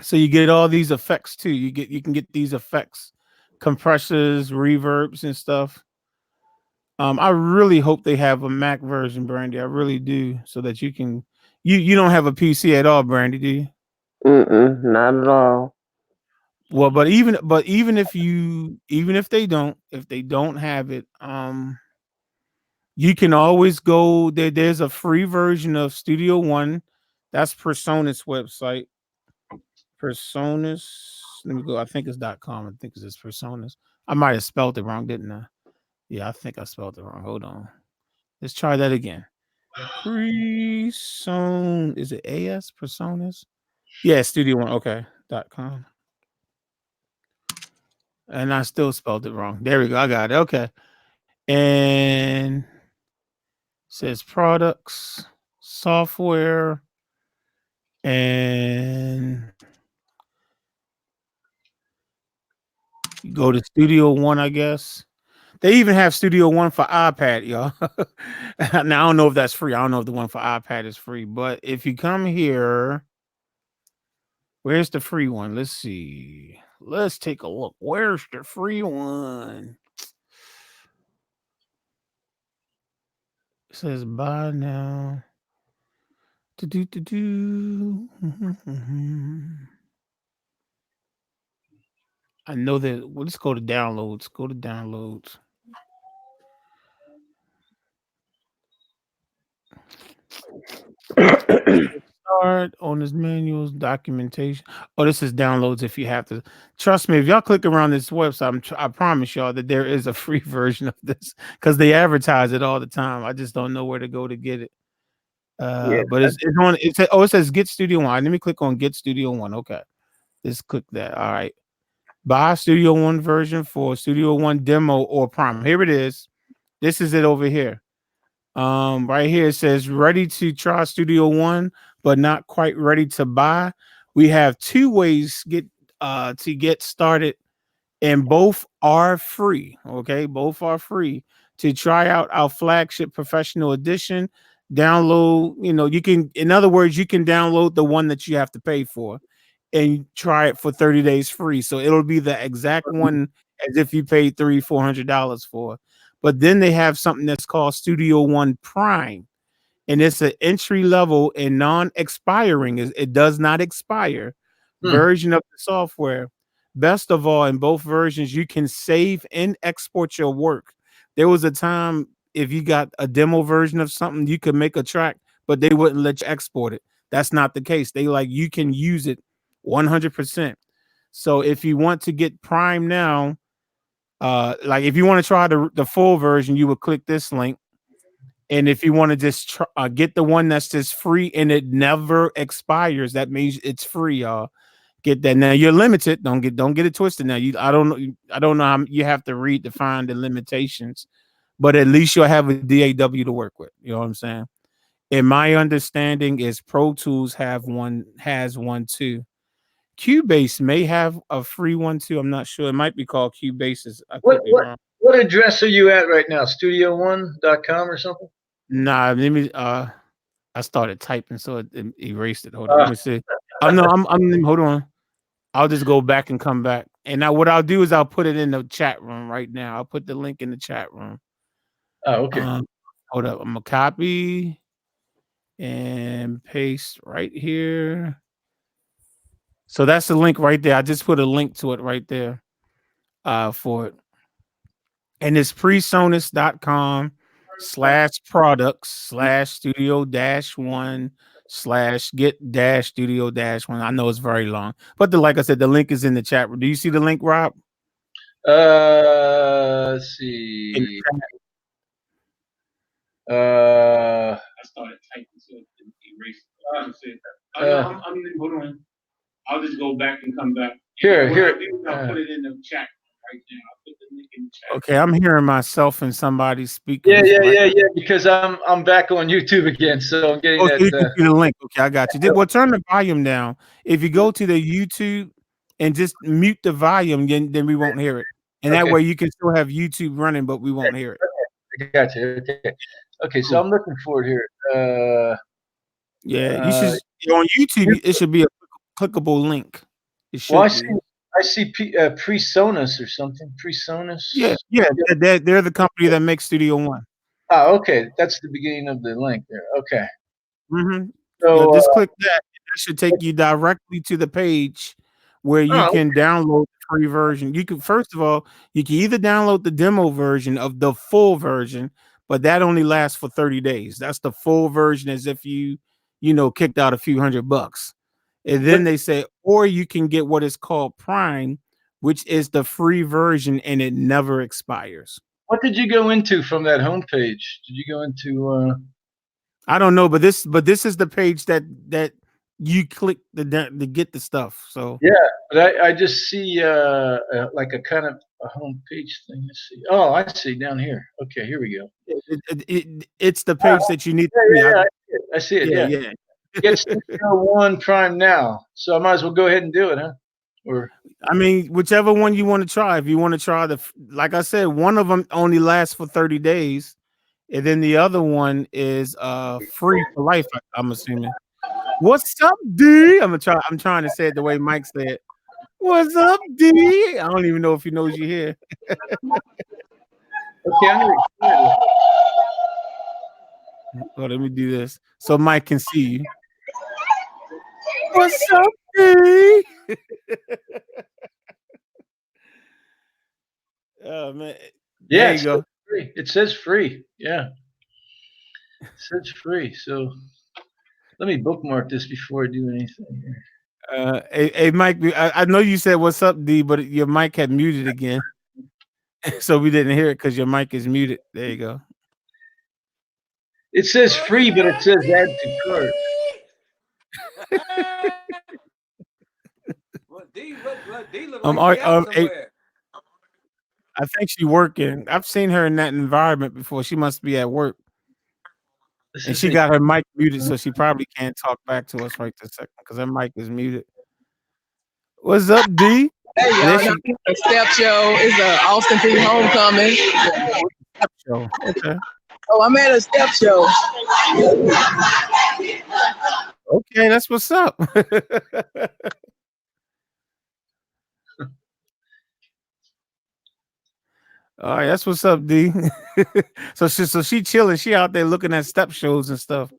So you get all these effects too. You can get these effects, compressors, reverbs, and stuff. I really hope they have a Mac version, Brandy. I really do, so that you can You don't have a PC at all, Brandy, do you? Not at all. Well, but even if they don't have it, you can always go there. There's a free version of Studio One. That's Persona's website. Personas. Let me go. I think it's .com. I think it's just Personas. I might have spelled it wrong, didn't I? Yeah, I think I spelled it wrong. Hold on. Let's try that again. Person is it AS Personas? Yeah, Studio One. Okay. .com. And I still spelled it wrong. There we go. I got it. Okay. And says products, software, and you go to Studio One, I guess. They even have Studio One for iPad, y'all. Now I don't know if that's free. I don't know if the one for iPad is free, but if you come here, where's the free one? Let's see. Let's take a look. Where's the free one? It says buy now. Do do do do. I know that. Well, let's go to downloads. Go to downloads. Start on this manuals documentation. Oh, this is downloads. If you have to, trust me. If y'all click around this website, I promise y'all that there is a free version of this because they advertise it all the time. I just don't know where to go to get it. Yeah. But it's on. It says Get Studio One. Let me click on Get Studio One. Okay, let's click that. All right. Buy Studio One version for Studio One demo or Prime. Here it is. This is it over here. Right here it says ready to try Studio One, but not quite ready to buy. We have two ways to get started, and both are free. Okay, both are free to try out our flagship professional edition. Download, you can, in other words, you can download the one that you have to pay for and try it for 30 days free. So it'll be the exact one as if you paid $300-400 for. But then they have something that's called Studio One Prime, and it's an entry level and non-expiring. It does not expire Hmm. version of the software. Best of all, in both versions, you can save and export your work. There was a time if you got a demo version of something, you could make a track, but they wouldn't let you export it. That's not the case. They like you can use it 100%. So if you want to get Prime now, like if you want to try the full version, you would click this link. And if you want to just get the one that's just free and it never expires, that means it's free, y'all. Get that. Now you're limited. Don't get it twisted. Now I don't know how you have to read to find the limitations, but at least you'll have a DAW to work with. You know what I'm saying? And my understanding is Pro Tools has one too. Cubase may have a free one too. I'm not sure. It might be called Cubase. I What could be what wrong. what address are you at right now? Studio1.com or something? Nah, let me. I started typing, so it erased it. Hold on, let Uh, me see. No, I'm. Hold on. I'll just go back and come back. And now what I'll do is I'll put it in the chat room right now. I'll put the link in the chat room. oh, okay. Um, hold up. I'm gonna copy and paste right here. So that's the link right there. I just put a link to it right there. For it. And it's presonus.com/products/studio dash one /get dash studio dash one. I know it's very long, but like I said, the link is in the chat room. Do you see the link, Rob? Let's In the see. chat? Uh, I started typing, so it erased. Hold on. I'll just go back and come back. here, What here. I'll do is I'll put it in the chat right now. I'll put the link in the chat. Okay, I'm hearing myself and somebody's Yeah, speakers. yeah, Right? yeah, yeah. Because I'm back on YouTube again, so I'm getting Oh, so that. you can see the link. Okay, I got you. Well, turn the volume down. If you go to the YouTube and just mute the volume, then we won't hear it. And that Okay, way you can still have YouTube running, but we won't hear it. I got you. Okay, okay. So Cool. I'm looking for it here. Yeah, you should on YouTube. It should be a clickable link. It Well, should be. I see Presonus or something. Presonus. Yeah, yeah. They're the company that makes Studio One. Ah, okay. That's the beginning of the link there. Okay. Mm-hmm. Yeah, So, just click that. That should take you directly to the page where you oh, can download the free version. You can first of all, you can either download the demo version of the full version, but that only lasts for 30 days. That's the full version as if you kicked out a few $100. And what then they say, or you can get what is called Prime, which is the free version and it never expires. what did you go into from that homepage? Did you go into? I don't know, but this is the page that you click to get the stuff. So Yeah, but I just see like a kind of a homepage thing. Let's see. Oh, I see down here. Okay, here we go. it's the Ah, page that you need to yeah, see. yeah, yeah. I see it. Yeah, Yeah, yeah. get 601 Prime now. So I might as well go ahead and do it, huh? Or I mean, whichever one you want to try. If you want to try like I said, one of them only lasts for 30 days, and then the other one is free for life. I'm assuming. What's up, D? I'm trying to say it the way Mike said. What's up, D? I don't even know if he knows you here. okay, I'm gonna record it. Oh, let me do this so Mike can see you. What's up, D? Oh man, Yeah, there it you says go. free. It says free. Yeah, it says free. So let me bookmark this before I do anything here. Hey, Mike, I know you said what's up, D, but your mic had muted again, so we didn't hear it because your mic is muted. There you go. It says free, but it says add to cart. What D look like she out Hey, somewhere. I think she's working. I've seen her in that environment before. She must be at work, This and is she it. got her mic muted, so she probably can't talk back to us right this second because her mic is muted. What's up, D? Hey And there y'all, she a step show. It's a Austin P homecoming. show. Okay, Oh, I'm at a step show. okay, that's what's up. All right, that's what's up, D. so she chilling. She out there looking at step shows and stuff.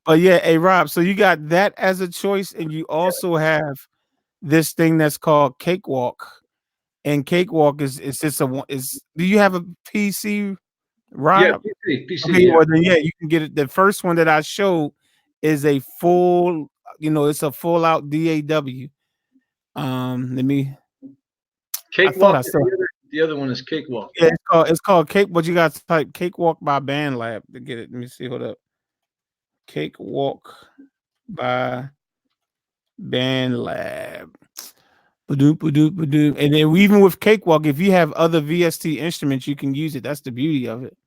But yeah, hey Rob, so you got that as a choice, and you also have this thing that's called Cakewalk. And Cakewalk is just is do you have a PC, Yeah, Rob? PC. Okay, Yeah. well then yeah, you can get it. The first one that I showed is a full, it's a full out DAW. Let me I thought Cakewalk I is saw the other one is Cakewalk. yeah, it's called Cake. But you got to type Cakewalk by Band Lab to get it. Let me see. Hold up. Cakewalk by Band Lab. Badoop, badoop, badoop. And then even with Cakewalk, if you have other VST instruments, you can use it. That's the beauty of it.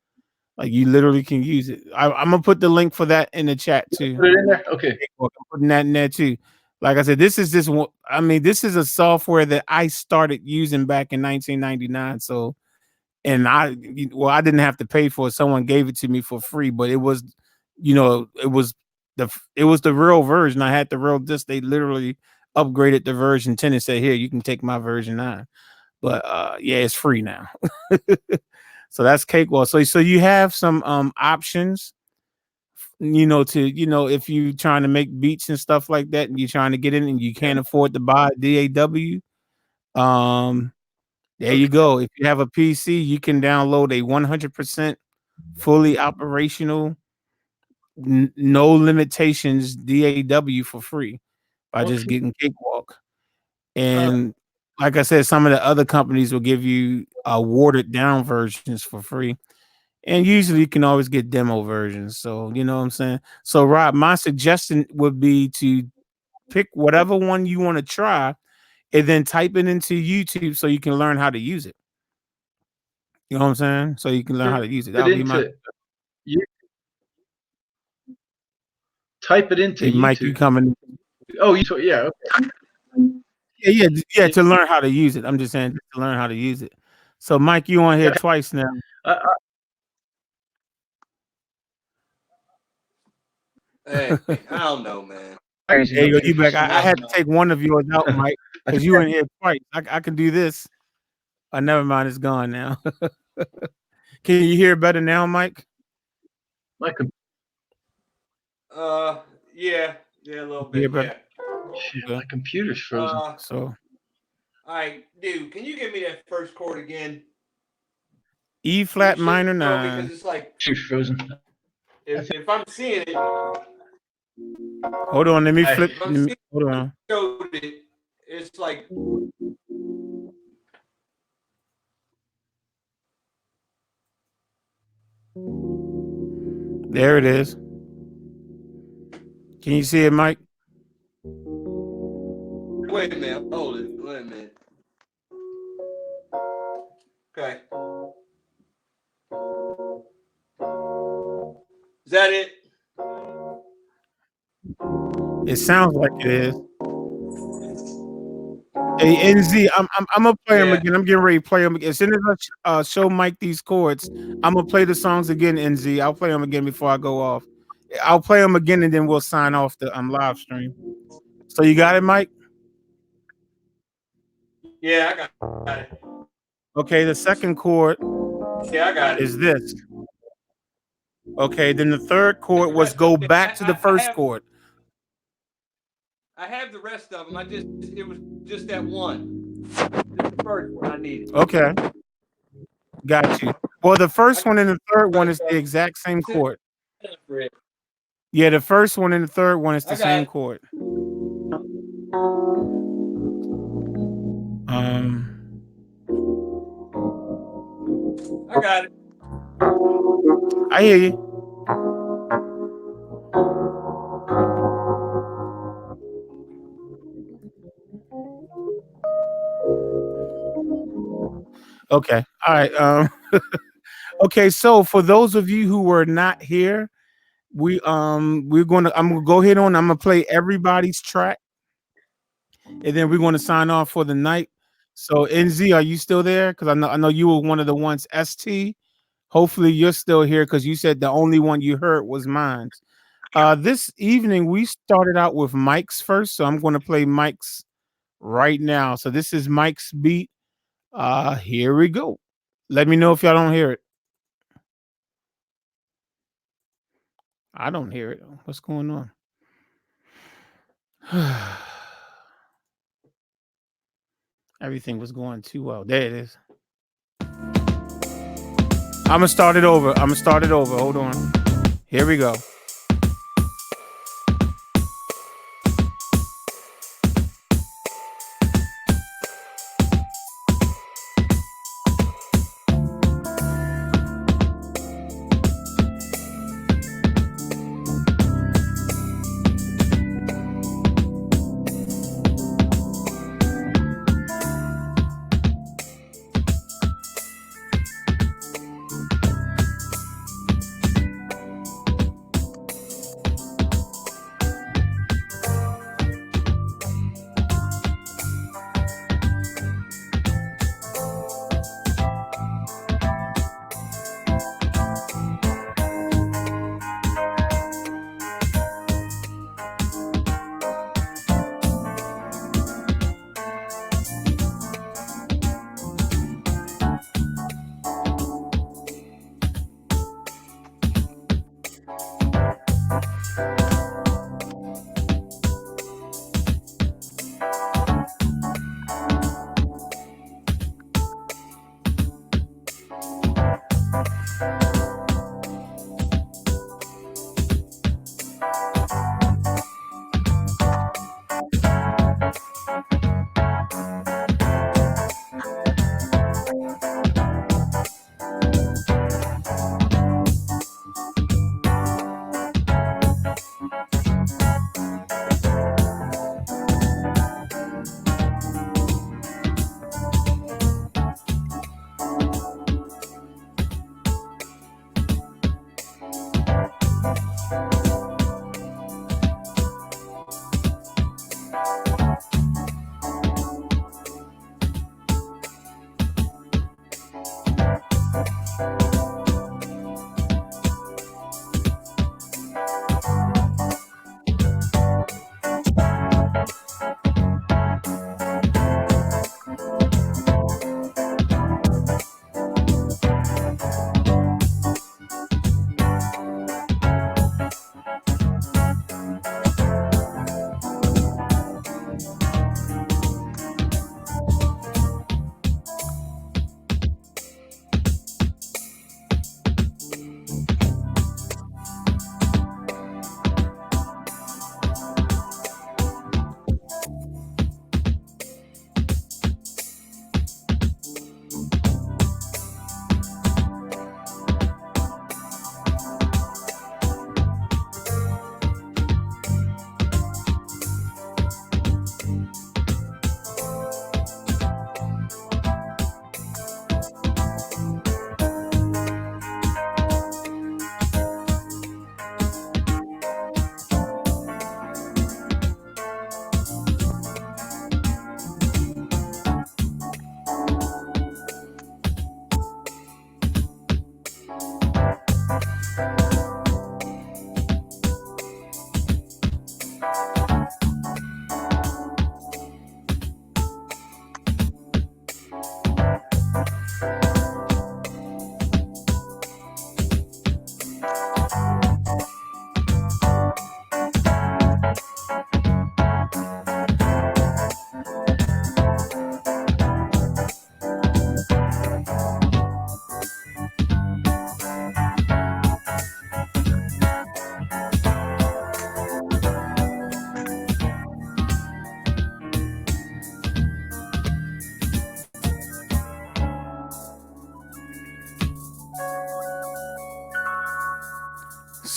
Like you literally can use it. I'm gonna put the link for that in the chat too. Put it in there. Okay. Cakewalk. I'm putting that in there too. Like I said, this is this one. I mean, this is a software that I started using back in 1999. So, and I didn't have to pay for it. Someone gave it to me for free, but it was, it was the real version. I had the real disc. They literally upgraded the version 10 and said, "Here, you can take my version 9." But yeah, it's free now. So that's Cakewalk. So you have some options, if you're trying to make beats and stuff like that, and you're trying to get in and you can't afford to buy a DAW. Um, there you Okay. go. If you have a PC, you can download a 100% fully operational, no limitations DAW for free by just Okay. getting Cakewalk. Uh, And like I said, some of the other companies will give you watered down versions for free. And usually you can always get demo versions. So, you know what I'm saying? So, Rob, my suggestion would be to pick whatever one you want to try and then type it into YouTube so you can learn how to use it. You know what I'm saying? So you can learn how to use it. it That'll be my into you type it into hey Mike, you YouTube. coming. Oh, yeah. Okay. Yeah, to learn how to use it. I'm just saying to learn how to use it. So Mike, you on here Yeah. twice now. I, Hey, I don't know, man. crazy. Hey, Okay. you back. I I had don't to know. take one of yours out, Mike, I because think you in here twice. I can do this. Never mind, it's gone now. Can you hear better now, Mike? my com- Yeah, a little Yeah, bit. brother. Yeah. Shit, Okay. my computer's frozen. So All right, dude. Can you give me that first chord again? E Are you flat sure? minor Because 9. it's like She's frozen. if I'm seeing it, Hold on, let me I flip. if I'm seeing Hold on. showed it, it's like There it is. Can you see it, Mike? wait a minute, hold it, wait a minute. Okay, is that it? It sounds like it is. Hey, NZ, I'm gonna play them Yeah, again. I'm getting ready to play them again. As soon as I show Mike these chords, I'm gonna play the songs again. NZ, I'll play them again before I go off. I'll play them again and then we'll sign off the live stream. So you got it, Mike? yeah, I got it. Okay. The second chord Yeah, I got it. is this. Okay. Then the third The chord was rest of go it, back to the first chord. I have the rest of them. It was just that one, just the first one I needed. Okay, got you. Well, the first I one and the third got one it, is the brother. exact same Sit chord. down for it. Yeah, the first one and the third one is the I got same it. chord. Um, I got it. I hear you. Okay, all right. Okay, so for those of you who were not here, I'm gonna go ahead on. I'm gonna play everybody's track, and then we're gonna sign off for the night. So NZ, are you still there? Because I know you were one of the ones. ST, hopefully you're still here because you said the only one you heard was mine. This evening we started out with Mike's first, so I'm going to play Mike's right now. So this is Mike's beat. Here we go. Let me know if y'all don't hear it. I don't hear it. What's going on? Everything was going too well. There it is. I'm gonna start it over. Hold on. Here we go.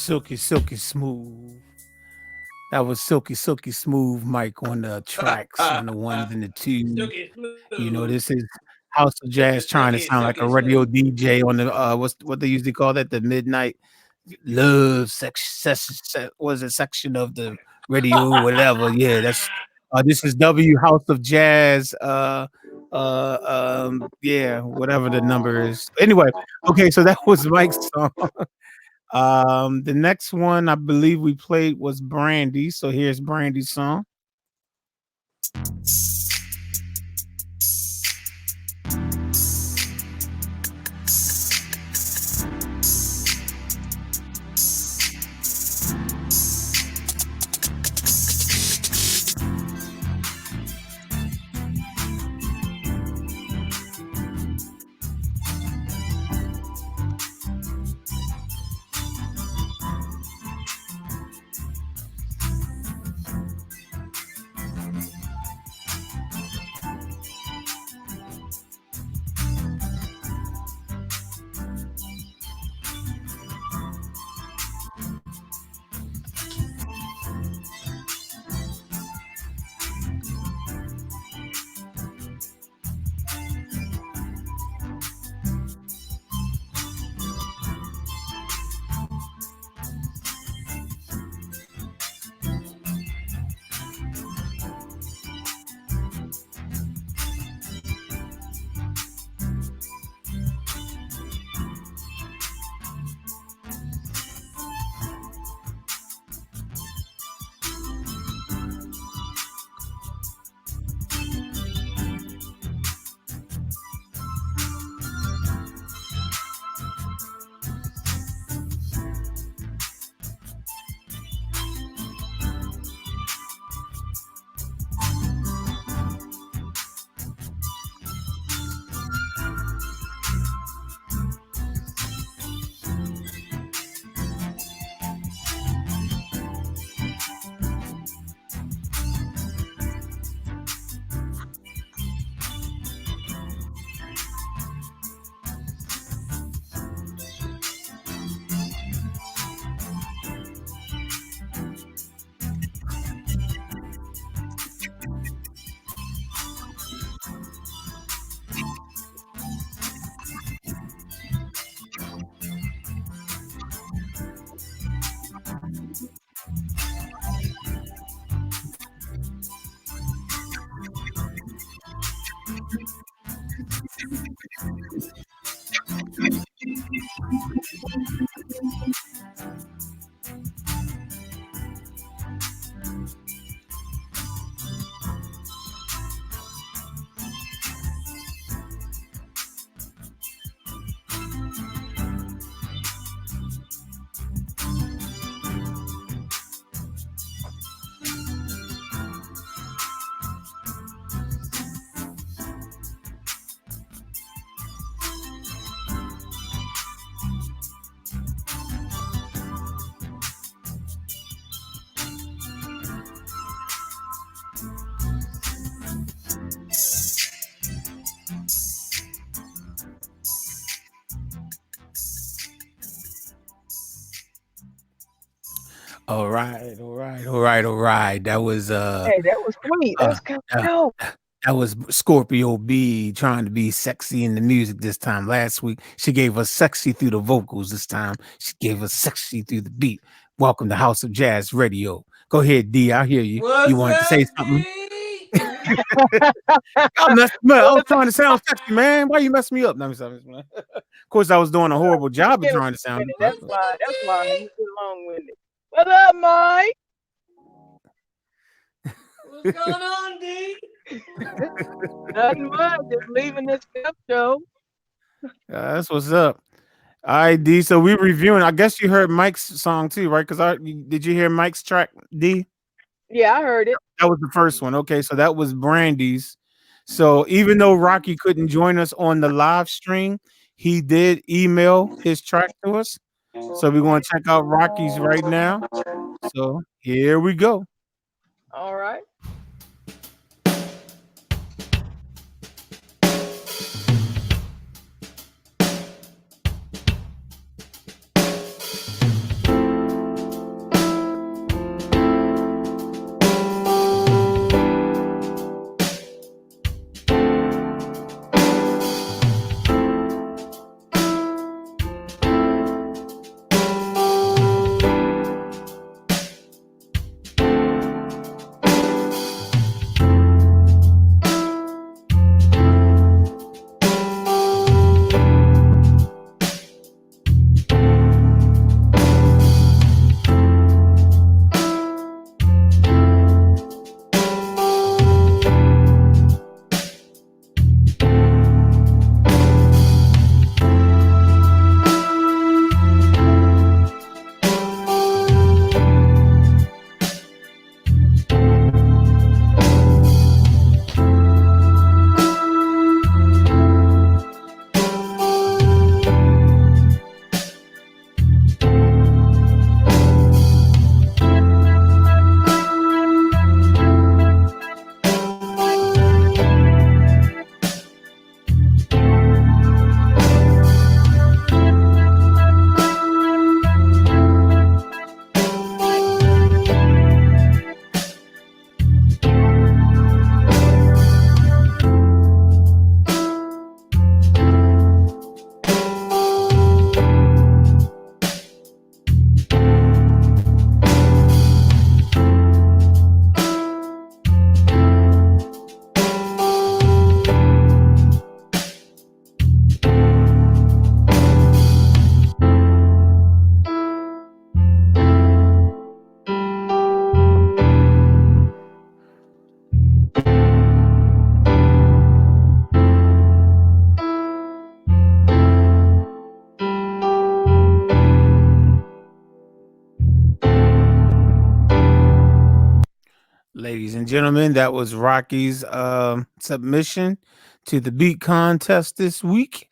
silky, silky smooth. That was silky, silky smooth, Mike, on the tracks, on the ones and the twos. Silky You know, smooth. this is House of Jazz Silky, trying to silky, sound like a silky radio smooth. DJ on the what they usually call that, the midnight love section, was it section of the radio, whatever. Yeah, that's this is W House of Jazz. Yeah, whatever the number is. Anyway, okay, so that was Mike's song. The next one I believe we played was Brandy. So here's Brandy's song. All right, all right, all right, all right. That was Hey, that was sweet. uh, That's kind of uh dope. that was Scorpio B trying to be sexy in the music this time. Last week, she gave us sexy through the vocals. This time, she gave us sexy through the beat. Welcome to House of Jazz Radio. Go ahead, D. I hear you. You What's wanted to say up, something? D? I messed me up. I was trying to sound sexy, man. Why you mess me up? No, I'm sorry, man. Of course, I was doing a horrible job of Yeah, trying to sound. that's What's why. up, That's why D? you get along with it. What up, Mike? What's going on, D? Nothing much. Just leaving this step show. That's what's up. All right, D. So we reviewing. I guess you heard Mike's song too, right? Because did you hear Mike's track, D? Yeah, I heard it. That was the first one. Okay, so that was Brandy's. So even though Rocky couldn't join us on the live stream, he did email his track to us. So we're going to check out Rocky's right now. So here we go. All right. Ladies and gentlemen, that was Rocky's submission to the beat contest this week.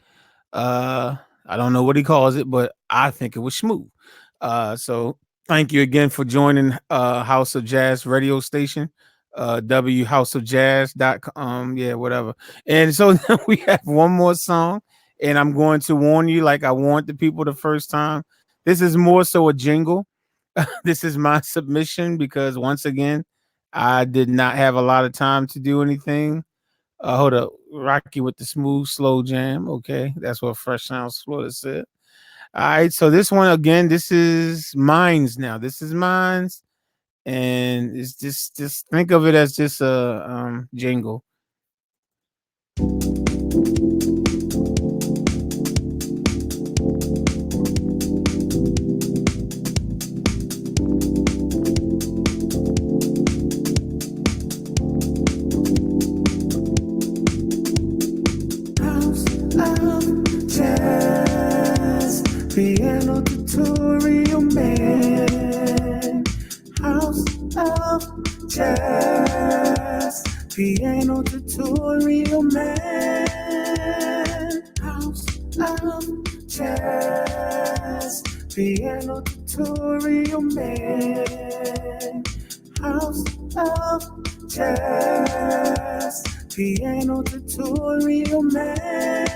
Uh, I don't know what he calls it, but I think it was smooth. So thank you again for joining House of Jazz radio station, whouseofjazz.com. Yeah, whatever. And so we have one more song, and I'm going to warn you, like I warned the people the first time. This is more so a jingle. This is my submission because once again, I did not have a lot of time to do anything. Hold up, Rocky with the smooth slow jam. Okay, that's what Fresh Sounds Florida said. All right, so this one again, this is mine's now. This is mine's, and it's just think of it as just a jingle. House of Jazz, piano tutorial man. House of Jazz, piano tutorial man. House of Jazz, piano tutorial man. House of Jazz, piano tutorial man.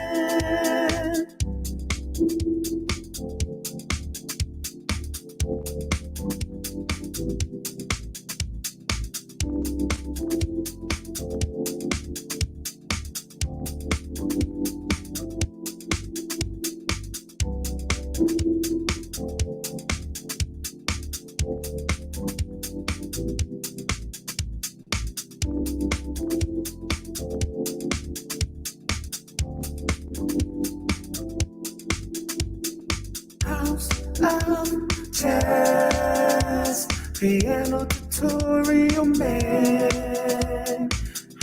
House of Jazz, piano tutorial man.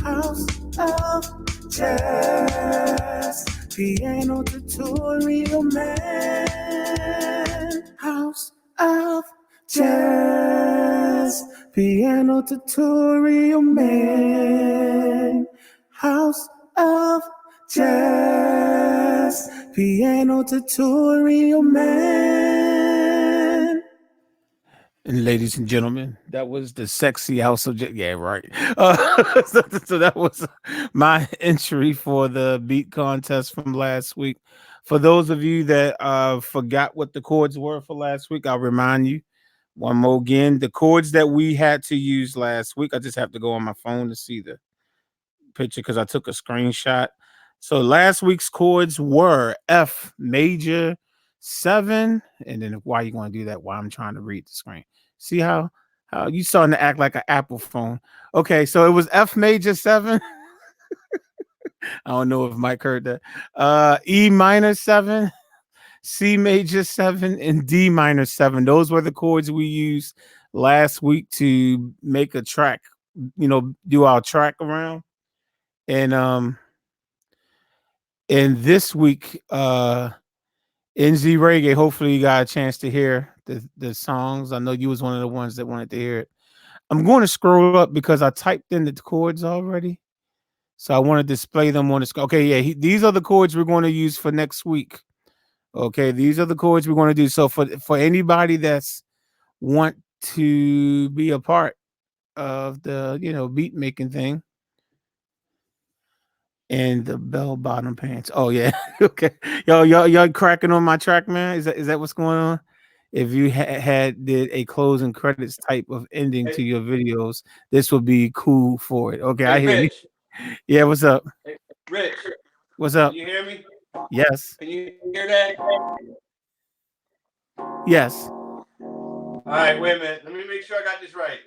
House of Jazz, piano tutorial man. House of Jazz, piano tutorial man. House of Jazz, piano tutorial man. And ladies and gentlemen, that was the sexy house of yeah, right. So that was my entry for the beat contest from last week. For those of you that forgot what the chords were for last week, I'll remind you one more again. The chords that we had to use last week, I just have to go on my phone to see the picture because I took a screenshot. So last week's chords were F major 7, and then why you want to do that while I'm trying to read the screen? See how you starting to act like an Apple phone? Okay, so it was F major 7. I don't know if Mike heard that. E minor 7, C major 7, and D minor 7. Those were the chords we used last week to make a track. Do our track around. And this week, NZ Reggae, hopefully you got a chance to hear the songs. I know you was one of the ones that wanted to hear it. I'm going to scroll up because I typed in the chords already. So I want to display them on the screen. Okay, yeah, these are the chords we're going to use for next week. Okay, these are the chords we're going to do. So for anybody that's want to be a part of the beat making thing, and the bell bottom pants. Oh yeah, okay. Y'all cracking on my track, man. Is that what's going on? If you had did a closing credits type of ending to your videos, this would be cool for it. Okay, I Hey, hear you. Rich. Yeah, what's up? Hey, Rich. What's up? Can you hear me? Yes, Can you hear that? yes. All right, wait a minute. Let me make sure I got this right.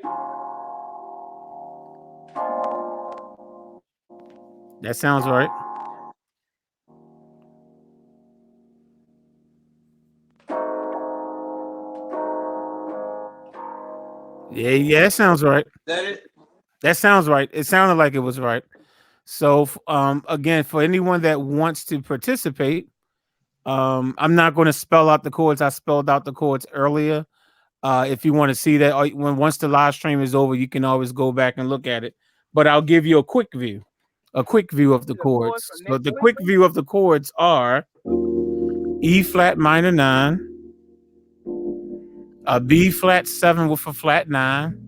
That sounds right. Yeah, it sounds right. Is that it? That sounds right. It sounded like it was right. So, again, for anyone that wants to participate, I'm not going to spell out the chords. I spelled out the chords earlier. If you want to see that, or when once the live stream is over, you can always go back and look at it. But I'll give you a quick view of the The chords chords. for So next the week. quick view of the chords are E flat minor 9, a B flat 7 with a flat 9.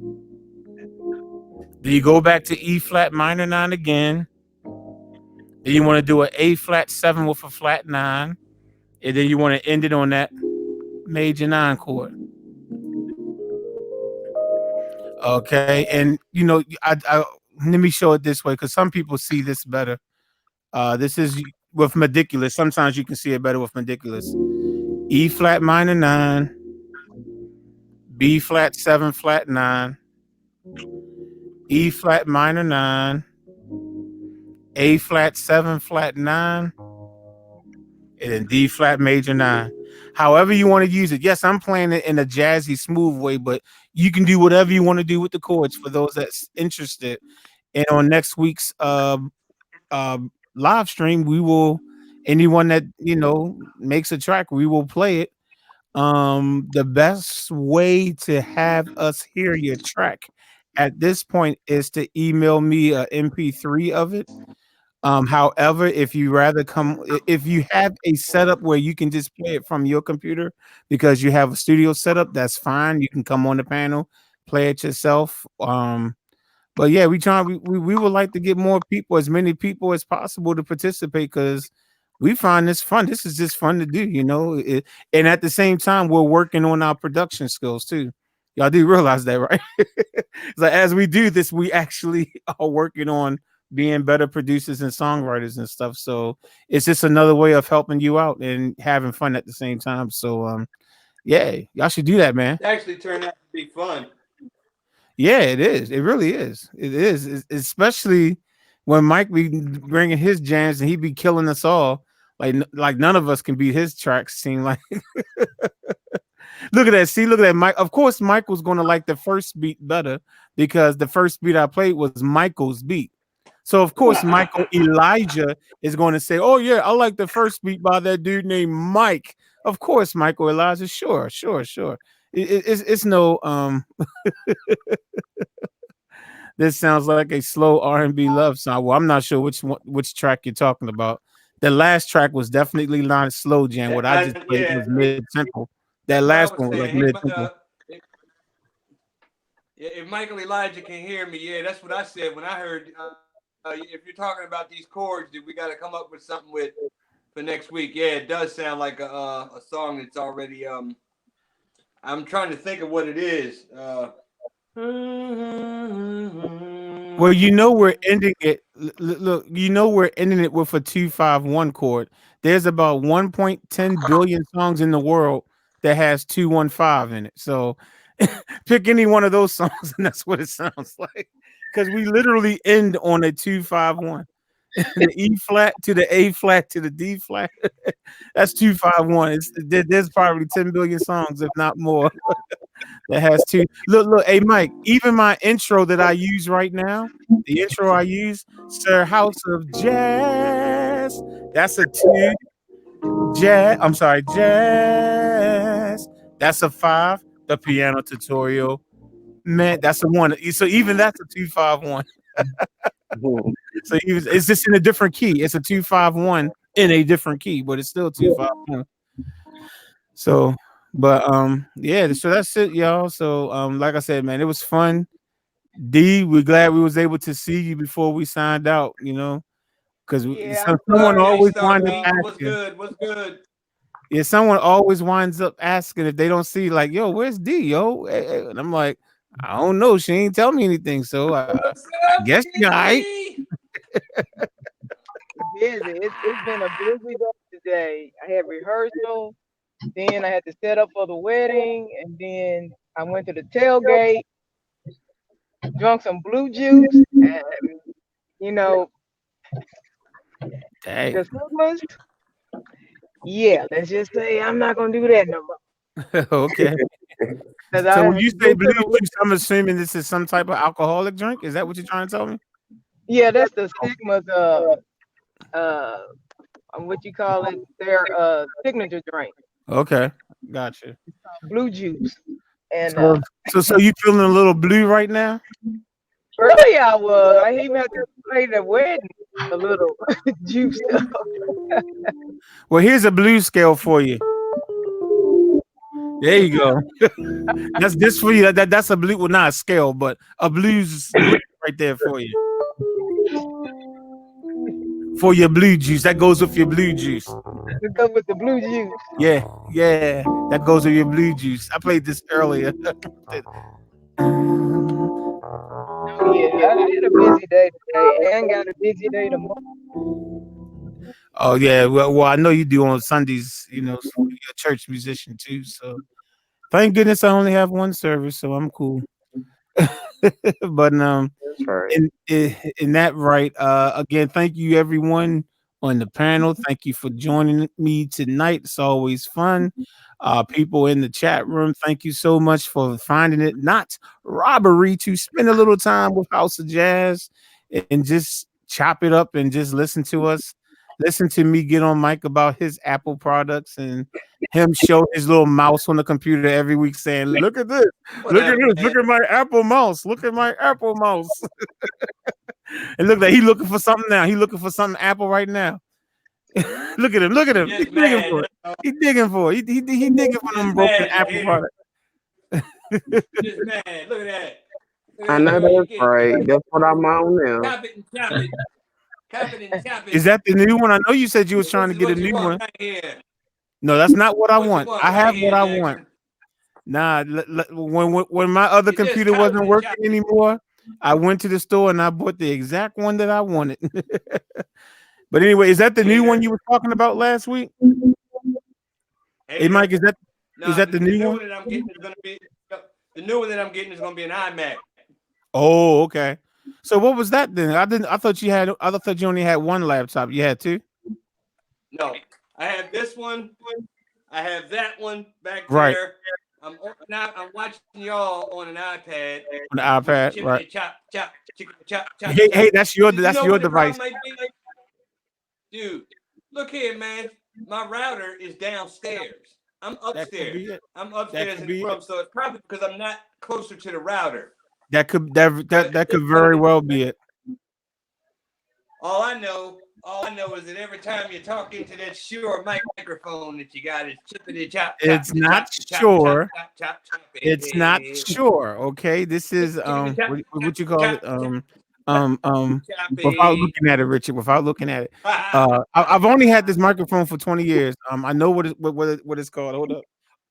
Then you go back to E flat minor 9 again. Then you want to do an A flat 7 with a flat 9. And then you want to end it on that major 9 chord. Okay. And, let me show it this way because some people see this better. This is with Meticulous. Sometimes you can see it better with Meticulous. E flat minor 9, B flat 7 flat 9, E flat minor 9, A flat 7 flat 9, and then D flat major 9. However you want to use it. Yes, I'm playing it in a jazzy, smooth way, but you can do whatever you want to do with the chords for those that's interested. And on next week's uh, live stream, we will anyone that makes a track, we will play it. The best way to have us hear your track at this point is to email me a MP3 of it. However, if you rather if you have a setup where you can just play it from your computer because you have a studio setup, that's fine. You can come on the panel, play it yourself. But yeah, we would like to get more people, as many people as possible to participate because we find this fun. This is just fun to do, and at the same time, we're working on our production skills too. Y'all do realize that, right? So as we do this, we actually are working on being better producers and songwriters and stuff. So it's just another way of helping you out and having fun at the same time. So yeah, y'all should do that, man. It actually turned out to be fun. Yeah, it is. It really is. It is, especially when Mike be bringing his jams and he be killing us all. Like none of us can beat his tracks. Seem like look at that. See, look at that. Mike. Of course, Michael's gonna like the first beat better because the first beat I played was Michael's beat. So of course, Michael Elijah is going to say, "Oh yeah, I like the first beat by that dude named Mike." Of course, Michael Elijah. Sure, sure, sure. It's no This sounds like a slow R&B love song. Well, I'm not sure which track you're talking about. The last track was definitely not slow jam. What I just played was Yeah, mid tempo. That that's what I last was one was like saying. mid tempo. If Michael Elijah can hear me, yeah, that's what I said when I heard. If you're talking about these chords, we got to come up with something with for next week. Yeah, it does sound like a song that's already. I'm trying to think of what it is. Well, we're ending it. Look, we're ending it with a 251 chord. There's about 1.10 billion songs in the world that has 215 in it. So pick any one of those songs, and that's what it sounds like. Because we literally end on a 251. The E flat to the A flat to the D flat. That's 251. There's probably 10 billion songs, if not more. That has two. Look, hey Mike, even my intro that I use right now, the intro I use, Sir House of Jazz, that's a two. Jazz, I'm sorry, jazz. That's a 5. The piano tutorial, man, that's a 1. So even that's a 251. So it's just in a different key. It's a 251 in a different key, but it's still 251. So, but yeah, so that's it, y'all. So like I said, man, it was fun. D, we're glad we was able to see you before we signed out, because Yeah, someone Hey, always Star winds up Pete, what's asking. good? What's good? Yeah, someone always winds up asking if they don't see, like, yo, where's D, yo? And I'm like, I don't know. She ain't tell me anything, so What's I up, guess you all right. Kiki? busy. It's been a busy day today. I had rehearsal, then I had to set up for the wedding, and then I went to the tailgate, drunk some blue juice, and you know Dang. the Sigmas. Yeah, let's just say I'm not gonna do that no more. Okay. Cause I So when had you say been blue to the juice, I'm assuming this is some type of alcoholic drink. Is that what you're trying to tell me? yeah, that's the Sigma's uh what you call it, their signature drink, Okay, gotcha. blue juice. And So you feeling a little blue right now? earlier I was. I even had to play the wedding a little juiced up. Well, here's a blue scale for you. There you go. That's this for you. That's a blue, well, not a scale, but a blues right there for you. For your blue juice, that goes with your blue juice. To go with the blue juice. Yeah, yeah, that goes with your blue juice. I played this earlier. Oh yeah, I had a busy day today and got a busy day tomorrow. Oh yeah, well, I know you do on Sundays. You know, you're a church musician too. So thank goodness I only have one service, so I'm cool. But That's right. in that right, again, thank you everyone on the panel. Thank you for joining me tonight. It's always fun. People in the chat room, thank you so much for finding it not robbery to spend a little time with House of Jazz and just chop it up and just listen to us. Listen to me get on mic about his Apple products and him show his little mouse on the computer every week saying, look at this, look at Whatever, this, man. look at my Apple mouse, look at my Apple mouse. And look like he looking for something now. He looking for something Apple right now. Look at him, look at him. He's Just digging mad. for it. He's digging for it. He digging for them Just broken mad, you Apple hater. products. Just mad. Look at that. Look I at know that. All you that's get. right. That's what I'm on now. Chop it and chop it. Chop it and chop Is it. that the new one? I know you said you was trying This to is get a what you new want one. right here. No, that's not what I What you want. want I right have what here, I want. Jackson. Nah, when my other You just computer chop it wasn't and working chop it. anymore, I went to the store and I bought the exact one that I wanted. But anyway, is that the new one Hater. you were talking about last week? Hey, Mike, Hater. is No, that the the new new one? one that I'm getting is gonna be the new one that I'm getting is gonna be an iMac. Oh, okay. So what was that then? I thought you had. I thought you only had one laptop. You had two. No, I have this one. I have that one back Right. there. I'm watching y'all on an iPad On the with the iPad. Right. chippity chop chop chickity chop chop Hey, chop. hey, that's your You know what the device. problem might be? Dude, look here, man. My router is downstairs. I'm That could upstairs. be it. I'm That upstairs could in the be it. room, so it's probably because I'm not closer to the router. That could But that could very well be it. all I know is that every time you talk into that Shure microphone that you got is chippity chop chop It's not chop chop chop sure. chop chop chop. It's not sure. Okay. This is Chickity chop chop what you call it? chop chop Without choppy. looking at it, Richard. Without looking at it. I've only had this microphone for 20 years. I know what it's called. Hold up.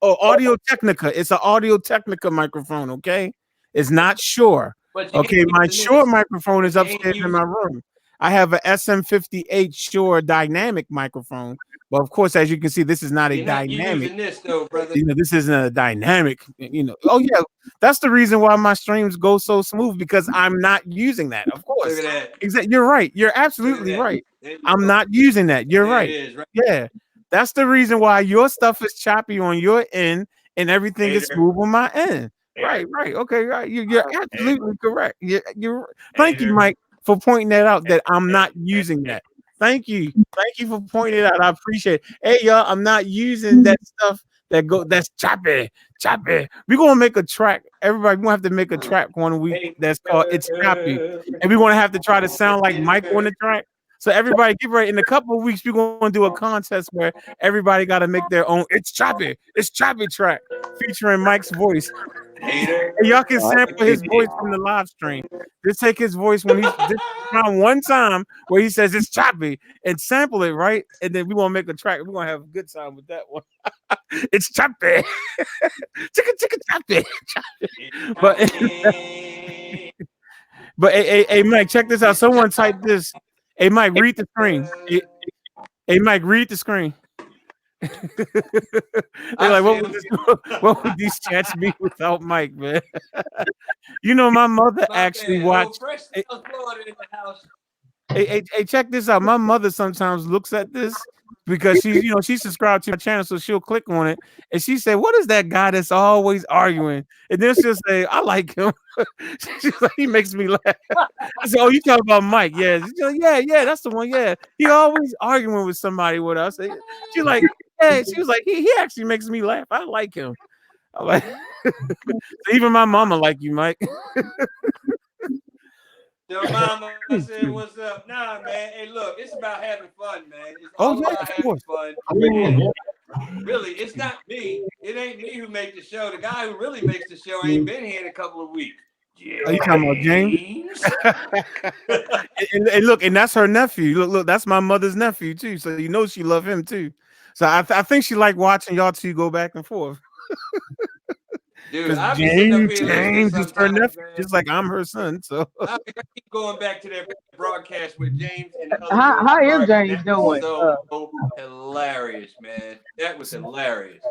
Oh, Audio Technica. It's an Audio Technica microphone. Okay. It's not Sure. But you Okay, can't my use Shure this. microphone is But you ain't upstairs in my using. room. I have a SM58 Shure dynamic microphone, but of course, as you can see, this is not a You're not dynamic. using this though, brother. You know, this isn't a dynamic. You know, oh yeah, that's the reason why my streams go so smooth because I'm not using that. Of Look course, at that. exactly. You're right. You're Look at absolutely that. right. There you I'm go. not using that. You're There it right. is, right Yeah, that's the reason why your stuff is choppy on your end and everything is hater. smooth on my end. Hater. Right. Okay. Right. You're Hater. absolutely correct. You're. Thank you, Hater. Mike, for pointing that out. That I'm Hater. not using that. Thank you. Thank you for pointing it out. I appreciate it. Hey, y'all, I'm not using that stuff that's choppy, choppy. We're gonna make a track. Everybody, we're gonna have to make a track one week that's called It's Choppy. And we're gonna have to try to sound like Mike on the track. So everybody get ready. In a couple of weeks, we're gonna do a contest where everybody gotta make their own It's choppy track featuring Mike's voice. Hater. And y'all can sample his voice from the live stream. Just take his voice when he's just around one time where he says it's choppy and sample it, right? And then we want to make a track. We're gonna have a good time with that one. It's choppy. Chicka choppy. But but hey, Mike, check this out. Someone type this. Hey Mike, read the screen. Hey Mike, read the screen. They're like, what would these chats be without Mike, man? You know, my mother actually watched. Fresh South Florida in the house. Hey, check this out. My mother sometimes looks at this because she's subscribed to my channel, so she'll click on it and she said, "What is that guy that's always arguing?" And then she'll say, "I like him." She's like, "He makes me laugh." I said, "Oh, you talking about Mike? Yeah." She's like, yeah, that's the one. Yeah, he always arguing with somebody with us. She's like, "Yeah." She was like, "He actually makes me laugh. I like him." I'm like, even my mama like you, Mike. Yo, mama said, "What's up?" Nah, man. Hey, look, it's about having fun, man. It's all Oh about yeah, of having course. fun. And really, it's not me. It ain't me who make the show. The guy who really makes the show ain't been here in a couple of weeks. Are you talking about James? James. And look, and that's her nephew. Look, that's my mother's nephew too. So you know she love him too. So I think she like watching y'all two go back and forth. Dude, Because I'll be sitting up here listening James is her sometimes, nephew, man. just like I'm her son. So I keep going back to that broadcast with James and the other How boy. is James That was doing? so hilarious, man. That was hilarious.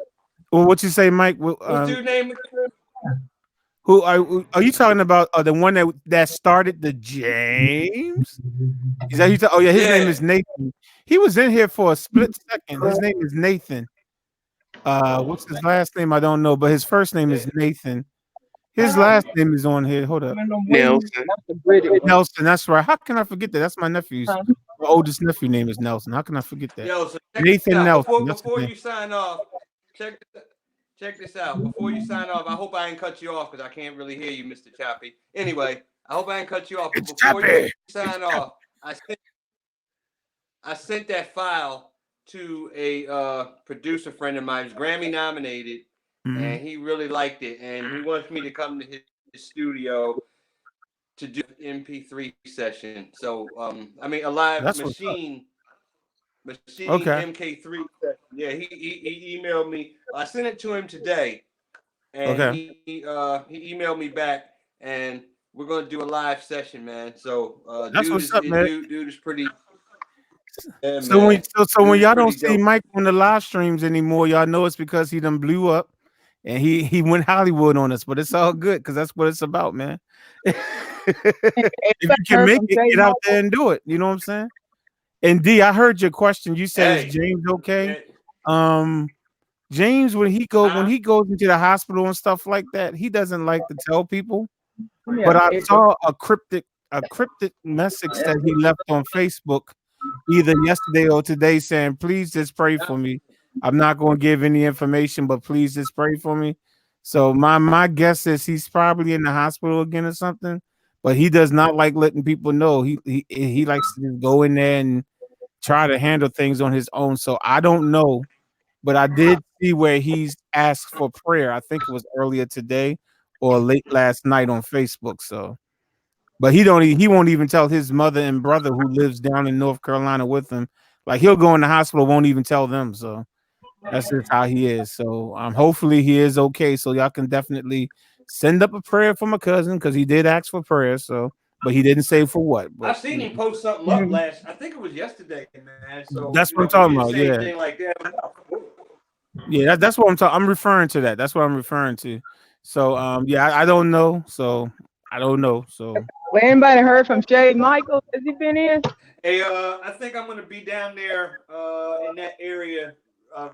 well, what you say, Mike? What's dude name? Who are you talking about? The one that started the James? Is that oh yeah, his name Yeah. is Nathan. He was in here for a split second. His name is Nathan. What's his last name? I don't know, but his first name is Nathan. His last name is on here. Hold up. Nelson. That's the British one. Nelson. That's right. How can I forget that? That's my nephew's my oldest nephew name is Nelson. How can I forget that? Yo, so check this Nathan out. Nelson. That's his Before name. you sign off, check check this out. Before you sign off, I hope I ain't cut you off because I can't really hear you, Mr. Choppy. Anyway, I hope I ain't cut you off. But It's before you Chappy. sign off, I sent that file to a producer friend of mine who's Grammy nominated, Mhm. and he really liked it, and he wants me to come to his studio to do MP3 session. So, I mean, a live That's what's up. machine Okay. MK3 session. Yeah, he emailed me. I sent it to him today, and Okay. he emailed me back, and we're gonna do a live session, man. So, That's what's up, man. dude is pretty. Yeah, So man. when Dude is y'all don't pretty see dope. Mike on the live streams anymore, y'all know it's because he done blew up and he went Hollywood on us. But it's all good because that's what it's about, man. If you Anybody can heard make from it, Jay get out there Michael? and do it. You know what I'm saying? And D, I heard your question. You said is Hey, James okay? man, Um, James, when huh? he goes into the hospital and stuff like that, he doesn't like to tell people. Give me But a I paper. saw a cryptic message that he left on Facebook either yesterday or today saying, please just pray for me. I'm not going to give any information, but please just pray for me. So my guess is he's probably in the hospital again or something, but he does not like letting people know. He likes to just go in there and try to handle things on his own. So I don't know, but I did see where he's asked for prayer. I think it was earlier today or late last night on Facebook. So but he won't even tell his mother and brother who lives down in North Carolina with him. Like he'll go in the hospital, won't even tell them. So that's just how he is. So hopefully he is okay. So y'all can definitely send up a prayer for my cousin because he did ask for prayer. So but he didn't say for what. I But seen him post something up last. I think it was yesterday, man. So that's what I'm if he talking didn't about. say Yeah. anything like that, Yeah, that's what I'm talking. I'm referring to that. That's what I'm referring to. So yeah, I don't know. So I don't know. So Well, anybody heard from Jay Michael? Has he been in? hey, I think I'm gonna be down there in that area,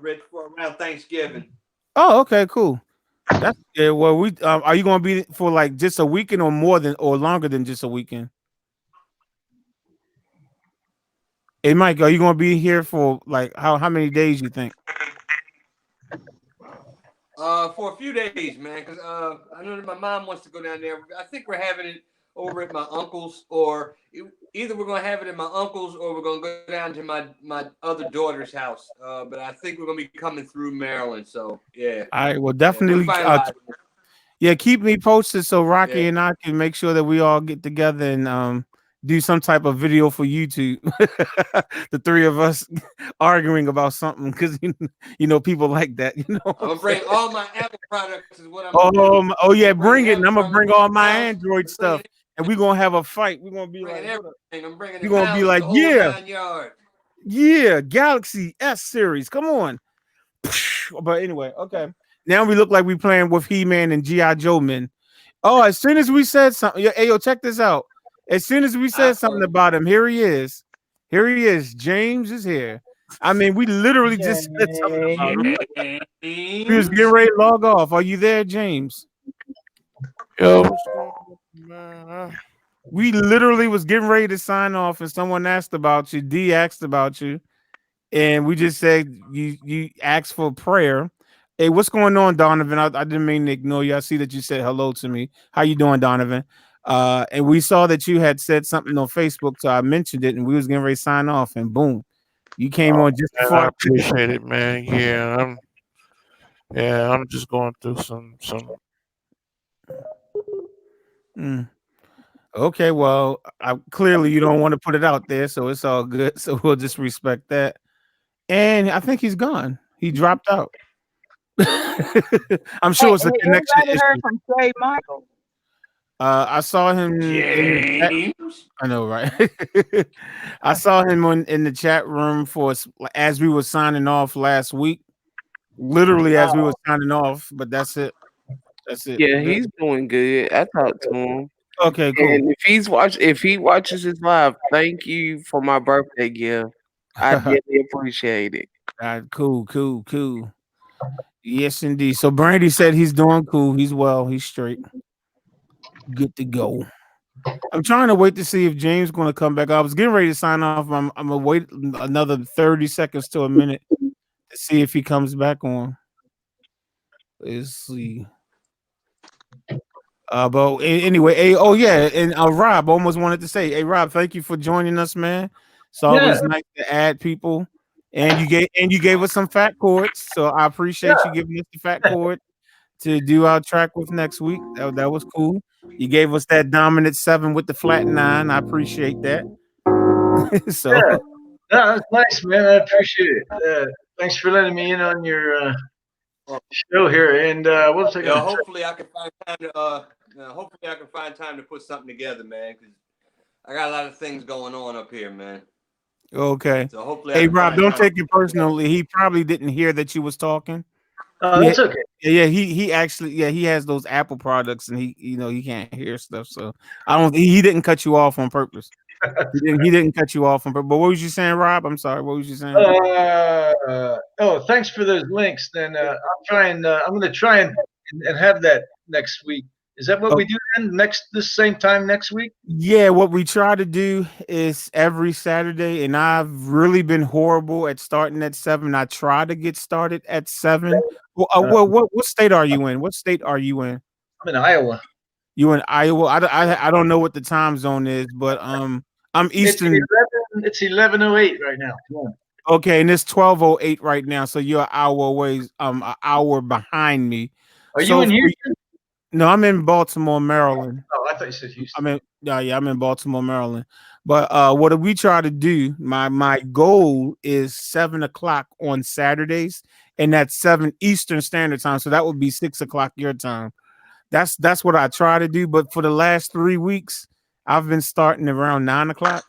Rich, for around Thanksgiving. oh, okay, cool. That's yeah. Well, we are you going to be for like just a weekend or more than or longer than just a weekend? Hey, Mike, are you going to be here for like how many days you think? For a few days, man, because I know that my mom wants to go down there. I think we're having it over at my uncle's, or either we're gonna have it at my uncle's, or we're gonna go down to my other daughter's house. But I think we're gonna be coming through Maryland. So yeah, All right, well, yeah, we're definitely. finalizing. Yeah, keep me posted so Yeah, Rocky and I can make sure that we all get together and do some type of video for YouTube. The three of us arguing about something because you know people like that. You know what I'm I'm gonna saying? bring all my Apple products. Is what I'm gonna do. Oh I'm yeah, gonna bring bring it, and them I'm gonna from bring all the my house. Android I'm bringing stuff, and we're gonna have a fight. We're gonna be bringing like, hold up. everything. I'm bringing the We're gonna be mouse, like, the whole yeah, 9 yards. yeah, Galaxy S series. Come on. But anyway, okay. Now we look like we playing with He-Man and G.I. Joe men. Oh, as soon as we said something, hey, yo, check this out. As soon as we I said something about him, here he is. Here he is. James is here. I mean, we literally just said something about him. We was getting James. ready to log off. Are you there, James? Yo, what's going on, man? We literally was getting ready to sign off, and someone asked about you. D asked about you, and we just said you asked for prayer. Hey, what's going on, Donovan? I didn't mean to ignore you. I see that you said hello to me. How you doing, Donovan? And we saw that you had said something on Facebook, so I mentioned it, and we was getting ready to sign off, and boom, you came Oh on just man, before I I clicked it. appreciate it, man. I'm just going through some. Mm. Okay, well, clearly you don't want to put it out there, so it's all good. So we'll just respect that. And I think he's gone. He dropped out. I'm Hey, sure it's a connection anybody heard issue. from Trey Michael? I saw him in the chat. James. I know, right? I saw him in the chat room as we were signing off last week. Literally as we were signing off, but that's it. That's it. Yeah, he's doing good. I talked to him. Okay, cool. And if he watches his live, thank you for my birthday gift. I definitely appreciate it. Cool, cool, cool. Yes, indeed. So Brandy said he's doing cool. He's well. He's straight. Good to go. I'm trying to wait to see if James going to come back. I was getting ready to sign off. I'm gonna wait another 30 seconds to a minute to see if he comes back on. Let's see. But anyway, hey, oh yeah, and Rob almost wanted to say, hey Rob, thank you for joining us, man. It's Yeah, always nice to add people, and you gave us some fat chords, so I appreciate you yeah, giving us the fat chord to do our track with next week. That was cool. You gave us that dominant 7 with the flat 9. I appreciate that. So yeah. No, that's nice, man. I appreciate it. Thanks for letting me in on your show here. And what was I going Yeah, to say? hopefully I can find time to hopefully I can find time to put something together, man. Because I got a lot of things going on up here, man. okay. So hopefully I Hey can Rob, find don't time to take it put something together. personally. He probably didn't hear that you was talking. Oh, Yeah, that's okay. yeah, he actually he has those Apple products and he can't hear stuff. So I don't he didn't cut you off on purpose. He didn't cut you off on purpose. But what was you saying, Rob? I'm sorry. What was you saying? Thanks for those links. Then I'll try and I'm going to try and have that next week. Is that what Oh, we do then? This same time next week? yeah, what we try to do is every Saturday, and I've really been horrible at starting at 7. I try to get started at 7. Uh, What state are you in? What state are you in? I'm in Iowa. You in Iowa? I don't know what the time zone is, but I'm It's Eastern. 11. It's 11:08 right now. Come on. Okay, and it's 12:08 right now, so you're an hour away, an hour behind me. Are you So in for Houston? no, I'm in Baltimore, Maryland. Oh, I thought you said Houston. Yeah, I'm in Baltimore, Maryland. But what we try to do, my goal is 7 o'clock on Saturdays, and that's 7 Eastern Standard Time. So that would be 6 o'clock your time. That's what I try to do. But for the last 3 weeks, I've been starting around 9 o'clock.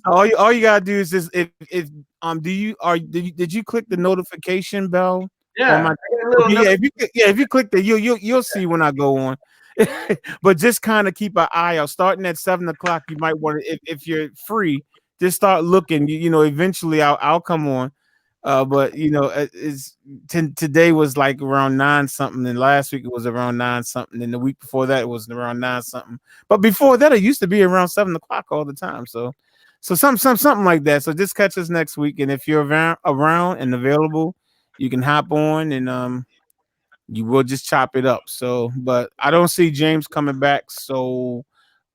All you gotta do is just if did you click the notification bell on Yeah, my I got a little okay, note. if you click that you'll see when I go on. But just kind of keep an eye out. Starting at 7 o'clock, you might want to if you're free, just start looking. Eventually I'll come on. But today was like around 9 something, and last week it was around 9 something, and the week before that it was around 9 something. But before that, it used to be around 7 o'clock all the time. So something like that. So just catch us next week, and if you're around and available, you can hop on and you will just chop it up. So, but I don't see James coming back, so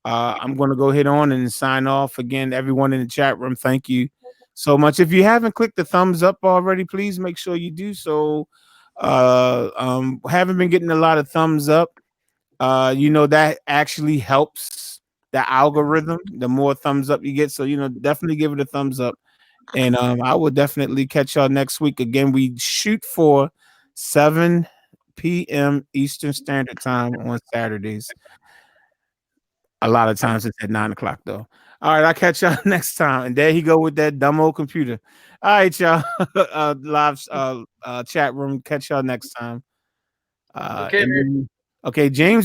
I'm going to go ahead on and sign off again. Everyone in the chat room, thank you so much. If you haven't clicked the thumbs up already, please make sure you do so. Haven't been getting a lot of thumbs up. That actually helps the algorithm. The more thumbs up you get, so definitely give it a thumbs up. And I will definitely catch y'all next week. Again, we shoot for 7 p.m. Eastern Standard Time on Saturdays. A lot of times it's at 9 o'clock though. All right, I'll catch y'all next time. And there he go with that dumb old computer. All right, y'all. Live chat room. Catch y'all next time. Okay, Okay, James